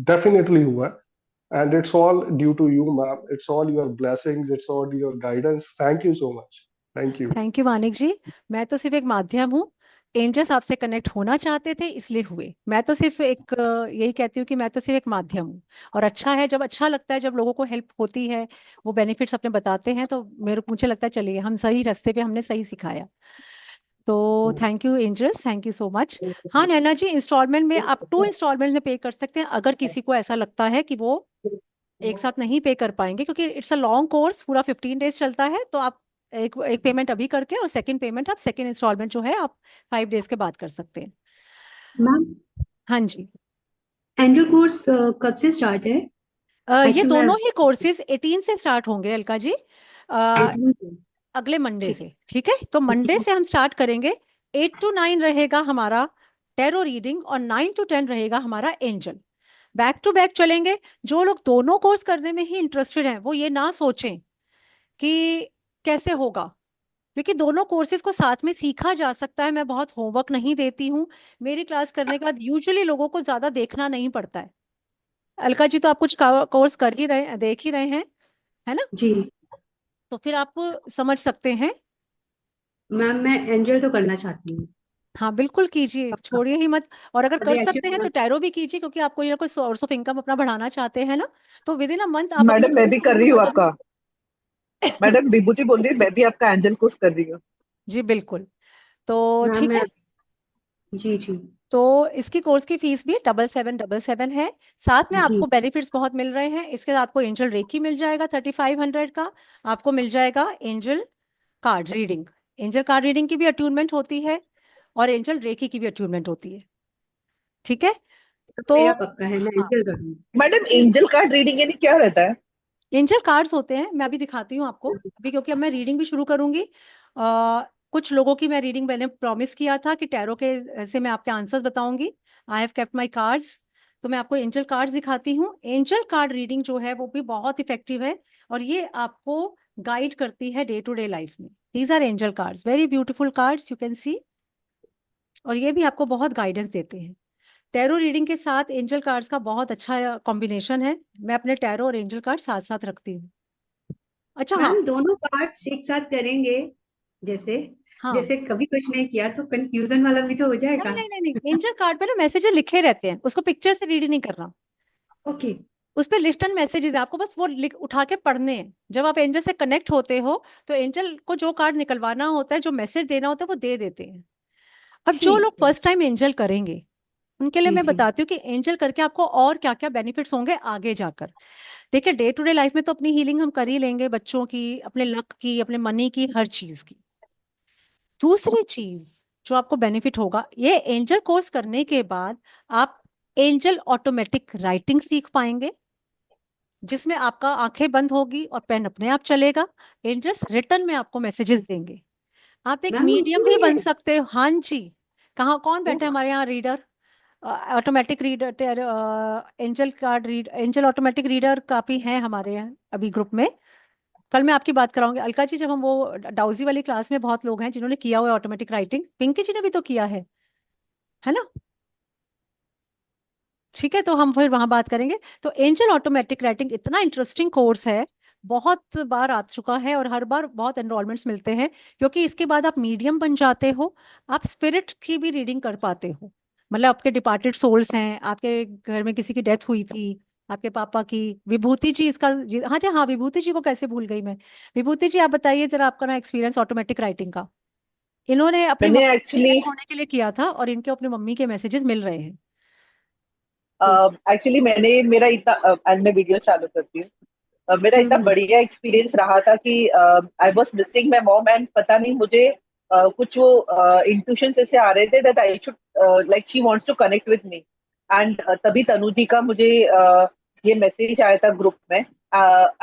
डेफिनेटली हुआ है। And it's all due to you ma'am, it's all your blessings, it's all your guidance. Thank you so much. Thank you. Thank you Manik ji. मैं तो सिर्फ एक माध्यम हूँ, एंजल्स आपसे कनेक्ट होना चाहते थे इसलिए हुए। मैं तो सिर्फ एक यही कहती हूँ कि मैं तो सिर्फ एक माध्यम हूँ। और अच्छा है, जब अच्छा लगता है, जब लोगों को हेल्प होती है, वो बेनिफिट्स अपने बताते हैं, तो मुझे लगता है चलिए हम सही रास्ते पे, हमने सही सिखाया। तो thank you angels, thank you so much. हाँ नैना जी, इंस्टॉलमेंट में आप 2 इंस्टॉलमेंट में पे कर सकते हैं, अगर किसी को ऐसा लगता है कि वो एक साथ नहीं पे कर पाएंगे, क्योंकि इट्स अ लॉन्ग कोर्स, पूरा 15 डेज चलता है। तो आप एक एक पेमेंट अभी करके, और सेकंड पेमेंट आप सेकंड इंस्टॉलमेंट जो है आप 5 डेज के बाद कर सकते हैं। मैम, हाँ जी। एंजल कोर्स कब से स्टार्ट है? ये एक्चुअली मैं दोनों ही कोर्सेज 18 से स्टार्ट होंगे अलका जी, 18 से। अगले मंडे ठीक से। ठीक है, तो मंडे है। से हम स्टार्ट करेंगे। 8 to 9 रहेगा हमारा टेरो रीडिंग, और 9 to 10 रहेगा हमारा एंजल। बैक टू बैक चलेंगे। जो लोग दोनों कोर्स करने में ही इंटरेस्टेड हैं, वो ये ना सोचें कि कैसे होगा, क्योंकि दोनों कोर्सेज को साथ में सीखा जा सकता है। मैं बहुत होमवर्क नहीं देती हूँ। मेरी क्लास करने के बाद यूजुअली लोगों को ज्यादा देखना नहीं पड़ता है। अलका जी तो आप कुछ कोर्स कर ही रहे, देख ही रहे हैं, है ना? जी तो फिर आप समझ सकते हैं। मैम, मैं एंजल तो करना चाहती हूँ। हाँ बिल्कुल कीजिए, छोड़िए ही मत। और अगर कर अभी सकते हैं एक्चुअली तो टैरो भी कीजिए, क्योंकि आपको ये कोई सोर्स ऑफ इनकम अपना बढ़ाना चाहते हैं ना, तो विद इन अ मंथ आप अपना मैडम मैं भी कर रही हूँ आपका। source- मैडम विभूति बोल रही है, मैं भी आपका एंजल कोर्स कर रही हूँ। जी बिल्कुल। तो मैम ठीक मैं है। जी जी तो इसकी कोर्स की फीस भी 7777 है। साथ में जी आपको बेनिफिट्स बहुत मिल रहे हैं। इसके साथ आपको एंजल रेकी मिल जाएगा 3500 का। आपको मिल जाएगा angel card reading. Angel card reading की भी अट्यूनमेंट होती है, और एंजल रेकी की भी अट्यूनमेंट होती है। ठीक है। तो मेरा पक्का है, मैं हाँ, एंजल करूँगी। मैडम एंजल कार्ड रीडिंग यानी क्या रहता है? एंजल कार्ड्स होते हैं, मैं अभी दिखाती हूँ आपको। अभी क्योंकि अब मैं रीडिंग भी शुरू करूंगी। कुछ लोगों की मैं रीडिंग, मैंने प्रॉमिस किया था कि टैरो के से मैं आपके आंसर्स बताऊंगी। I have kept my cards. तो मैं आपको एंजल कार्ड्स दिखाती हूँ। एंजल कार्ड रीडिंग जो है वो भी बहुत इफेक्टिव है, और ये आपको गाइड करती है डे टू डे लाइफ में। These are angel cards, very beautiful cards, you can see. और ये भी आपको बहुत गाइडेंस देते हैं। टैरो रीडिंग के साथ एंजल कार्ड्स का बहुत अच्छा कॉम्बिनेशन है। मैं अपने टैरो और एंजल कार्ड साथ साथ रखती हूँ। अच्छा हाँ। मैम, दोनों पार्ट्स एक साथ करेंगे? जैसे हाँ, जैसे कभी कुछ नहीं किया तो कंफ्यूजन वाला भी तो हो नहीं जाएगा। नहीं नहीं नहीं, एंजल कार्ड पे ना मैसेजेस लिखे रहते हैं, उसको पिक्चर से रीड नहीं करना। ओके। उस पे लिस्ट एंड मैसेजेस है, आपको बस वो उठा के पढ़ने हैं। जब आप एंजल से कनेक्ट होते हो, तो एंजल को जो कार्ड निकलवाना होता है, जो मैसेज देना होता है, वो दे देते हैं। अब जो ठीक लोग है। फर्स्ट टाइम एंजल करेंगे, उनके लिए जी मैं जी बताती हूँ कि एंजल करके आपको और क्या क्या बेनिफिट्स होंगे आगे जाकर। देखिए, डे टू डे लाइफ में तो अपनी हीलिंग हम कर ही लेंगे, बच्चों की, अपने लक की, अपने मनी की, हर चीज की। दूसरी चीज जो आपको बेनिफिट होगा, ये एंजल कोर्स करने के बाद आप एंजल ऑटोमेटिक राइटिंग सीख पाएंगे, जिसमें आपका आंखें बंद होगी और पेन अपने आप चलेगा। एंजल्स रिटर्न में आपको मैसेजेस देंगे। आप एक मैम, मीडियम भी इसमें है। बन सकते हो। हाँ जी। कहाँ, कौन ओ, बैठे हमारे यहाँ reader, automatic reader, angel card read, angel automatic reader काफी हैं हमारे यहाँ अभी ग्रुप में। कल मैं आपकी बात कराऊंगी अलका जी, जब हम वो डाउजी वाली क्लास में बहुत लोग हैं जिन्होंने किया हुआ है ऑटोमेटिक राइटिंग। पिंकी जी ने भी तो किया है ना? ठीक है, तो हम फिर वहां बात करेंगे। तो एंजल ऑटोमेटिक राइटिंग इतना इंटरेस्टिंग कोर्स है, बहुत बार आ चुका है, और हर बार बहुत एनरोलमेंट्स मिलते हैं, क्योंकि इसके बाद आप मीडियम बन जाते हो। आप स्पिरिट की भी रीडिंग कर पाते हो। मतलब आपके डिपार्टेड सोल्स हैं, आपके घर में किसी की डेथ हुई थी, आपके पापा की। विभूति जी इसका हाँ जी, हाँ, विभूति जी को कैसे भूल गई मैं। विभूति जी आप बताइए जरा आपका ना एक्सपीरियंस ऑटोमेटिक राइटिंग का। इन्होंने अपनी मैंने मम्मी की एक्चुअली डेथ होने के लिए किया था, और इनके अपनी मम्मी के मैसेजेस मिल रहे हैं। एक्चुअली मैंने मेरा इतना आज मैं वीडियो चालू करती हूँ। मेरा इतना हम्म। बढ़िया एक्सपीरियंस रहा था कि I was missing my mom and पता नहीं मुझे कुछ वो इंट्यूशंस ऐसे आ रहे थे that I should like she wants to connect with me. And तभी तनु जी का मुझे ये मैसेज आया था ग्रुप में।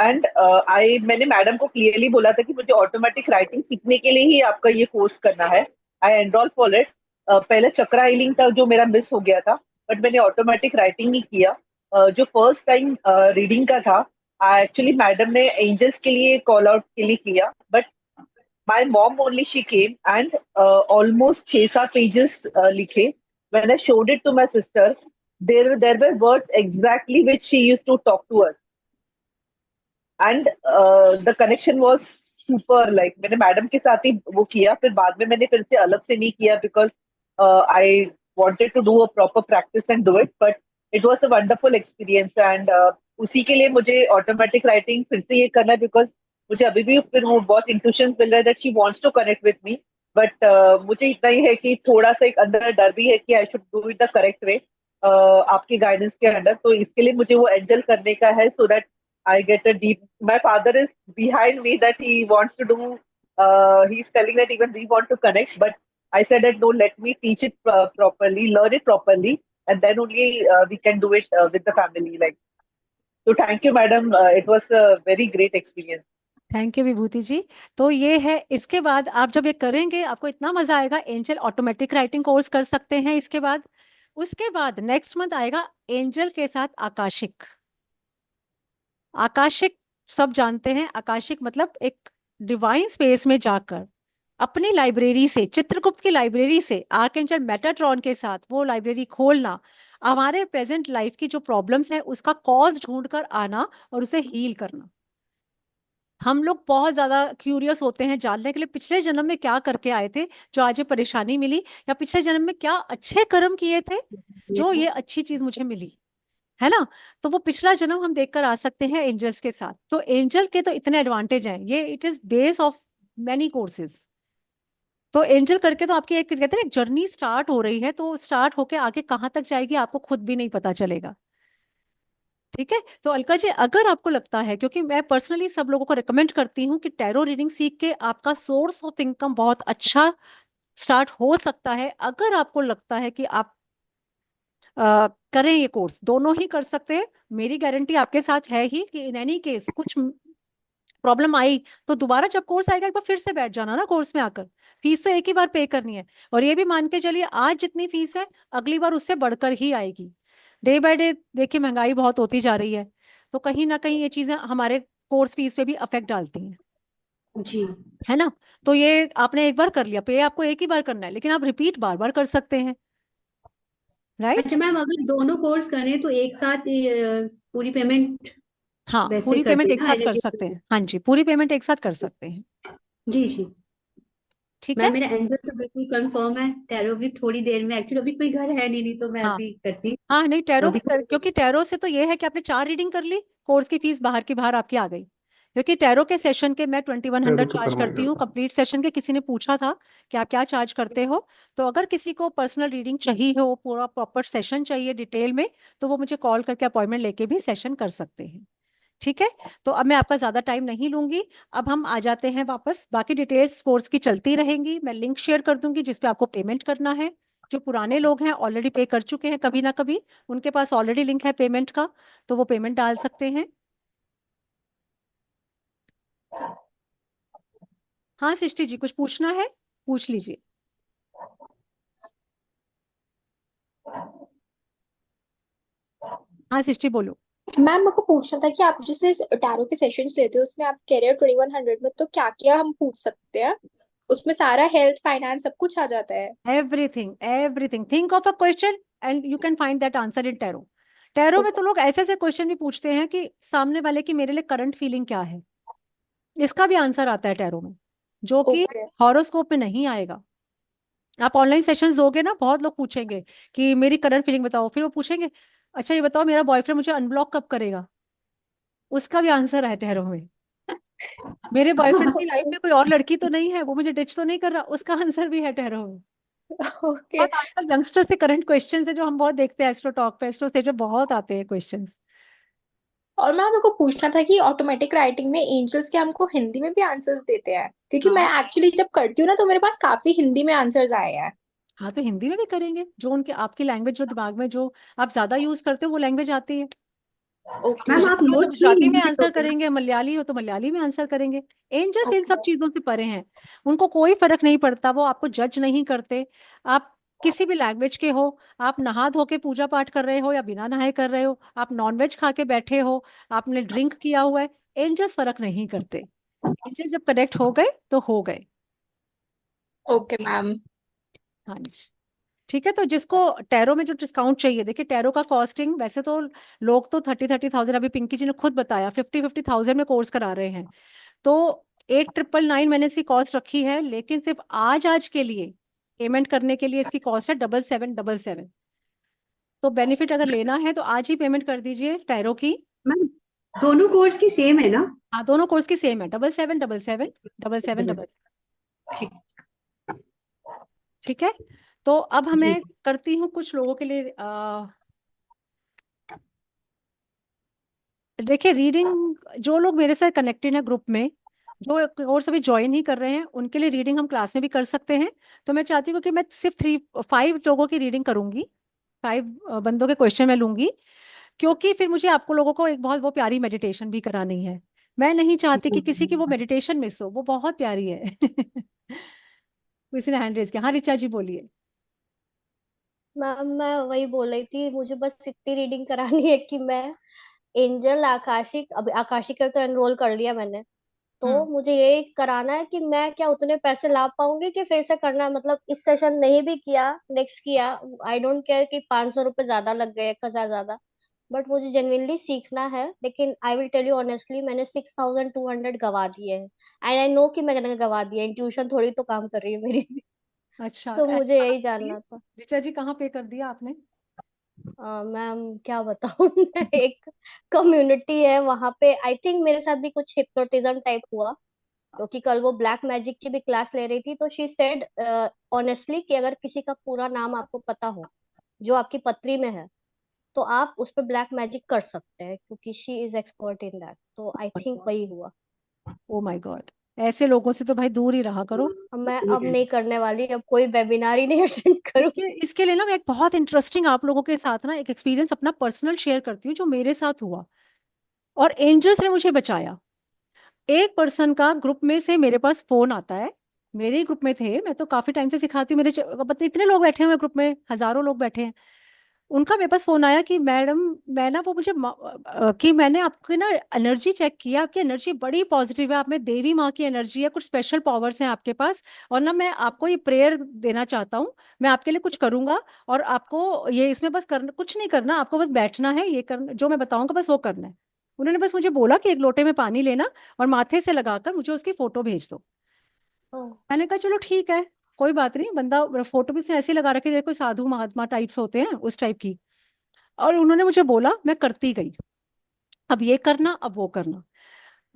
एंड आई मैंने मैडम को क्लियरली बोला था कि मुझे ऑटोमेटिक राइटिंग सीखने के लिए ही आपका ये कोर्स करना है। आई एनरोल फॉर इट। पहले चक्रा हीलिंग था जो मेरा मिस हो गया था, बट मैंने ऑटोमेटिक राइटिंग ही किया। जो फर्स्ट टाइम रीडिंग का था, एक्चुअली मैडम ने एंजल्स के लिए कॉल आउट के लिए किया, but my mom only she came and almost 6-7 pages लिखे। When I showed it to my sister, there were words exactly which she used to talk to us, and the connection was super. Like मैंने madam के साथ ही वो किया, फिर बाद में मैंने फिर से अलग से नहीं किया, because I wanted to do a proper practice and do it, but it was a wonderful experience. And उसी के लिए मुझे ऑटोमेटिक राइटिंग फिर से ये करना है, बिकॉज मुझे अभी भी फिर वो बहुत इंट्यूशंस मिल रहा है that she wants to connect with me. But मुझे इतना ही है कि थोड़ा सा एक अंदर डर भी है कि I should do it the correct way आपके गाइडेंस के अंडर. तो इसके लिए मुझे वो एंजल करने का है, so that I get a deep. My father is behind me that he wants to do. He's telling that even we want to connect, but I said that no, let me teach it properly, learn it properly, and then only we can do it with the family. Like, so thank you, madam. It was a very great experience. Thank you Vibhuti ji. तो ये है, इसके बाद आप जब ये करेंगे आपको इतना मजा आएगा। एंजल ऑटोमेटिक राइटिंग कोर्स कर सकते हैं इसके बाद। उसके बाद नेक्स्ट मंथ आएगा एंजल के साथ आकाशिक। आकाशिक सब जानते हैं, आकाशिक मतलब एक डिवाइन स्पेस में जाकर अपनी लाइब्रेरी से, चित्रगुप्त की लाइब्रेरी से, आर्कएंजल मेटाट्रॉन के साथ वो लाइब्रेरी खोलना, हमारे प्रेजेंट लाइफ की जो प्रॉब्लम्स है उसका कॉज ढूंढ कर आना और उसे हील करना। हम लोग बहुत ज्यादा क्यूरियस होते हैं जानने के लिए पिछले जन्म में क्या करके आए थे जो आज ये परेशानी मिली, या पिछले जन्म में क्या अच्छे कर्म किए थे जो ये अच्छी चीज मुझे मिली, है ना। तो वो पिछला जन्म हम देखकर आ सकते हैं एंजल्स के साथ। तो एंजल के तो इतने एडवांटेज हैं, ये it is base of many courses. तो एंजल करके तो आपकी एक कहते हैं एक जर्नी स्टार्ट हो रही है, तो स्टार्ट होके आगे कहाँ तक जाएगी आपको खुद भी नहीं पता चलेगा। ठीक है। तो अलका जी, अगर आपको लगता है, क्योंकि मैं पर्सनली सब लोगों को रिकमेंड करती हूँ कि टैरो रीडिंग सीख के आपका सोर्स ऑफ इनकम बहुत अच्छा स्टार्ट हो सकता है, अगर आपको लगता है कि आप करें ये कोर्स, दोनों ही कर सकते हैं। मेरी गारंटी आपके साथ है ही कि इन एनी केस कुछ प्रॉब्लम आई तो दोबारा जब कोर्स आएगा एक बार फिर से बैठ जाना ना कोर्स में आकर। फीस तो एक ही बार पे करनी है, और ये भी मान के चलिए आज जितनी फीस है अगली बार उससे बढ़कर ही आएगी। डे बाय डे देखिए महंगाई बहुत होती जा रही है, तो कहीं ना कहीं ये चीजें हमारे कोर्स फीस पे भी अफेक्ट डालती हैं, जी। है ना। तो ये आपने एक बार कर लिया, पे आपको एक ही बार करना है, लेकिन आप रिपीट बार बार कर सकते हैं, राइट। अच्छा मैम, अगर दोनों कोर्स करें तो एक साथ पूरी पेमेंट हाँ, वैसे पूरी कर पेमेंट एक देना साथ कर एनर्जी। सकते हैं। हाँ जी, पूरी पेमेंट एक साथ कर सकते हैं। जी जी। ठीक मैम है। मेरा एंजल तो बिल्कुल कंफर्म है, टैरो भी थोड़ी देर में, एक्चुअली अभी कोई घर है नहीं तो मैं हाँ अभी करती। हाँ, नहीं तो टैरो भी अभी क्योंकि टैरो से तो ये है कि आपने 4 रीडिंग कर ली, कोर्स की फीस बाहर की बाहर आपकी आ गई। क्योंकि टैरो के सेशन के मैं 2100 टैरो तो चार्ज करना ही करती हूँ करना। कंप्लीट सेशन के। किसी ने पूछा था कि आप क्या चार्ज करते हो, तो अगर किसी को पर्सनल रीडिंग चाहिए हो, पूरा प्रॉपर सेशन चाहिए डिटेल में, तो वो मुझे कॉल करके अपॉइंटमेंट लेके भी सेशन कर सकते हैं। ठीक है। तो अब मैं आपका ज्यादा टाइम नहीं लूंगी, अब हम आ जाते हैं वापस। बाकी डिटेल्स कोर्स की चलती रहेंगी, मैं लिंक शेयर कर दूंगी जिसपे आपको पेमेंट करना है। जो पुराने लोग हैं ऑलरेडी पे कर चुके हैं कभी ना कभी, उनके पास ऑलरेडी लिंक है पेमेंट का, तो वो पेमेंट डाल सकते हैं। हाँ सृष्टि जी, कुछ पूछना है पूछ लीजिए। हाँ सृष्टि बोलो। मैम मेरे को पूछना था कि आप जैसे टैरो के सेशंस लेते हो उसमें आप कह रहे हो 2100 में, तो क्या क्या हम पूछ सकते हैं उसमें? सारा हेल्थ फाइनेंस सब कुछ आ जाता है? Everything everything, think of a question and you can find that answer in tarot. Tarot में तो लोग ऐसे ऐसे क्वेश्चन भी पूछते हैं कि सामने वाले की मेरे लिए करंट फीलिंग क्या है, इसका भी आंसर आता है टैरो में, जो कि ओके। हॉरोस्कोप में नहीं आएगा। आप ऑनलाइन सेशंस दोगे ना, बहुत लोग पूछेंगे कि मेरी करंट फीलिंग बताओ, फिर वो पूछेंगे अच्छा ये बताओ मेरा बॉयफ्रेंड मुझे अनब्लॉक कब करेगा, उसका भी आंसर है टैरो में। मेरे बॉयफ्रेंड की लाइफ में कोई और लड़की तो नहीं है, वो मुझे डिच तो नहीं कर रहा, उसका आंसर भी है टैरो में। ओके। बहुत आजकल यंगस्टर से करंट क्वेश्चन है जो हम बहुत देखते हैं, एस्ट्रो टॉक पे, एस्ट्रो से जो बहुत आते हैं क्वेश्चन। और मैम मेरे को पूछना था कि ऑटोमेटिक राइटिंग में एंजल्स के हमको हिंदी में भी आंसर्स देते हैं? क्योंकि मैं हाँ एक्चुअली जब करती हूँ ना तो मेरे पास काफी हिंदी में आंसर्स आए हैं। हाँ, तो हिंदी में भी करेंगे, जो उनके आपकी लैंग्वेज जो दिमाग में जो आप ज्यादा यूज करते हो वो लैंग्वेज आती है। ओके। मैम आप गुजराती हो तो नोट्स भी गुजराती में हिंदी में आंसर दोगे ना? करेंगे, मलयाली हो तो मलयाली में आंसर करेंगे। एंजल्स इन सब ओके। चीजों से परे हैं, उनको कोई फर्क नहीं पड़ता, वो आपको जज नहीं करते। आप किसी भी लैंग्वेज के हो, आप नहा धो के पूजा पाठ कर रहे हो या बिना नहाए कर रहे हो, आप नॉनवेज खा के बैठे हो, आपने ड्रिंक किया हुआ है, एंजल्स फर्क नहीं करते। एंजल्स जब कनेक्ट हो गए तो हो गए। Okay ma'am. हाँ जी। ठीक है। तो जिसको टैरो में जो डिस्काउंट चाहिए, देखिए टैरो का कॉस्टिंग वैसे तो लोग तो 30,000, अभी पिंकी जी ने खुद बताया 50,000 में कोर्स करा रहे हैं, तो 8,999 मैंने इसकी कॉस्ट रखी है, लेकिन सिर्फ आज आज के लिए पेमेंट करने के लिए इसकी कॉस्ट है 7777। तो बेनिफिट अगर लेना है तो आज ही पेमेंट कर दीजिए टैरो की। मैम दोनों कोर्स की सेम है ना? हाँ, दोनों कोर्स की सेम है, 7777 7777। ठीक। ठीक है। तो अब जी हमें करती हूँ कुछ लोगों के लिए देखिए रीडिंग, जो लोग मेरे साथ कनेक्टेड है ग्रुप में, जो कोर्स अभी ज्वाइन ही कर रहे हैं, उनके लिए रीडिंग हम क्लास में भी कर सकते हैं। तो मैं चाहती हूँ कि मैं सिर्फ 5 लोगों की रीडिंग करूंगी, 5 बंदों के क्वेश्चन मैं लूंगी, क्योंकि फिर मुझे आपको लोगों को एक बहुत वो प्यारी मेडिटेशन भी करानी है। मैं नहीं चाहती कि किसी की वो मेडिटेशन मिस हो, वो बहुत प्यारी है। किसी ने हैंड रेज किया। हाँ ऋचा जी बोलिए। मैम मैं वही बोल रही थी, मुझे बस इतनी रीडिंग करानी है कि मैं एंजल आकाशिक, अभी आकाशिक का तो एनरोल कर लिया मैंने, तो हम्म। मुझे ये कराना है कि मैं क्या उतने पैसे ला पाऊंगी कि फिर से करना है, मतलब इस सेशन नहीं भी किया, नेक्स्ट किया, आई डोंट केयर कि 500 रुपये ज्यादा लग गए, 1,000 ज्यादा, बट मुझे जेन्युइनली सीखना है। लेकिन I will tell you honestly, मैंने 6,200 गवा दिए हैं, एंड आई नो कि मैंने गवा दिए, इंट्यूशन थोड़ी तो काम कर रही है मेरी। अच्छा, तो मुझे कहाँ यही पे दिए? जानना था। ऋचा जी कहाँ पे कर दिया आपने? मैम क्या बताऊं मैं, एक कम्युनिटी है वहां पे, आई थिंक मेरे साथ भी कुछ हिप्नोटिज्म टाइप हुआ, क्योंकि कल वो ब्लैक मैजिक की भी क्लास ले रही थी, तो शी सेड ऑनेस्टली कि अगर किसी का पूरा नाम आपको पता हो जो आपकी पत्री में है, तो आप उस पर ब्लैक मैजिक कर सकते हैं, क्योंकि she is expert in that. तो आई थिंक वही हुआ। ओ माय गॉड, ऐसे लोगों से तो भाई दूर ही रहा करो। अब नहीं करने वाली, अब कोई वेबिनार ही नहीं अटेंड इसके करूंगी। इसके लिए ना मैं एक बहुत इंटरेस्टिंग आप लोगों के साथ ना एक एक्सपीरियंस अपना पर्सनल शेयर करती हूँ, जो मेरे साथ हुआ और एंजल्स ने मुझे बचाया। एक पर्सन का ग्रुप में से मेरे पास फोन आता है, मेरे ही ग्रुप में थे, मैं तो काफी टाइम से सिखाती हूँ, पता इतने लोग बैठे हुए हैं ग्रुप में, हजारों लोग बैठे हैं। उनका मेरे पास फोन आया कि मैडम, मैं ना वो मुझे कि मैंने आपकी ना एनर्जी चेक किया, आपकी एनर्जी बड़ी पॉजिटिव है, आप में देवी माँ की एनर्जी है, कुछ स्पेशल पावर्स हैं आपके पास, और ना मैं आपको ये प्रेयर देना चाहता हूँ, मैं आपके लिए कुछ करूंगा, और आपको ये इसमें बस करना, कुछ नहीं करना, आपको बस बैठना है, ये करना जो मैं बताऊंगा बस वो करना है। उन्होंने बस मुझे बोला कि एक लोटे में पानी लेना और माथे से लगाकर मुझे उसकी फोटो भेज दो। ओह। मैंने कहा चलो ठीक है, कोई बात नहीं। बंदा फोटो भी उसने ऐसे ही लगा रखी है, कोई साधु महात्मा टाइप्स होते हैं उस टाइप की। और उन्होंने मुझे बोला, मैं करती गई, अब ये करना, अब वो करना,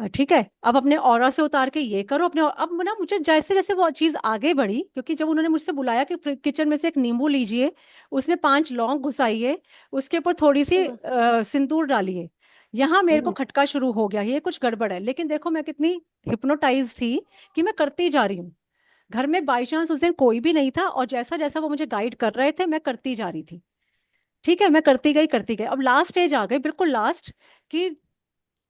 ठीक है, अब अपने ऑरा से उतार के ये करो अपने अब ना मुझे जैसे जैसे वो चीज आगे बढ़ी, क्योंकि जब उन्होंने मुझसे बुलाया कि किचन में से एक नींबू लीजिए, उसमें 5 लौंग घुसाइए, उसके ऊपर थोड़ी सी सिंदूर डालिए, यहाँ मेरे को खटका शुरू हो गया, ये कुछ गड़बड़ है। लेकिन देखो मैं कितनी हिप्नोटाइज थी कि मैं करती जा रही हूँ। घर में बाई चांस उस दिन कोई भी नहीं था, और जैसा जैसा वो मुझे गाइड कर रहे थे मैं करती जा रही थी। ठीक है, मैं करती गई करती गई, अब लास्ट स्टेज आ गई, बिल्कुल लास्ट, कि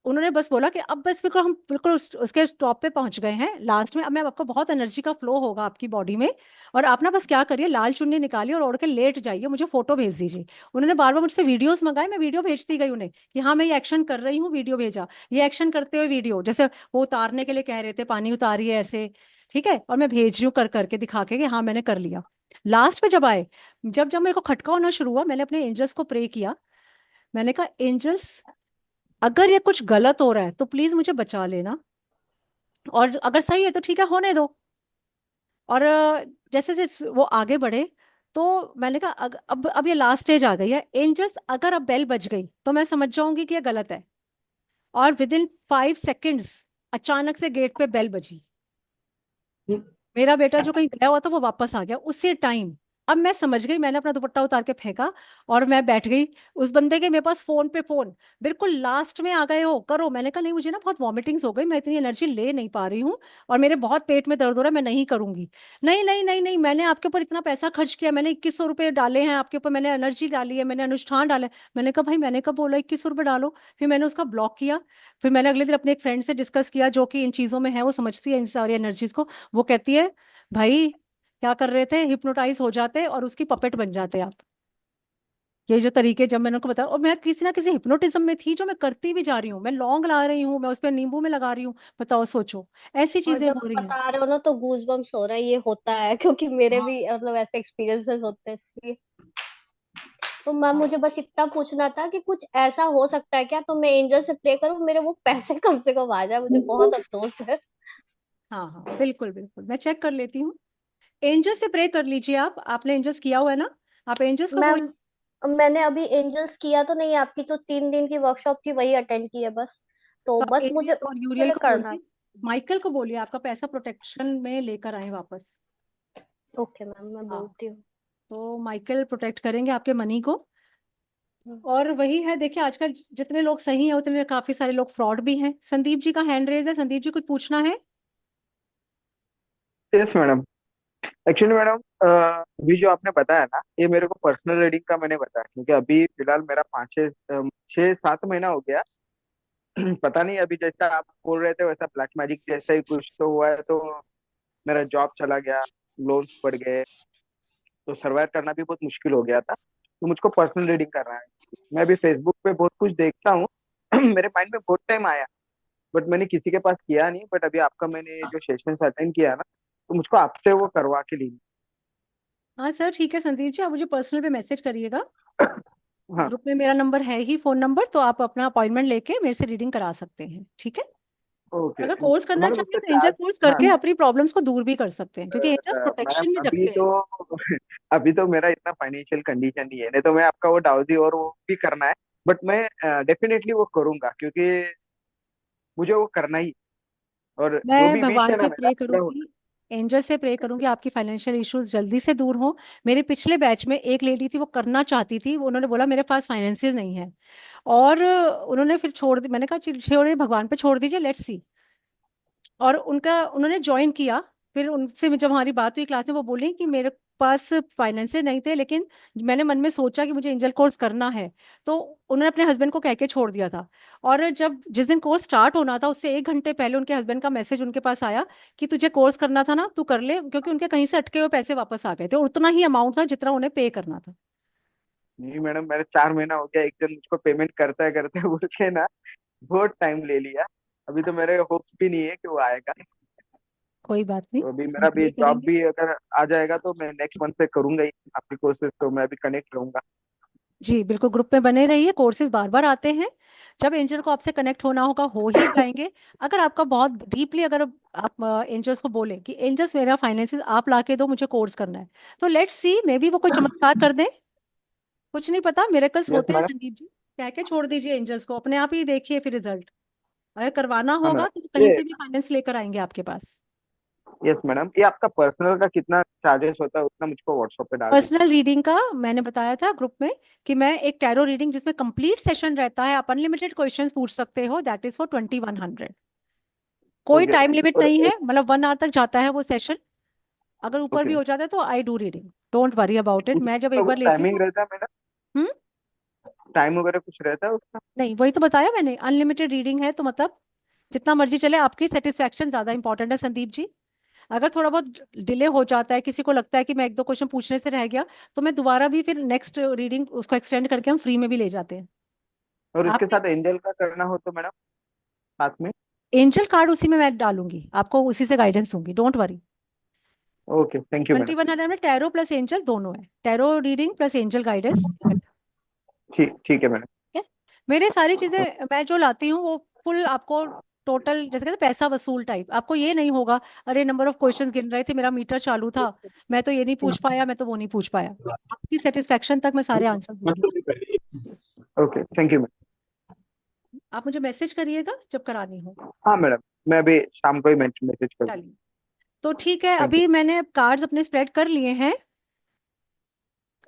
उन्होंने बस बोला कि अब बस बिल्कुल हम बिल्कुल उसके टॉप पे पहुंच गए हैं लास्ट में, अब मैं आपको बहुत एनर्जी का फ्लो होगा आपकी बॉडी में, और आप ना बस क्या करिए, लाल चुन्नी निकालिए और ओढ़ के लेट जाइए, मुझे फोटो भेज दीजिए। उन्होंने बार बार मुझसे वीडियोस मंगाए, मैं वीडियो भेजती गई उन्हें कि हाँ मैं ये एक्शन कर रही हूँ, वीडियो भेजा, ये एक्शन करते हुए वीडियो, जैसे वो उतारने के लिए कह रहे थे, पानी उतारिए ऐसे, ठीक है, और मैं भेज रही हूँ कर करके दिखा के कि हाँ मैंने कर लिया। लास्ट में जब आए, जब जब मेरे को खटका होना शुरू हुआ, मैंने अपने एंजल्स को प्रे किया, मैंने कहा एंजल्स, अगर ये कुछ गलत हो रहा है तो प्लीज मुझे बचा लेना, और अगर सही है तो ठीक है, होने दो। और जैसे जैसे वो आगे बढ़े, तो मैंने कहा अब ये लास्ट स्टेज आ गई है एंजल्स, अगर अब बेल बज गई तो मैं समझ जाऊंगी कि ये गलत है। और विद इन 5 सेकेंड्स अचानक से गेट पे बेल बजी, मेरा बेटा जो कहीं गया हुआ था वो वापस आ गया उसी टाइम। अब मैं समझ गई, मैंने अपना दुपट्टा उतार के फेंका और मैं बैठ गई। उस बंदे के मेरे पास फोन पे फोन, बिल्कुल लास्ट में आ गए हो, करो। मैंने कहा नहीं, मुझे ना बहुत वॉमिटिंग्स हो गई, मैं इतनी एनर्जी ले नहीं पा रही हूँ, और मेरे बहुत पेट में दर्द हो रहा है, मैं नहीं करूंगी। नहीं नहीं नहीं नहीं, मैंने आपके ऊपर इतना पैसा खर्च किया, मैंने 2100 रुपये डाले हैं आपके ऊपर, मैंने एनर्जी डाली है, मैंने अनुष्ठान डाला है। मैंने कहा भाई मैंने कब बोला 2100 रुपये डालो? फिर मैंने उसका ब्लॉक किया। फिर मैंने अगले दिन अपने एक फ्रेंड से डिस्कस किया, जो कि इन चीजों में है, वो समझती है इन सारी एनर्जीज को। वो कहती है भाई क्या कर रहे थे, हिप्नोटाइज हो जाते और उसकी पपेट बन जाते आप। ये जो तरीके जब मैंने उनको बताया, और मैं किसी ना किसी हिप्नोटिज्म में थी, जो मैं करती भी जा रही हूँ, मैं लौंग ला रही हूँ, मैं उस पर नींबू में लगा रही हूँ, बताओ सोचो, ऐसी और चीजें जब हो आप रही हैं। बता रहे हो ना तो गूज बम्स हो रहा है, ये होता है क्योंकि मेरे भी मतलब ऐसे एक्सपीरियंसेस होते हैं, इसलिए। तो मैम मुझे बस इतना पूछना था कि कुछ ऐसा हो सकता है क्या, तो मैं एंजल से प्ले करूं, मेरे वो पैसे कम से कम आ जाए, मुझे बहुत अफसोस है। हाँ हाँ बिल्कुल बिल्कुल, मैं चेक कर लेती हूँ एंजल से प्रे कर लीजिए। आप आपने एंजल्स किया हुआ है ना, आप एंजल्स को बोल। मैम मैंने अभी एंजल्स किया तो नहीं, आपकी जो 3 दिन की वर्कशॉप थी वही अटेंड की है बस। तो तो आप बस मुझे एरियल और उसके यूरियल लिए को करना बोलिए, माइकल को बोलिए आपका पैसा प्रोटेक्शन में लेकर आए वापस। है। ओके मैम, मैं हाँ, बोलती हूँ। तो माइकल प्रोटेक्ट करेंगे आपके मनी को। हम्म। और वही है, देखिए आजकल जितने लोग सही हैं उतने काफी सारे लोग फ्रॉड भी हैं। संदीप जी का हैंड रेज है, संदीप जी कुछ पूछना है? Yes madam. एक्चुअली मैडम, अभी जो आपने बताया ना, ये मेरे को पर्सनल रीडिंग का मैंने बताया, क्योंकि अभी फिलहाल मेरा 5 6 6 7 महीना हो गया। पता नहीं, अभी जैसा आप बोल रहे थे वैसा ब्लैक मैजिक जैसा ही कुछ तो हुआ है, तो मेरा जॉब चला गया, लोन्स बढ़ गए, तो सर्वाइव करना भी बहुत मुश्किल हो गया था। तो मुझको पर्सनल रीडिंग करना है। मैं अभी फेसबुक पे बहुत कुछ देखता हूँ। मेरे माइंड में बहुत टाइम आया, बट मैंने किसी के पास किया नहीं। बट अभी आपका मैंने जो सेशन अटेंड किया ना, तो मुझको आपसे वो करवा के ली। हाँ सर, ठीक है संदीप जी, आप मुझे पर्सनल पे मैसेज करिएगा। हाँ। ग्रुप में मेरा नंबर है ही, फोन नंबर, तो आप अपना अपॉइंटमेंट लेके मेरे से रीडिंग करा सकते हैं, ठीक है? ओके। अगर कोर्स करना मैडम चाहेंगे उसका तो एंजल चार्ज। कोर्स हाँ। करके अपनी प्रॉब्लम्स को दूर भी कर सकते हैं, क्योंकि एंजल्स मैडम प्रोटेक्शन में अभी रखते हैं। तो अभी तो मेरा इतना फाइनेंशियल कंडीशन नहीं है, नहीं तो मैं आपका वो डाउजी और वो भी करना है। बट मैं डेफिनेटली वो करूंगा, क्योंकि मुझे वो करना ही। और जो मैं भी विश भगवान है ना से मेरा प्रे पूरा होगा। करूंगी, एंजल से प्रे करूंगी आपकी फाइनेंशियल इश्यूज जल्दी से दूर हो। मेरे पिछले बैच में एक लेडी थी, वो करना चाहती थी, वो उन्होंने बोला मेरे पास फाइनेंसिस नहीं है, और उन्होंने फिर छोड़ दी। मैंने कहा छोड़िए, भगवान पे छोड़ दीजिए, लेट्स सी। और उनका उन्होंने ज्वाइन किया। फिर उनसे जब हमारी बात हुई क्लास में, वो बोली कि मेरे पास फाइनेंसेस नहीं थे, लेकिन मैंने मन में सोचा कि मुझे एंजल कोर्स करना है, तो उन्होंने अपने हस्बैंड को कह के छोड़ दिया था। और जब जिस दिन कोर्स स्टार्ट होना था उससे 1 घंटे पहले उनके हस्बैंड का मैसेज उनके पास आया कि तुझे कोर्स करना था ना, तू कर ले, क्योंकि उनके कहीं से अटके हुए पैसे वापस आ गए थे, और उतना ही अमाउंट था जितना उन्हें पे करना था। नहीं मैडम, मेरे 4 महीना हो गया, एक दिन मुझको पेमेंट करते करते बोल के ना बहुत टाइम ले लिया। अभी तो मेरे होप्स भी नहीं है कि वो आएगा। कोई बात नहीं, तो अभी हम मेरा भी प्रे जॉब करेंगे। भी अगर आ जाएगा तो मैं नेक्स्ट मंथ से करूंगा ही आपकी कोर्सेज, तो मैं अभी कनेक्ट रहूंगा। जी बिल्कुल, ग्रुप में बने रहिए, कोर्सेज बार बार आते हैं। जब एंजल को आपसे कनेक्ट होना होगा हो ही जाएंगे। अगर आपका बहुत डीपली, अगर आप एंजल्स को बोले कि एंजल्स मेरा फाइनेंसिस आप ला के दो, मुझे कोर्स करना है, तो लेट्स सी, मे बी वो कोई चमत्कार कर दें। कुछ नहीं पता, मिरेकल्स यस होते हैं मैडम। संदीप जी। कह के छोड़ दीजिए एंजल्स को, अपने आप ही देखिए फिर रिजल्ट। अगर करवाना हाँ होगा तो मैडम कहीं ये। से भी फाइनेंस लेकर आएंगे आपके पास। यस मैडम, ये आपका पर्सनल का कितना चार्जेस होता है उतना मुझको व्हाट्सएप पे डाल दीजिए। पर्सनल रीडिंग का मैंने बताया था ग्रुप में कि मैं एक टैरो रीडिंग जिसमें कंप्लीट सेशन रहता है, आप अनलिमिटेड क्वेश्चंस पूछ सकते हो, दैट इज फॉर 2100। कोई ओके। टाइम लिमिट और नहीं है, मतलब 1 आवर तक जाता है वो सेशन। अगर ऊपर भी ओके, हो जाता है तो I do reading, don't worry about it, मैं जब उसका एक कुछ बार लेती हूँ टाइमिंग तो। रहता है मैडम? हम्म। टाइम वगैरह कुछ रहता है उसका? नहीं, वही तो बताया मैंने, अनलिमिटेड रीडिंग है, तो मतलब जितना मर्जी चले, आपकी सेटिस्फेक्शन ज्यादा इंपॉर्टेंट है संदीप जी। अगर थोड़ा बहुत डिले हो जाता है, किसी को लगता है कि मैं 1 2 क्वेश्चन पूछने से रह गया, तो मैं दोबारा भी फिर नेक्स्ट रीडिंग उसको एक्सटेंड करके हम फ्री में भी ले जाते हैं। और इसके आप साथ एंजल का करना हो तो मैडम साथ में? एंजल कार्ड उसी में मैं डालूंगी, आपको उसी से गाइडेंस दूंगी, don't worry. Okay, thank you madam. 2100 में टैरो प्लस एंजल दोनों है, tarot reading plus angel guidance. ठीक ठीक है मैडम। है। मेरे सारी चीजें मैं जो लाती हूँ वो फुल आपको, टोटल जैसे कहते हैं पैसा वसूल टाइप, आपको ये नहीं होगा अरे नंबर ऑफ क्वेश्चंस गिन रहे थे, मेरा मीटर चालू था, मैं तो ये नहीं पूछ पाया, मैं तो वो नहीं पूछ पाया। आपकी सेटिस्फेक्शन तक मैं सारे आंसर दूंगी। Okay, thank you madam. आप मुझे मैसेज करिएगा जब करानी हो। हाँ मैडम, मैं अभी शाम को ही मैसेज कर दूँ। चलिए, तो ठीक है, थैंक यू। अभी मैंने कार्ड्स अपने स्प्रेड कर लिए हैं।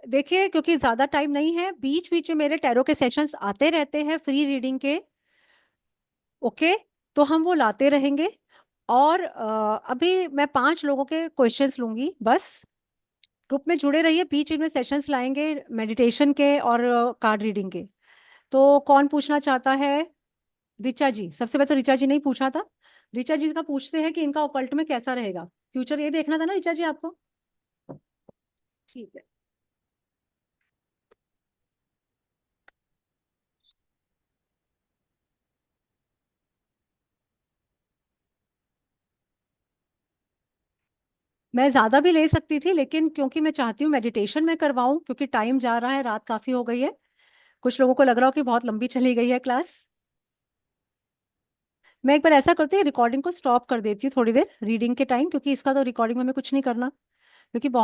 देखिए, क्योंकि ज्यादा टाइम नहीं है, बीच बीच में मेरे टैरो के सेशंस आते रहते हैं फ्री रीडिंग के। ओके, तो हम वो लाते रहेंगे। और अभी मैं 5 लोगों के क्वेश्चंस लूंगी बस। ग्रुप में जुड़े रहिए, बीच बीच में सेशंस लाएंगे मेडिटेशन के और कार्ड रीडिंग के। तो कौन पूछना चाहता है? ऋचा जी, सबसे पहले तो ऋचा जी ने ही पूछा था। ऋचा जी का पूछते हैं कि इनका ओकल्ट में कैसा रहेगा फ्यूचर, ये देखना था ना ऋचा जी आपको? ठीक है। मैं ज्यादा भी ले सकती थी, लेकिन क्योंकि मैं चाहती हूँ मेडिटेशन में करवाऊं, क्योंकि टाइम जा रहा है, रात काफी हो गई है, कुछ लोगों को लग रहा हो कि बहुत लंबी चली गई है क्लास। मैं एक बार ऐसा करती हूँ, रिकॉर्डिंग को स्टॉप कर देती हूँ थोड़ी देर रीडिंग के टाइम, क्योंकि इसका तो रिकॉर्डिंग में हमें कुछ नहीं करना। क्योंकि